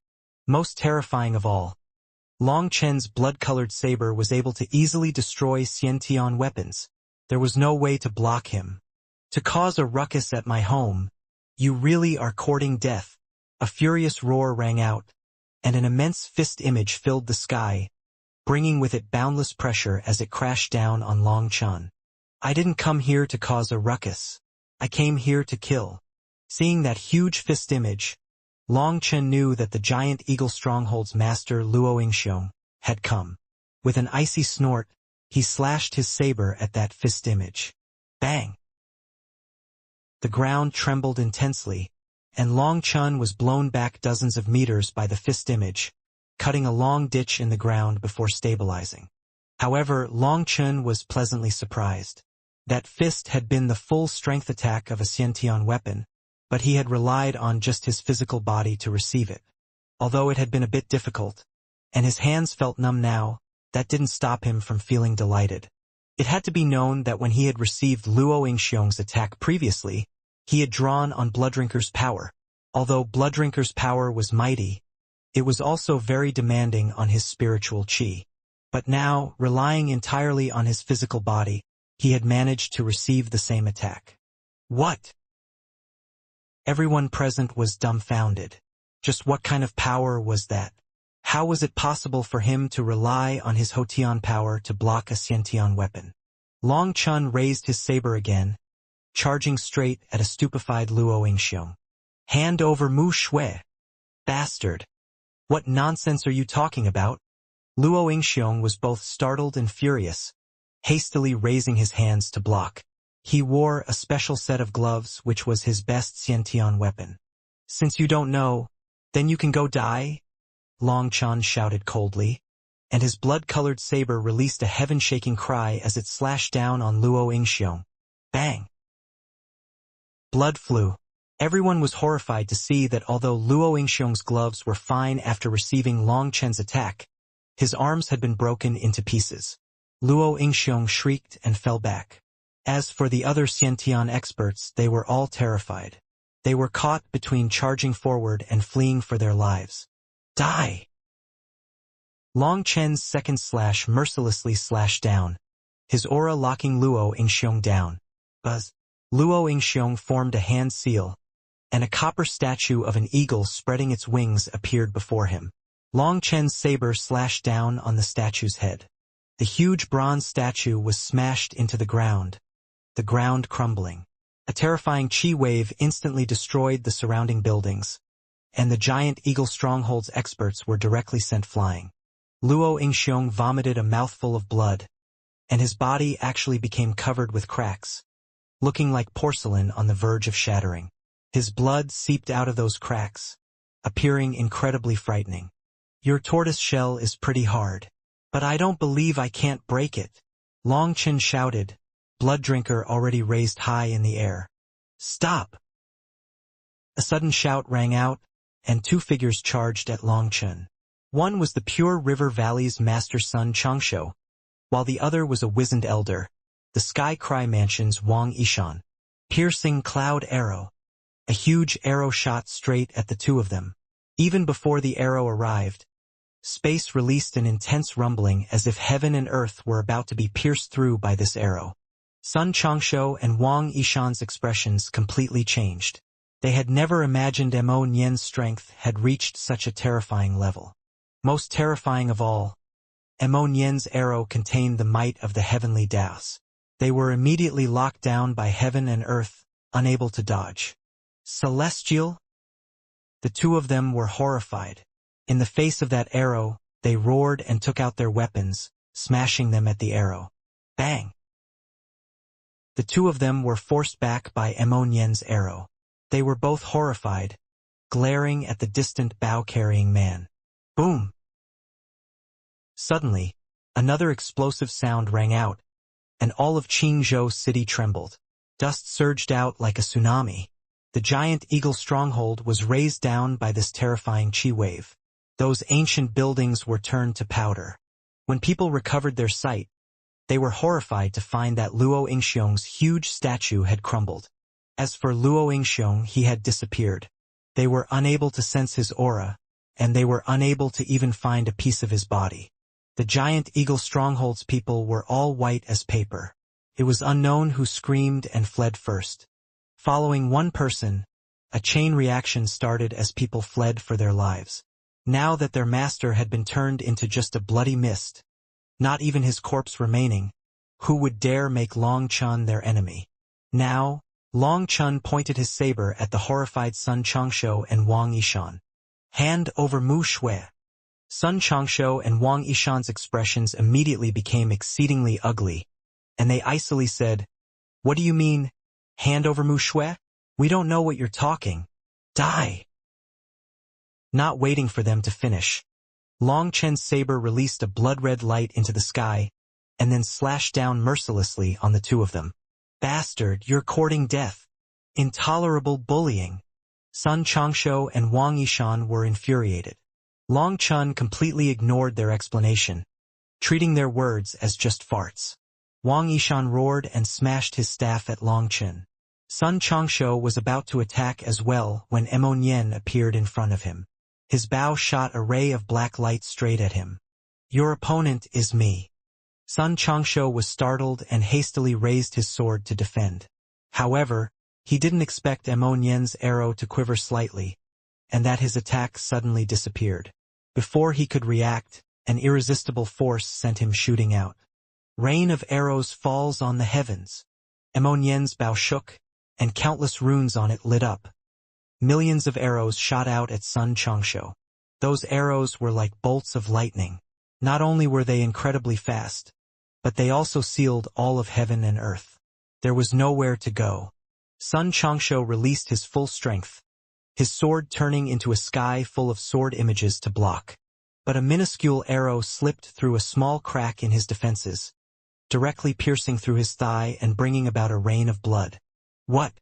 Most terrifying of all, Long Chen's blood-colored saber was able to easily destroy Xiantian weapons. There was no way to block him. To cause a ruckus at my home, you really are courting death. A furious roar rang out, and an immense fist image filled the sky, bringing with it boundless pressure as it crashed down on Long Chun. I didn't come here to cause a ruckus. I came here to kill. Seeing that huge fist image, Long Chen knew that the giant Eagle Stronghold's master Luo Yingxiong had come. With an icy snort, he slashed his saber at that fist image. Bang! The ground trembled intensely, and Long Chun was blown back dozens of meters by the fist image, cutting a long ditch in the ground before stabilizing. However, Long Chun was pleasantly surprised. That fist had been the full-strength attack of a Xiantian weapon, but he had relied on just his physical body to receive it. Although it had been a bit difficult, and his hands felt numb now, that didn't stop him from feeling delighted. It had to be known that when he had received Luo Yingxiong's attack previously, he had drawn on Blooddrinker's power. Although Blooddrinker's power was mighty, it was also very demanding on his spiritual qi. But now, relying entirely on his physical body, he had managed to receive the same attack. What? Everyone present was dumbfounded. Just what kind of power was that? How was it possible for him to rely on his Hotian power to block a Xiantian weapon? Long Chun raised his saber again, charging straight at a stupefied Luo Yingxiong. Hand over Mu Shui! Bastard! What nonsense are you talking about? Luo Yingxiong was both startled and furious, hastily raising his hands to block. He wore a special set of gloves which was his best Xiantian weapon. Since you don't know, then you can go die? Long Chun shouted coldly, and his blood-colored saber released a heaven-shaking cry as it slashed down on Luo Yingxiong. Bang! Blood flew. Everyone was horrified to see that although Luo Yingxiong's gloves were fine after receiving Long Chen's attack, his arms had been broken into pieces. Luo Yingxiong shrieked and fell back. As for the other Xiantian experts, they were all terrified. They were caught between charging forward and fleeing for their lives. Die! Long Chen's second slash mercilessly slashed down, his aura locking Luo Yingxiong down. Buzz! Luo Yingxiong formed a hand seal, and a copper statue of an eagle spreading its wings appeared before him. Long Chen's saber slashed down on the statue's head. The huge bronze statue was smashed into the ground crumbling. A terrifying chi wave instantly destroyed the surrounding buildings, and the giant Eagle Stronghold's experts were directly sent flying. Luo Yingxiong vomited a mouthful of blood, and his body actually became covered with cracks, looking like porcelain on the verge of shattering. His blood seeped out of those cracks, appearing incredibly frightening. Your tortoise shell is pretty hard, but I don't believe I can't break it. Long Chen shouted, Blooddrinker already raised high in the air. Stop! A sudden shout rang out, and two figures charged at Long Chen. One was the Pure River Valley's master son Changsho, while the other was a wizened elder, the Sky Cry Mansion's Wang Yishan. Piercing cloud arrow. A huge arrow shot straight at the two of them. Even before the arrow arrived, space released an intense rumbling as if heaven and earth were about to be pierced through by this arrow. Sun Changsho and Wang Yishan's expressions completely changed. They had never imagined Mo Nian's strength had reached such a terrifying level. Most terrifying of all, Mo Nian's arrow contained the might of the heavenly Daos. They were immediately locked down by heaven and earth, unable to dodge. Celestial? The two of them were horrified. In the face of that arrow, they roared and took out their weapons, smashing them at the arrow. Bang! The two of them were forced back by Mo Nian's arrow. They were both horrified, glaring at the distant bow-carrying man. Boom! Suddenly, Another explosive sound rang out, and all of Qingzhou city trembled. Dust surged out like a tsunami. The giant eagle stronghold was raised down by this terrifying qi wave. Those ancient buildings were turned to powder. When people recovered their sight, they were horrified to find that Luo Yingxiong's huge statue had crumbled. As for Luo Yingxiong, he had disappeared. They were unable to sense his aura, and they were unable to even find a piece of his body. The giant eagle stronghold's people were all white as paper. It was unknown who screamed and fled first. Following one person, a chain reaction started as people fled for their lives. Now that their master had been turned into just a bloody mist, not even his corpse remaining, who would dare make Long Chun their enemy? Now, Long Chun pointed his saber at the horrified Sun Chongshou and Wang Yishan. Hand over Mu Shui. Sun Chongshou and Wang Yishan's expressions immediately became exceedingly ugly, and they icily said, "What do you mean, hand over Mu Shui? We don't know what you're talking. Die!" Not waiting for them to finish, Long Chen's saber released a blood-red light into the sky, and then slashed down mercilessly on the two of them. "Bastard, you're courting death. Intolerable bullying." Sun Chongshou and Wang Yishan were infuriated. Long Chun completely ignored their explanation, treating their words as just farts. Wang Yishan roared and smashed his staff at Long Chen. Sun Chongshou was about to attack as well when Mo Nian appeared in front of him. His bow shot a ray of black light straight at him. "Your opponent is me." Sun Chongshou was startled and hastily raised his sword to defend. However, he didn't expect Mo Nian's arrow to quiver slightly, and that his attack suddenly disappeared. Before he could react, an irresistible force sent him shooting out. Rain of arrows falls on the heavens. Mo Nian's bow shook, and countless runes on it lit up. Millions of arrows shot out at Sun Chongshou. Those arrows were like bolts of lightning. Not only were they incredibly fast, but they also sealed all of heaven and earth. There was nowhere to go. Sun Chongshou released his full strength, his sword turning into a sky full of sword images to block. But a minuscule arrow slipped through a small crack in his defenses, directly piercing through his thigh and bringing about a rain of blood. What?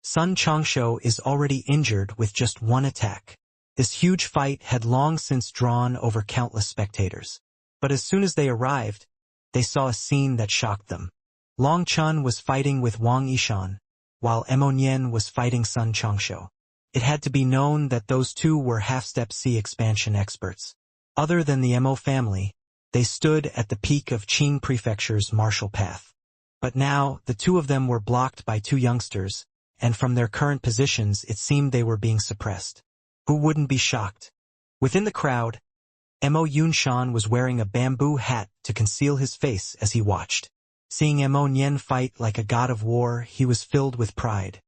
Sun Chongshou is already injured with just one attack. This huge fight had long since drawn over countless spectators. But as soon as they arrived, they saw a scene that shocked them. Long Chun was fighting with Wang Yishan, while Mo Nian was fighting Sun Chongshou. It had to be known that those two were half-step C expansion experts. Other than the Mo family, they stood at the peak of Qing Prefecture's martial path. But now, the two of them were blocked by two youngsters, and from their current positions it seemed they were being suppressed. Who wouldn't be shocked? Within the crowd, Mo Yunshan was wearing a bamboo hat to conceal his face as he watched. Seeing Mo Nian fight like a god of war, he was filled with pride.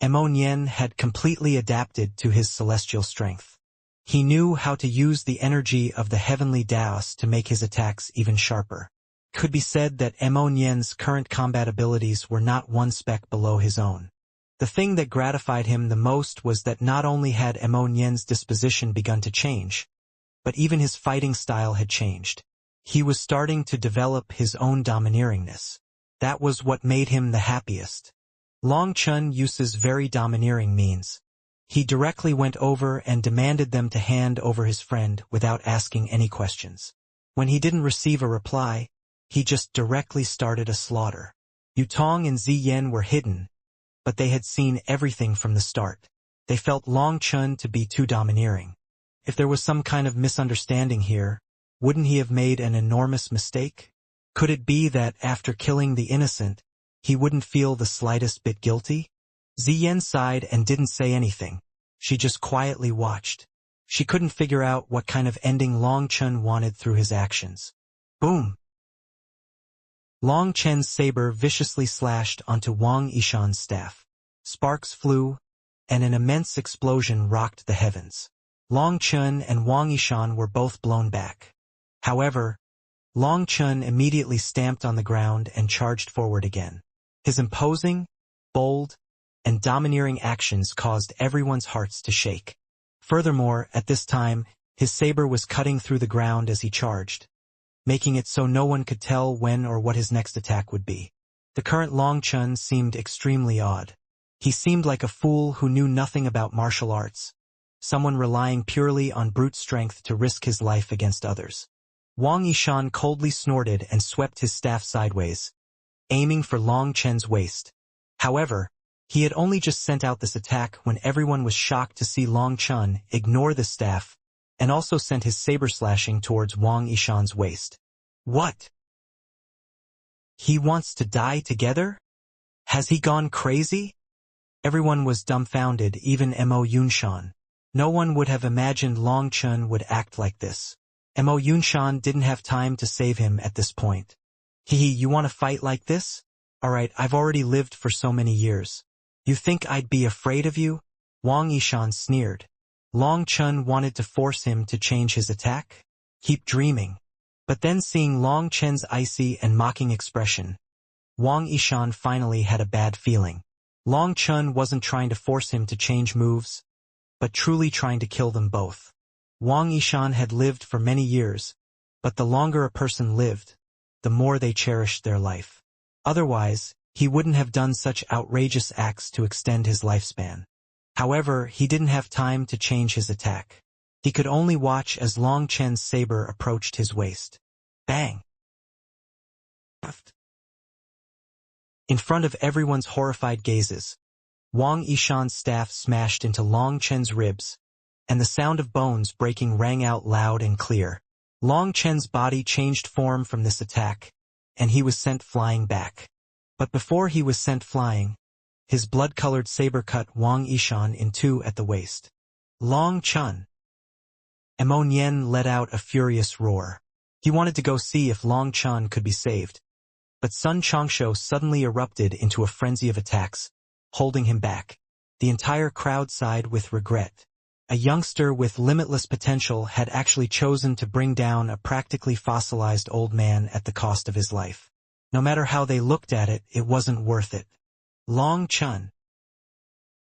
Mo Nian had completely adapted to his celestial strength. He knew how to use the energy of the heavenly Daos to make his attacks even sharper. It could be said that Mo Nian's current combat abilities were not one speck below his own. The thing that gratified him the most was that not only had Mo Nian's disposition begun to change, but even his fighting style had changed. He was starting to develop his own domineeringness. That was what made him the happiest. Long Chun uses very domineering means. He directly went over and demanded them to hand over his friend without asking any questions. When he didn't receive a reply, he just directly started a slaughter. Yutong and Ziyen were hidden, but they had seen everything from the start. They felt Long Chun to be too domineering. If there was some kind of misunderstanding here, wouldn't he have made an enormous mistake? Could it be that after killing the innocent, he wouldn't feel the slightest bit guilty? Ziyen sighed and didn't say anything. She just quietly watched. She couldn't figure out what kind of ending Long Chun wanted through his actions. Boom! Long Chen's saber viciously slashed onto Wang Yishan's staff. Sparks flew, and an immense explosion rocked the heavens. Long Chun and Wang Yishan were both blown back. However, Long Chun immediately stamped on the ground and charged forward again. His imposing, bold, and domineering actions caused everyone's hearts to shake. Furthermore, at this time, his saber was cutting through the ground as he charged. making it so no one could tell when or what his next attack would be. The current Long Chun seemed extremely odd. He seemed like a fool who knew nothing about martial arts, someone relying purely on brute strength to risk his life against others. Wang Yishan coldly snorted and swept his staff sideways, aiming for Long Chen's waist. However, he had only just sent out this attack when everyone was shocked to see Long Chun ignore the staff and also sent his saber slashing towards Wang Yishan's waist. What? He wants to die together? Has he gone crazy? Everyone was dumbfounded, even Mo Yunshan. No one would have imagined Long Chun would act like this. Mo Yunshan didn't have time to save him at this point. You want to fight like this? Alright, I've already lived for so many years. You think I'd be afraid of you? Wang Yishan sneered. Long Chun wanted to force him to change his attack? Keep dreaming. But then seeing Long Chen's icy and mocking expression, Wang Yishan finally had a bad feeling. Long Chun wasn't trying to force him to change moves, but truly trying to kill them both. Wang Yishan had lived for many years, but the longer a person lived, the more they cherished their life. Otherwise, he wouldn't have done such outrageous acts to extend his lifespan. However, he didn't have time to change his attack. He could only watch as Long Chen's saber approached his waist. Bang! In front of everyone's horrified gazes, Wang Yishan's staff smashed into Long Chen's ribs, and the sound of bones breaking rang out loud and clear. Long Chen's body changed form from this attack, and he was sent flying back. But before he was sent flying, his blood-colored saber cut Wang Yishan in two at the waist. Long Chun! Mo Nian let out a furious roar. He wanted to go see if Long Chun could be saved, but Sun Changsho suddenly erupted into a frenzy of attacks, holding him back. The entire crowd sighed with regret. A youngster with limitless potential had actually chosen to bring down a practically fossilized old man at the cost of his life. No matter how they looked at it, it wasn't worth it. Long Chun.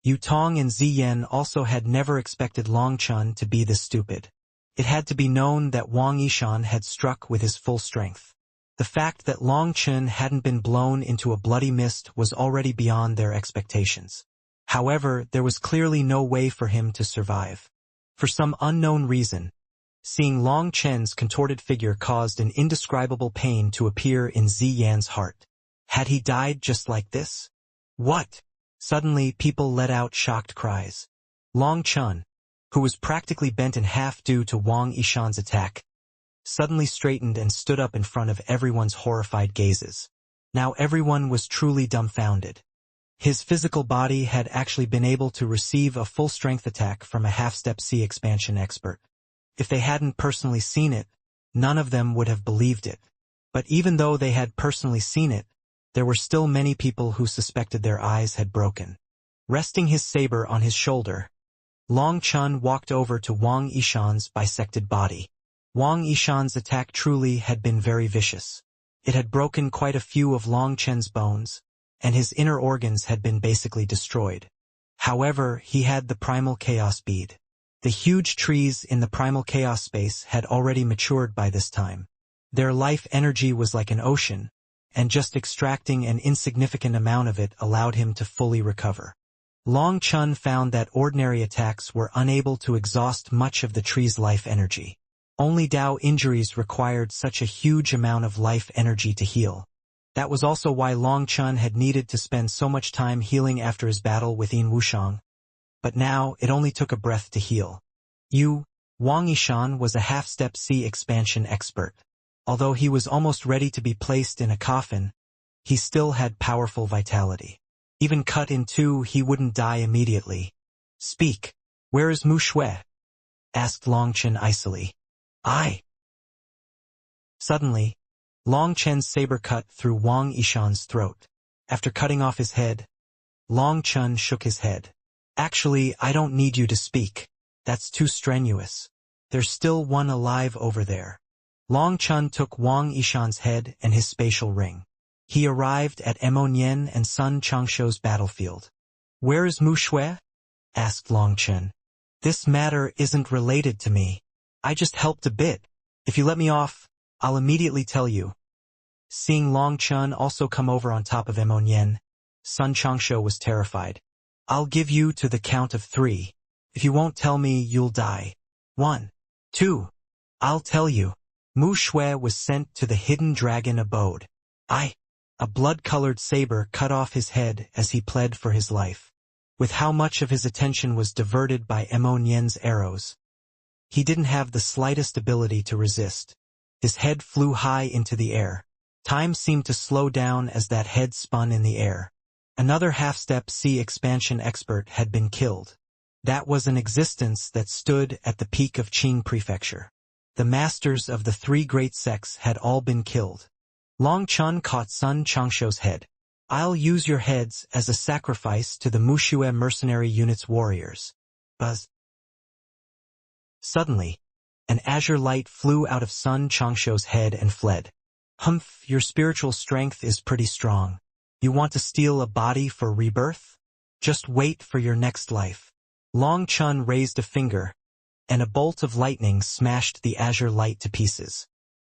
Yu Tong and Ziyan also had never expected Long Chun to be this stupid. It had to be known that Wang Yishan had struck with his full strength. The fact that Long Chun hadn't been blown into a bloody mist was already beyond their expectations. However, there was clearly no way for him to survive. For some unknown reason, seeing Long Chen's contorted figure caused an indescribable pain to appear in Ziyan's heart. Had he died just like this? What? Suddenly, people let out shocked cries. Long Chun, who was practically bent in half due to Wang Yishan's attack, suddenly straightened and stood up in front of everyone's horrified gazes. Now everyone was truly dumbfounded. His physical body had actually been able to receive a full-strength attack from a half-step C expansion expert. If they hadn't personally seen it, none of them would have believed it. But even though they had personally seen it, there were still many people who suspected their eyes had broken. Resting his saber on his shoulder, Long Chun walked over to Wang Yishan's bisected body. Wang Yishan's attack truly had been very vicious. It had broken quite a few of Long Chen's bones, and his inner organs had been basically destroyed. However, he had the primal chaos bead. The huge trees in the primal chaos space had already matured by this time. Their life energy was like an ocean, and just extracting an insignificant amount of it allowed him to fully recover. Long Chun found that ordinary attacks were unable to exhaust much of the tree's life energy. Only Dao injuries required such a huge amount of life energy to heal. That was also why Long Chun had needed to spend so much time healing after his battle with Yin Wushang. But now, it only took a breath to heal. Wang Yishan was a half-step C expansion expert. Although he was almost ready to be placed in a coffin, he still had powerful vitality. Even cut in two, he wouldn't die immediately. Speak. Where is Mu Shui? Asked Long Chen icily. Suddenly, Long Chen's saber cut through Wang Yishan's throat. After cutting off his head, Long Chun shook his head. Actually, I don't need you to speak. That's too strenuous. There's still one alive over there. Long Chun took Wang Yishan's head and his spatial ring. He arrived at Mo Nian and Sun Changsho's battlefield. Where is Mu Shui? Asked Long Chun. This matter isn't related to me. I just helped a bit. If you let me off, I'll immediately tell you. Seeing Long Chun also come over on top of Emonian, Sun Changsho was terrified. I'll give you to the count of 3. If you won't tell me, you'll die. 1. 2. I'll tell you. Mu Shui was sent to the hidden dragon abode. A blood-colored saber cut off his head as he pled for his life. With how much of his attention was diverted by Emonian's arrows, he didn't have the slightest ability to resist. His head flew high into the air. Time seemed to slow down as that head spun in the air. Another half-step sea expansion expert had been killed. That was an existence that stood at the peak of Qing Prefecture. The masters of the 3 great sects had all been killed. Long Chun caught Sun Changsho's head. I'll use your heads as a sacrifice to the Mushue mercenary unit's warriors. Buzz. Suddenly, an azure light flew out of Sun Changsho's head and fled. Humph, your spiritual strength is pretty strong. You want to steal a body for rebirth? Just wait for your next life. Long Chun raised a finger, and a bolt of lightning smashed the azure light to pieces.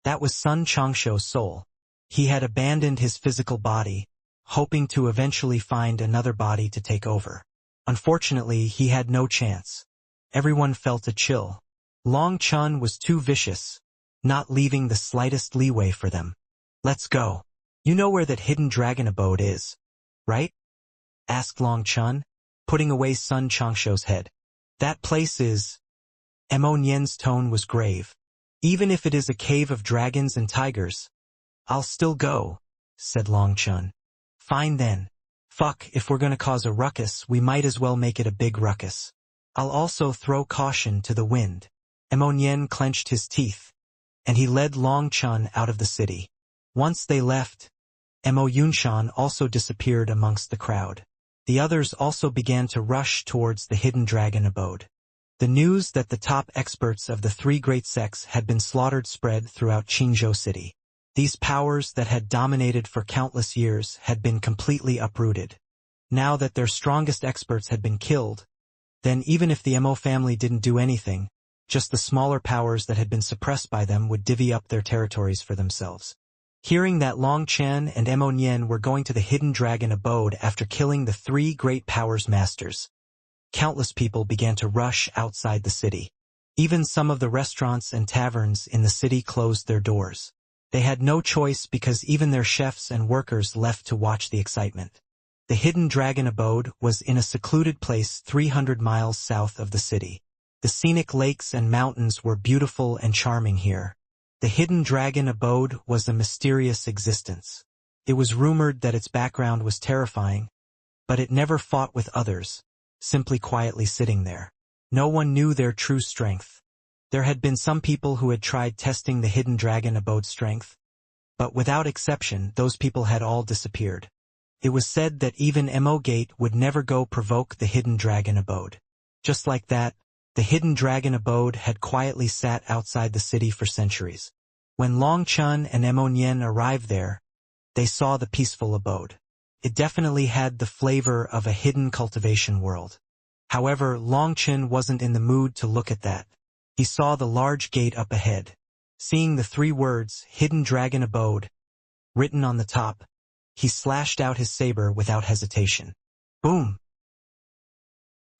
That was Sun Changsho's soul. He had abandoned his physical body, hoping to eventually find another body to take over. Unfortunately, he had no chance. Everyone felt a chill. Long Chun was too vicious, not leaving the slightest leeway for them. Let's go. You know where that hidden dragon abode is, right? Asked Long Chun, putting away Sun Changsho's head. That place is... Emonian's tone was grave. Even if it is a cave of dragons and tigers, I'll still go, said Long Chun. Fine then. Fuck, if we're gonna cause a ruckus, we might as well make it a big ruckus. I'll also throw caution to the wind. Emonian clenched his teeth, and he led Long Chun out of the city. Once they left, Emo Yunshan also disappeared amongst the crowd. The others also began to rush towards the hidden dragon abode. The news that the top experts of the 3 great sects had been slaughtered spread throughout Qingzhou City. These powers that had dominated for countless years had been completely uprooted. Now that their strongest experts had been killed, then even if the Emo family didn't do anything, just the smaller powers that had been suppressed by them would divvy up their territories for themselves. Hearing that Long Chen and Emo Nian were going to the hidden dragon abode after killing the 3 great powers masters, countless people began to rush outside the city. Even some of the restaurants and taverns in the city closed their doors. They had no choice because even their chefs and workers left to watch the excitement. The hidden dragon abode was in a secluded place 300 miles south of the city. The scenic lakes and mountains were beautiful and charming here. The hidden dragon abode was a mysterious existence. It was rumored that its background was terrifying, but it never fought with others, simply quietly sitting there. No one knew their true strength. There had been some people who had tried testing the hidden dragon abode's strength, but without exception, those people had all disappeared. It was said that even Mo Gate would never go provoke the hidden dragon abode. Just like that, the hidden dragon abode had quietly sat outside the city for centuries. When Long Chun and Mo Nian arrived there, they saw the peaceful abode. It definitely had the flavor of a hidden cultivation world. However, Long Chun wasn't in the mood to look at that. He saw the large gate up ahead. Seeing the 3 words, Hidden Dragon Abode, written on the top, he slashed out his saber without hesitation. Boom!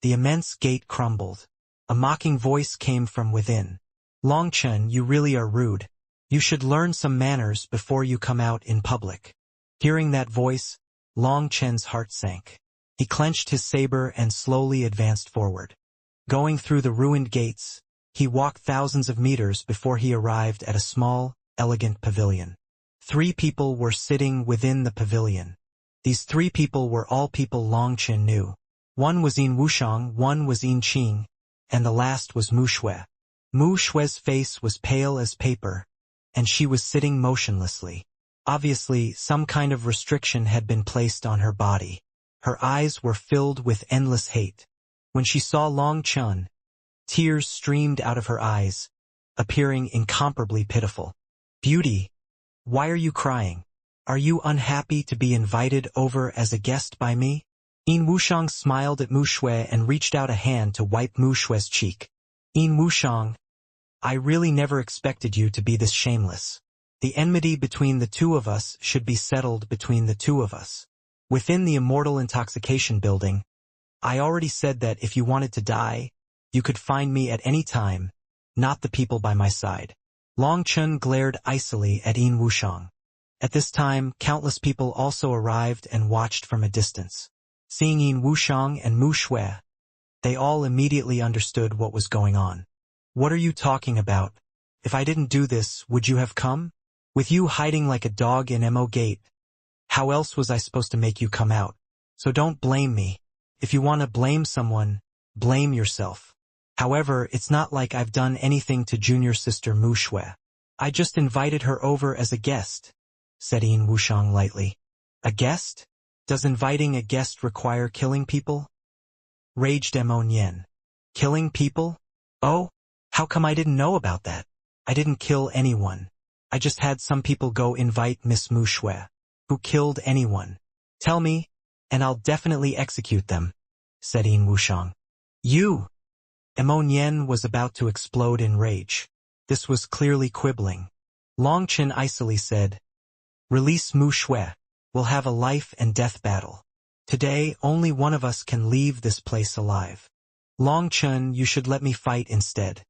The immense gate crumbled. A mocking voice came from within. Long Chun, you really are rude. You should learn some manners before you come out in public. Hearing that voice, Long Chun's heart sank. He clenched his saber and slowly advanced forward. Going through the ruined gates, he walked thousands of meters before he arrived at a small, elegant pavilion. 3 people were sitting within the pavilion. These 3 people were all people Long Chun knew. One was Yin Wushang, one was Yin Qing, and the last was Mu Shui. Mu Shui's face was pale as paper, and she was sitting motionlessly. Obviously, some kind of restriction had been placed on her body. Her eyes were filled with endless hate. When she saw Long Chun, tears streamed out of her eyes, appearing incomparably pitiful. Beauty, why are you crying? Are you unhappy to be invited over as a guest by me? Yin Wushang smiled at Mu Shui and reached out a hand to wipe Mu Shui's cheek. Yin Wushang, I really never expected you to be this shameless. The enmity between the two of us should be settled between the two of us. Within the Immortal Intoxication building, I already said that if you wanted to die, you could find me at any time, not the people by my side. Long Chun glared icily at Yin Wushang. At this time, countless people also arrived and watched from a distance. Seeing Yin Wushang and Mu Shui, they all immediately understood what was going on. What are you talking about? If I didn't do this, would you have come? With you hiding like a dog in Mo Gate, how else was I supposed to make you come out? So don't blame me. If you want to blame someone, blame yourself. However, it's not like I've done anything to junior sister Mu Shui. I just invited her over as a guest, said Yin Wushang lightly. A guest? Does inviting a guest require killing people? Raged Mo Nian. Killing people? Oh, how come I didn't know about that? I didn't kill anyone. I just had some people go invite Miss Mu Shui. Who killed anyone? Tell me, and I'll definitely execute them, said Yin Wushang. You! Mo Nian was about to explode in rage. This was clearly quibbling. Long Chen icily said, Release Mu Shui. We'll have a life and death battle. Today, only one of us can leave this place alive. Long Chen, you should let me fight instead.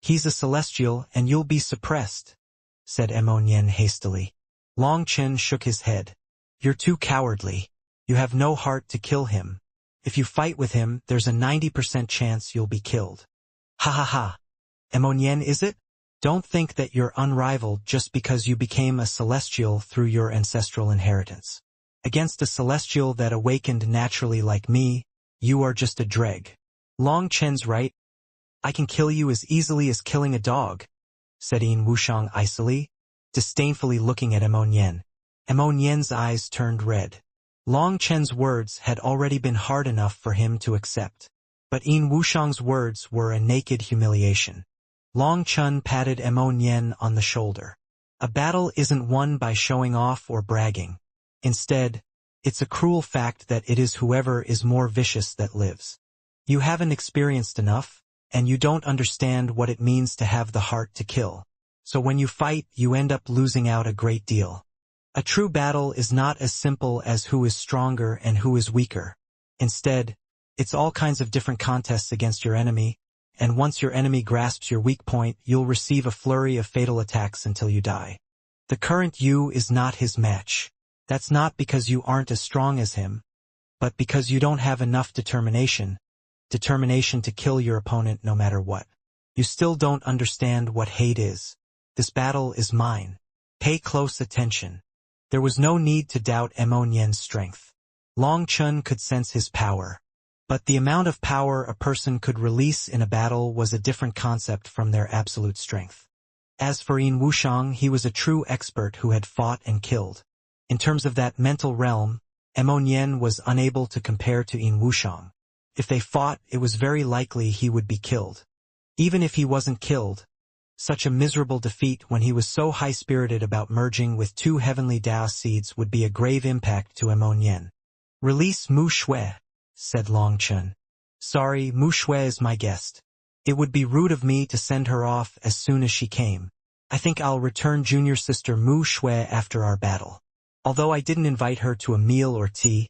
He's a celestial and you'll be suppressed, said Mo Nian hastily. Long Chen shook his head. You're too cowardly. You have no heart to kill him. If you fight with him, there's a 90% chance you'll be killed. Ha ha ha. Mo Nian, is it? Don't think that you're unrivaled just because you became a celestial through your ancestral inheritance. Against a celestial that awakened naturally like me, you are just a dreg. Long Chen's right. I can kill you as easily as killing a dog, said Yin Wushang icily, disdainfully looking at Mo Nian. Mo Nian's eyes turned red. Long Chen's words had already been hard enough for him to accept. But Yin Wushang's words were a naked humiliation. Long Chen patted Mo Nian on the shoulder. A battle isn't won by showing off or bragging. Instead, it's a cruel fact that it is whoever is more vicious that lives. You haven't experienced enough, and you don't understand what it means to have the heart to kill. So when you fight, you end up losing out a great deal. A true battle is not as simple as who is stronger and who is weaker. Instead, it's all kinds of different contests against your enemy, and once your enemy grasps your weak point, you'll receive a flurry of fatal attacks until you die. The current you is not his match. That's not because you aren't as strong as him, but because you don't have enough determination to kill your opponent no matter what. You still don't understand what hate is. This battle is mine. Pay close attention. There was no need to doubt Mo Nian's strength. Long Chun could sense his power. But the amount of power a person could release in a battle was a different concept from their absolute strength. As for Yin Wushang, he was a true expert who had fought and killed. In terms of that mental realm, Mo Nian was unable to compare to Yin Wushang. If they fought, it was very likely he would be killed. Even if he wasn't killed, such a miserable defeat when he was so high-spirited about merging with 2 heavenly Dao seeds would be a grave impact to Mo Nian. Release Mu Shui, said Long Chun. Sorry, Mu Shui is my guest. It would be rude of me to send her off as soon as she came. I think I'll return junior sister Mu Shui after our battle. Although I didn't invite her to a meal or tea,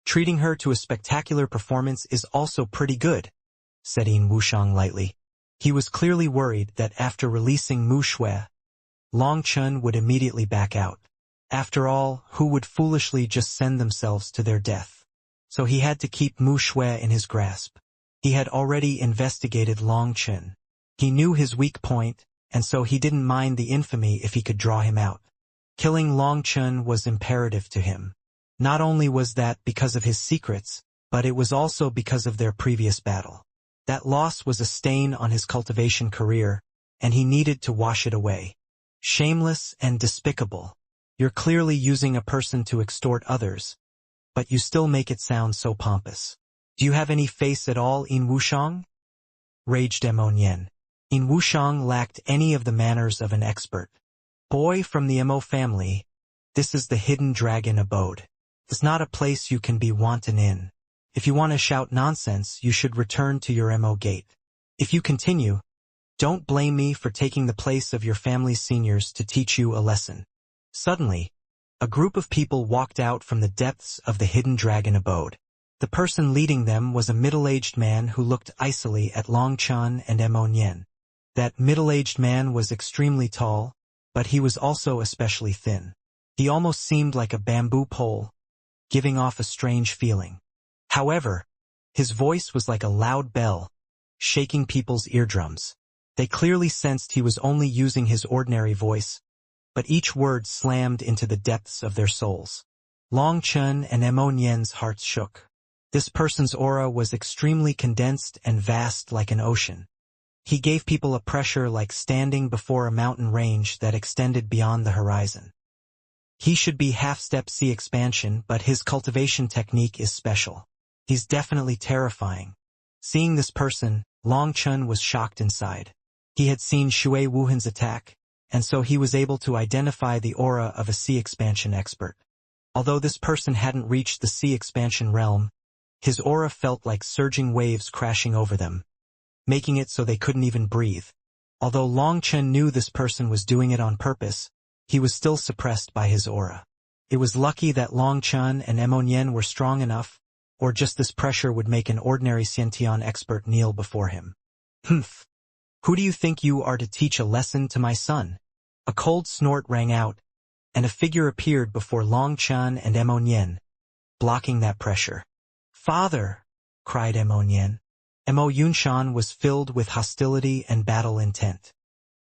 treating her to a spectacular performance is also pretty good, said Yin Wushang lightly. He was clearly worried that after releasing Mu Shui, Long Chun would immediately back out. After all, who would foolishly just send themselves to their death? So he had to keep Mu Shui in his grasp. He had already investigated Long Chun. He knew his weak point, and so he didn't mind the infamy if he could draw him out. Killing Long Chun was imperative to him. Not only was that because of his secrets, but it was also because of their previous battle. That loss was a stain on his cultivation career, and he needed to wash it away. Shameless and despicable. You're clearly using a person to extort others, but you still make it sound so pompous. Do you have any face at all, Yin Wushang? Raged Mo Nian. Yin Wushang lacked any of the manners of an expert. Boy from the Mo family, this is the hidden dragon abode. It's not a place you can be wanton in. If you want to shout nonsense, you should return to your Mo gate. If you continue, Don't blame me for taking the place of your family's seniors to teach you a lesson. Suddenly, a group of people walked out from the depths of the hidden dragon abode. The person leading them was a middle-aged man who looked icily at Long Chun and Mo Nyen. That middle-aged man was extremely tall, but he was also especially thin. He almost seemed like a bamboo pole, giving off a strange feeling. However, his voice was like a loud bell, shaking people's eardrums. They clearly sensed he was only using his ordinary voice, but each word slammed into the depths of their souls. Long Chun and Mo Nyen's hearts shook. This person's aura was extremely condensed and vast like an ocean. He gave people a pressure like standing before a mountain range that extended beyond the horizon. He should be half-step C expansion, but his cultivation technique is special. He's definitely terrifying. Seeing this person, Long Chun was shocked inside. He had seen Shui Wuhan's attack, and so he was able to identify the aura of a C expansion expert. Although this person hadn't reached the C expansion realm, his aura felt like surging waves crashing over them, making it so they couldn't even breathe. Although Long Chun knew this person was doing it on purpose, he was still suppressed by his aura. It was lucky that Long Chun and Mo Nyen were strong enough, or just this pressure would make an ordinary Xiantian expert kneel before him. Humph! Who do you think you are to teach a lesson to my son? A cold snort rang out, and a figure appeared before Long Chun and Mo Nyen, blocking that pressure. Father! Cried Mo Nyen. Mo Yunshan was filled with hostility and battle intent.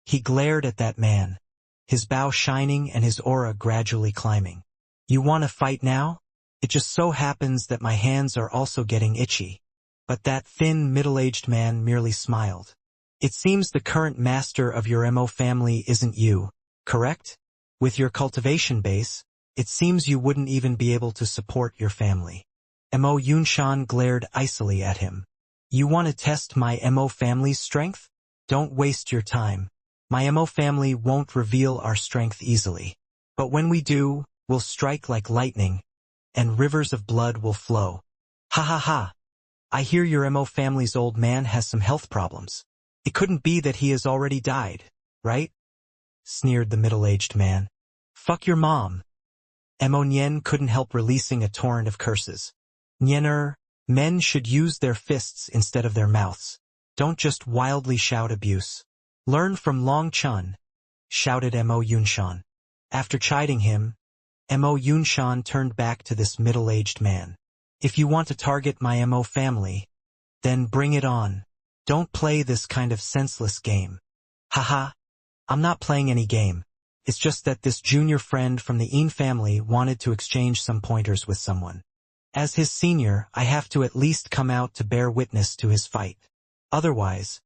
He glared at that man, his bow shining and his aura gradually climbing. You want to fight now? It just so happens that my hands are also getting itchy. But that thin, middle-aged man merely smiled. It seems the current master of your Mo family isn't you, correct? With your cultivation base, it seems you wouldn't even be able to support your family. Mo Yunshan glared icily at him. You want to test my Mo family's strength? Don't waste your time. My Mo family won't reveal our strength easily. But when we do, we'll strike like lightning, and rivers of blood will flow. Ha ha ha! I hear your Mo family's old man has some health problems. It couldn't be that he has already died, right? Sneered the middle-aged man. Fuck your mom. Mo Nyen couldn't help releasing a torrent of curses. Nyener, men should use their fists instead of their mouths. Don't just wildly shout abuse. Learn from Long Chun, shouted Mo Yunshan. After chiding him, Mo Yunshan turned back to this middle-aged man. If you want to target my Mo family, then bring it on. Don't play this kind of senseless game. Haha, I'm not playing any game. It's just that this junior friend from the Yin family wanted to exchange some pointers with someone. As his senior, I have to at least come out to bear witness to his fight. Otherwise,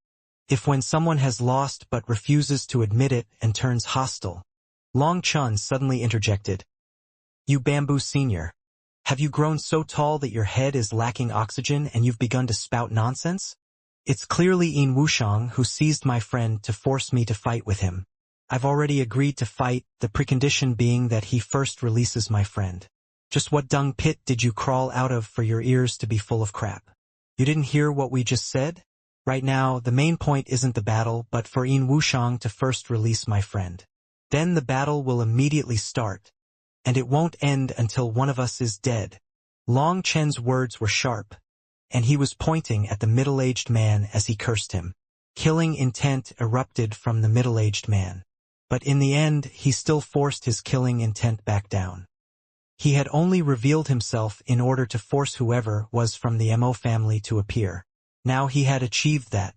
if when someone has lost but refuses to admit it and turns hostile, Long Chun suddenly interjected. You bamboo senior. Have you grown so tall that your head is lacking oxygen and you've begun to spout nonsense? It's clearly Yin Wushang who seized my friend to force me to fight with him. I've already agreed to fight, the precondition being that he first releases my friend. Just what dung pit did you crawl out of for your ears to be full of crap? You didn't hear what we just said? Right now, the main point isn't the battle, but for Yin Wushang to first release my friend. Then the battle will immediately start, and it won't end until one of us is dead. Long Chen's words were sharp, and he was pointing at the middle-aged man as he cursed him. Killing intent erupted from the middle-aged man. But in the end, he still forced his killing intent back down. He had only revealed himself in order to force whoever was from the Mo family to appear. Now he had achieved that.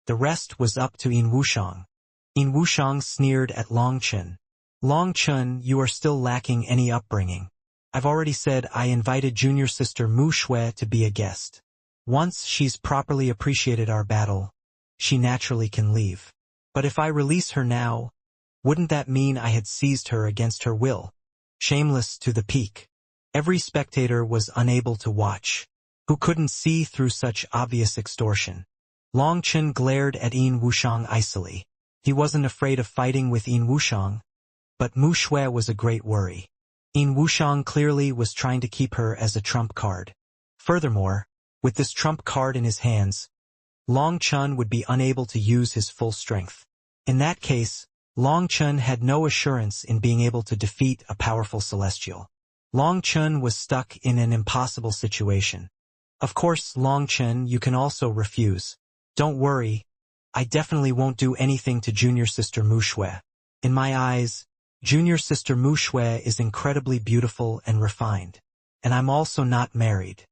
The rest was up to Yin Wushang. Yin Wushang sneered at Long Chun. Long Chun, you are still lacking any upbringing. I've already said I invited junior sister Mu Shui to be a guest. Once she's properly appreciated our battle, she naturally can leave. But if I release her now, wouldn't that mean I had seized her against her will? Shameless to the peak. Every spectator was unable to watch, who couldn't see through such obvious extortion. Long Chun glared at Yin Wushang icily. He wasn't afraid of fighting with Yin Wushang, but Mu Shui was a great worry. Yin Wushang clearly was trying to keep her as a trump card. Furthermore, with this trump card in his hands, Long Chun would be unable to use his full strength. In that case, Long Chun had no assurance in being able to defeat a powerful celestial. Long Chun was stuck in an impossible situation. Of course, Long Chun, you can also refuse. Don't worry, I definitely won't do anything to junior sister Mu Shui. In my eyes, junior sister Mu Shui is incredibly beautiful and refined. And I'm also not married.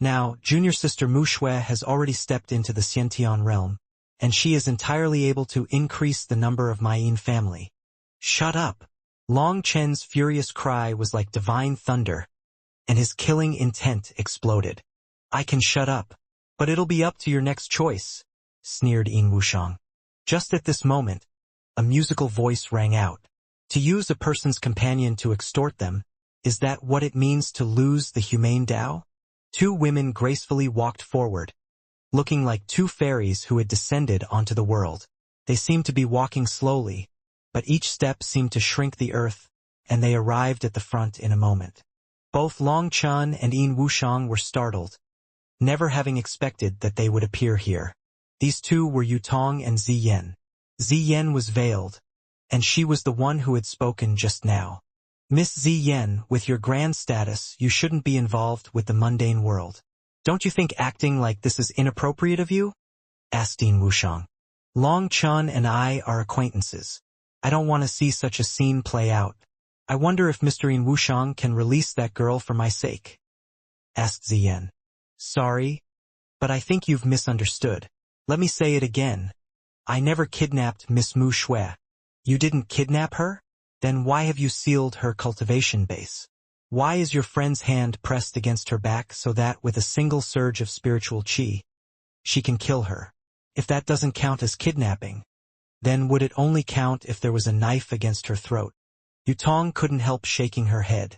Now, junior sister Mu Shui has already stepped into the Xiantian realm, and she is entirely able to increase the number of my Yin family. Shut up! Long Chen's furious cry was like divine thunder, and his killing intent exploded. I can shut up, but it'll be up to your next choice, sneered Yin Wushang. Just at this moment, a musical voice rang out. To use a person's companion to extort them, is that what it means to lose the humane Tao? Two women gracefully walked forward, looking like two fairies who had descended onto the world. They seemed to be walking slowly, but each step seemed to shrink the earth, and they arrived at the front in a moment. Both Long Chun and Yin Wushang were startled, never having expected that they would appear here. These two were Yutong and Ziyen. Ziyen was veiled, and she was the one who had spoken just now. Miss Ziyen, with your grand status, you shouldn't be involved with the mundane world. Don't you think acting like this is inappropriate of you? Asked Yin Wushang. Long Chun and I are acquaintances. I don't want to see such a scene play out. I wonder if Mr. Yin Wushang can release that girl for my sake. Asked Ziyen. Sorry, but I think you've misunderstood. Let me say it again. I never kidnapped Miss Mu Shui. You didn't kidnap her? Then why have you sealed her cultivation base? Why is your friend's hand pressed against her back so that with a single surge of spiritual qi, she can kill her? If that doesn't count as kidnapping, then would it only count if there was a knife against her throat? Yutong couldn't help shaking her head.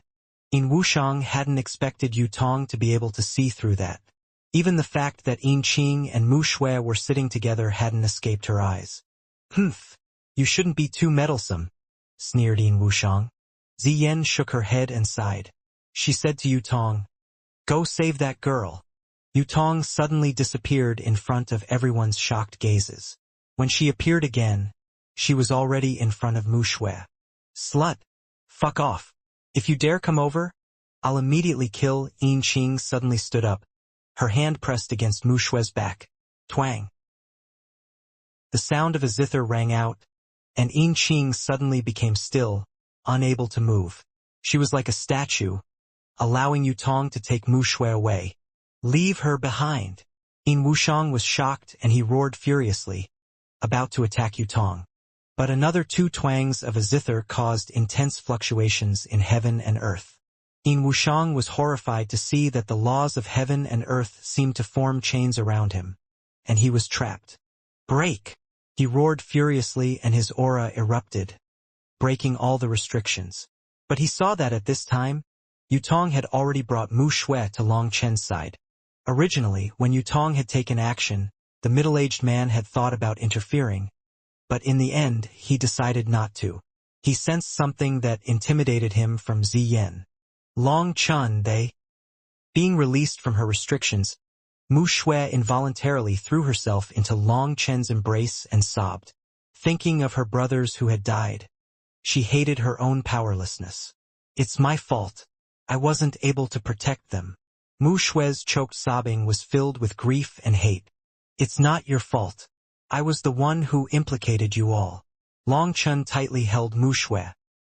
Yin Wushang hadn't expected Yutong to be able to see through that. Even the fact that Yin Qing and Mu Shui were sitting together hadn't escaped her eyes. Humph, you shouldn't be too meddlesome, sneered Yin Wushang. Ziyen shook her head and sighed. She said to Yutong, Go save that girl. Yutong suddenly disappeared in front of everyone's shocked gazes. When she appeared again, she was already in front of Mu Shui. Slut! Fuck off! If you dare come over, I'll immediately kill. Yin Qing suddenly stood up, her hand pressed against Mu Shui's back. Twang! The sound of a zither rang out, and Yin Qing suddenly became still, unable to move. She was like a statue, allowing Yutong to take Mu Shui away. Leave her behind! Yin Wushang was shocked and he roared furiously, about to attack Yutong. But another two twangs of a zither caused intense fluctuations in heaven and earth. Yin Wushang was horrified to see that the laws of heaven and earth seemed to form chains around him, and he was trapped. Break! He roared furiously and his aura erupted, breaking all the restrictions. But he saw that at this time, Yutong had already brought Mu Shui to Long Chen's side. Originally, when Yutong had taken action, the middle-aged man had thought about interfering, but in the end, he decided not to. He sensed something that intimidated him from Ziyen. Long Chun, being released from her restrictions, Mu Shui involuntarily threw herself into Long Chen's embrace and sobbed, thinking of her brothers who had died. She hated her own powerlessness. It's my fault. I wasn't able to protect them. Mu Shui's choked sobbing was filled with grief and hate. It's not your fault. I was the one who implicated you all. Long Chun tightly held Mu Shui,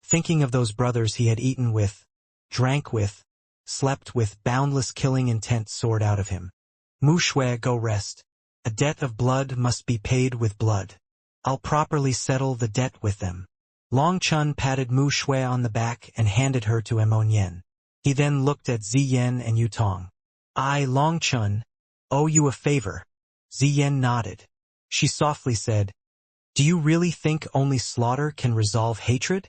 thinking of those brothers he had eaten with, drank with, slept with. Boundless killing intent soared out of him. Mu Shui, go rest. A debt of blood must be paid with blood. I'll properly settle the debt with them. Long Chun patted Mu Shui on the back and handed her to Yen. He then looked at Ziyen and Yutong. I, Long Chun, owe you a favor. Ziyen nodded. She softly said, Do you really think only slaughter can resolve hatred?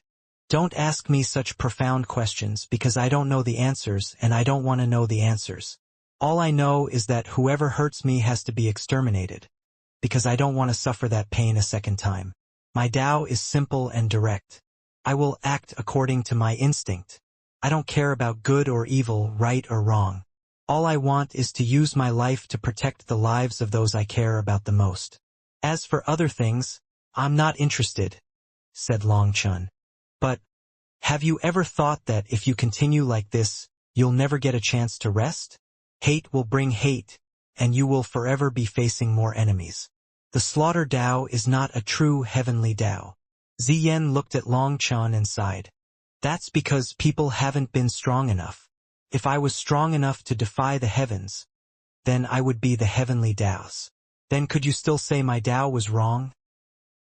Don't ask me such profound questions because I don't know the answers and I don't want to know the answers. All I know is that whoever hurts me has to be exterminated, because I don't want to suffer that pain a second time. My Tao is simple and direct. I will act according to my instinct. I don't care about good or evil, right or wrong. All I want is to use my life to protect the lives of those I care about the most. As for other things, I'm not interested, said Long Chun. But, have you ever thought that if you continue like this, you'll never get a chance to rest? Hate will bring hate, and you will forever be facing more enemies. The slaughter Tao is not a true heavenly Tao. Ziyen looked at Long Chun and sighed. That's because people haven't been strong enough. If I was strong enough to defy the heavens, then I would be the heavenly Taos. Then could you still say my Tao was wrong?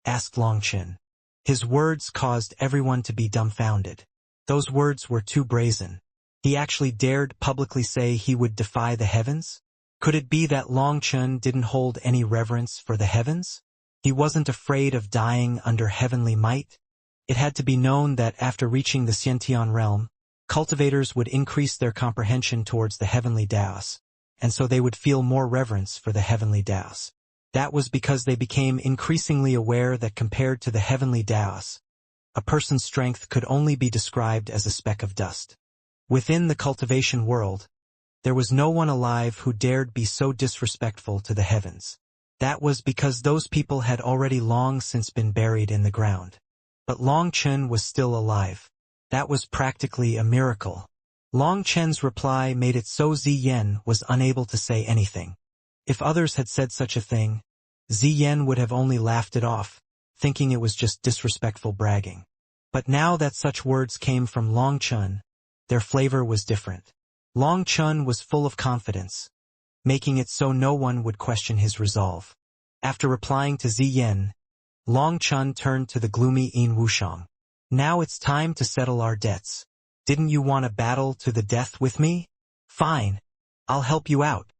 Asked Long Chun. His words caused everyone to be dumbfounded. Those words were too brazen. He actually dared publicly say he would defy the heavens? Could it be that Long Chun didn't hold any reverence for the heavens? He wasn't afraid of dying under heavenly might? It had to be known that after reaching the Xiantian realm, cultivators would increase their comprehension towards the heavenly Taos, and so they would feel more reverence for the heavenly Taos. That was because they became increasingly aware that compared to the heavenly Taos, a person's strength could only be described as a speck of dust. Within the cultivation world, there was no one alive who dared be so disrespectful to the heavens. That was because those people had already long since been buried in the ground. But Long Chun was still alive. That was practically a miracle. Long Chen's reply made it so Ziyen was unable to say anything. If others had said such a thing, Ziyen would have only laughed it off, thinking it was just disrespectful bragging. But now that such words came from Long Chun, their flavor was different. Long Chun was full of confidence, making it so no one would question his resolve. After replying to Ziyen, Long Chun turned to the gloomy Yin Wushang. Now it's time to settle our debts. Didn't you want a battle to the death with me? Fine. I'll help you out.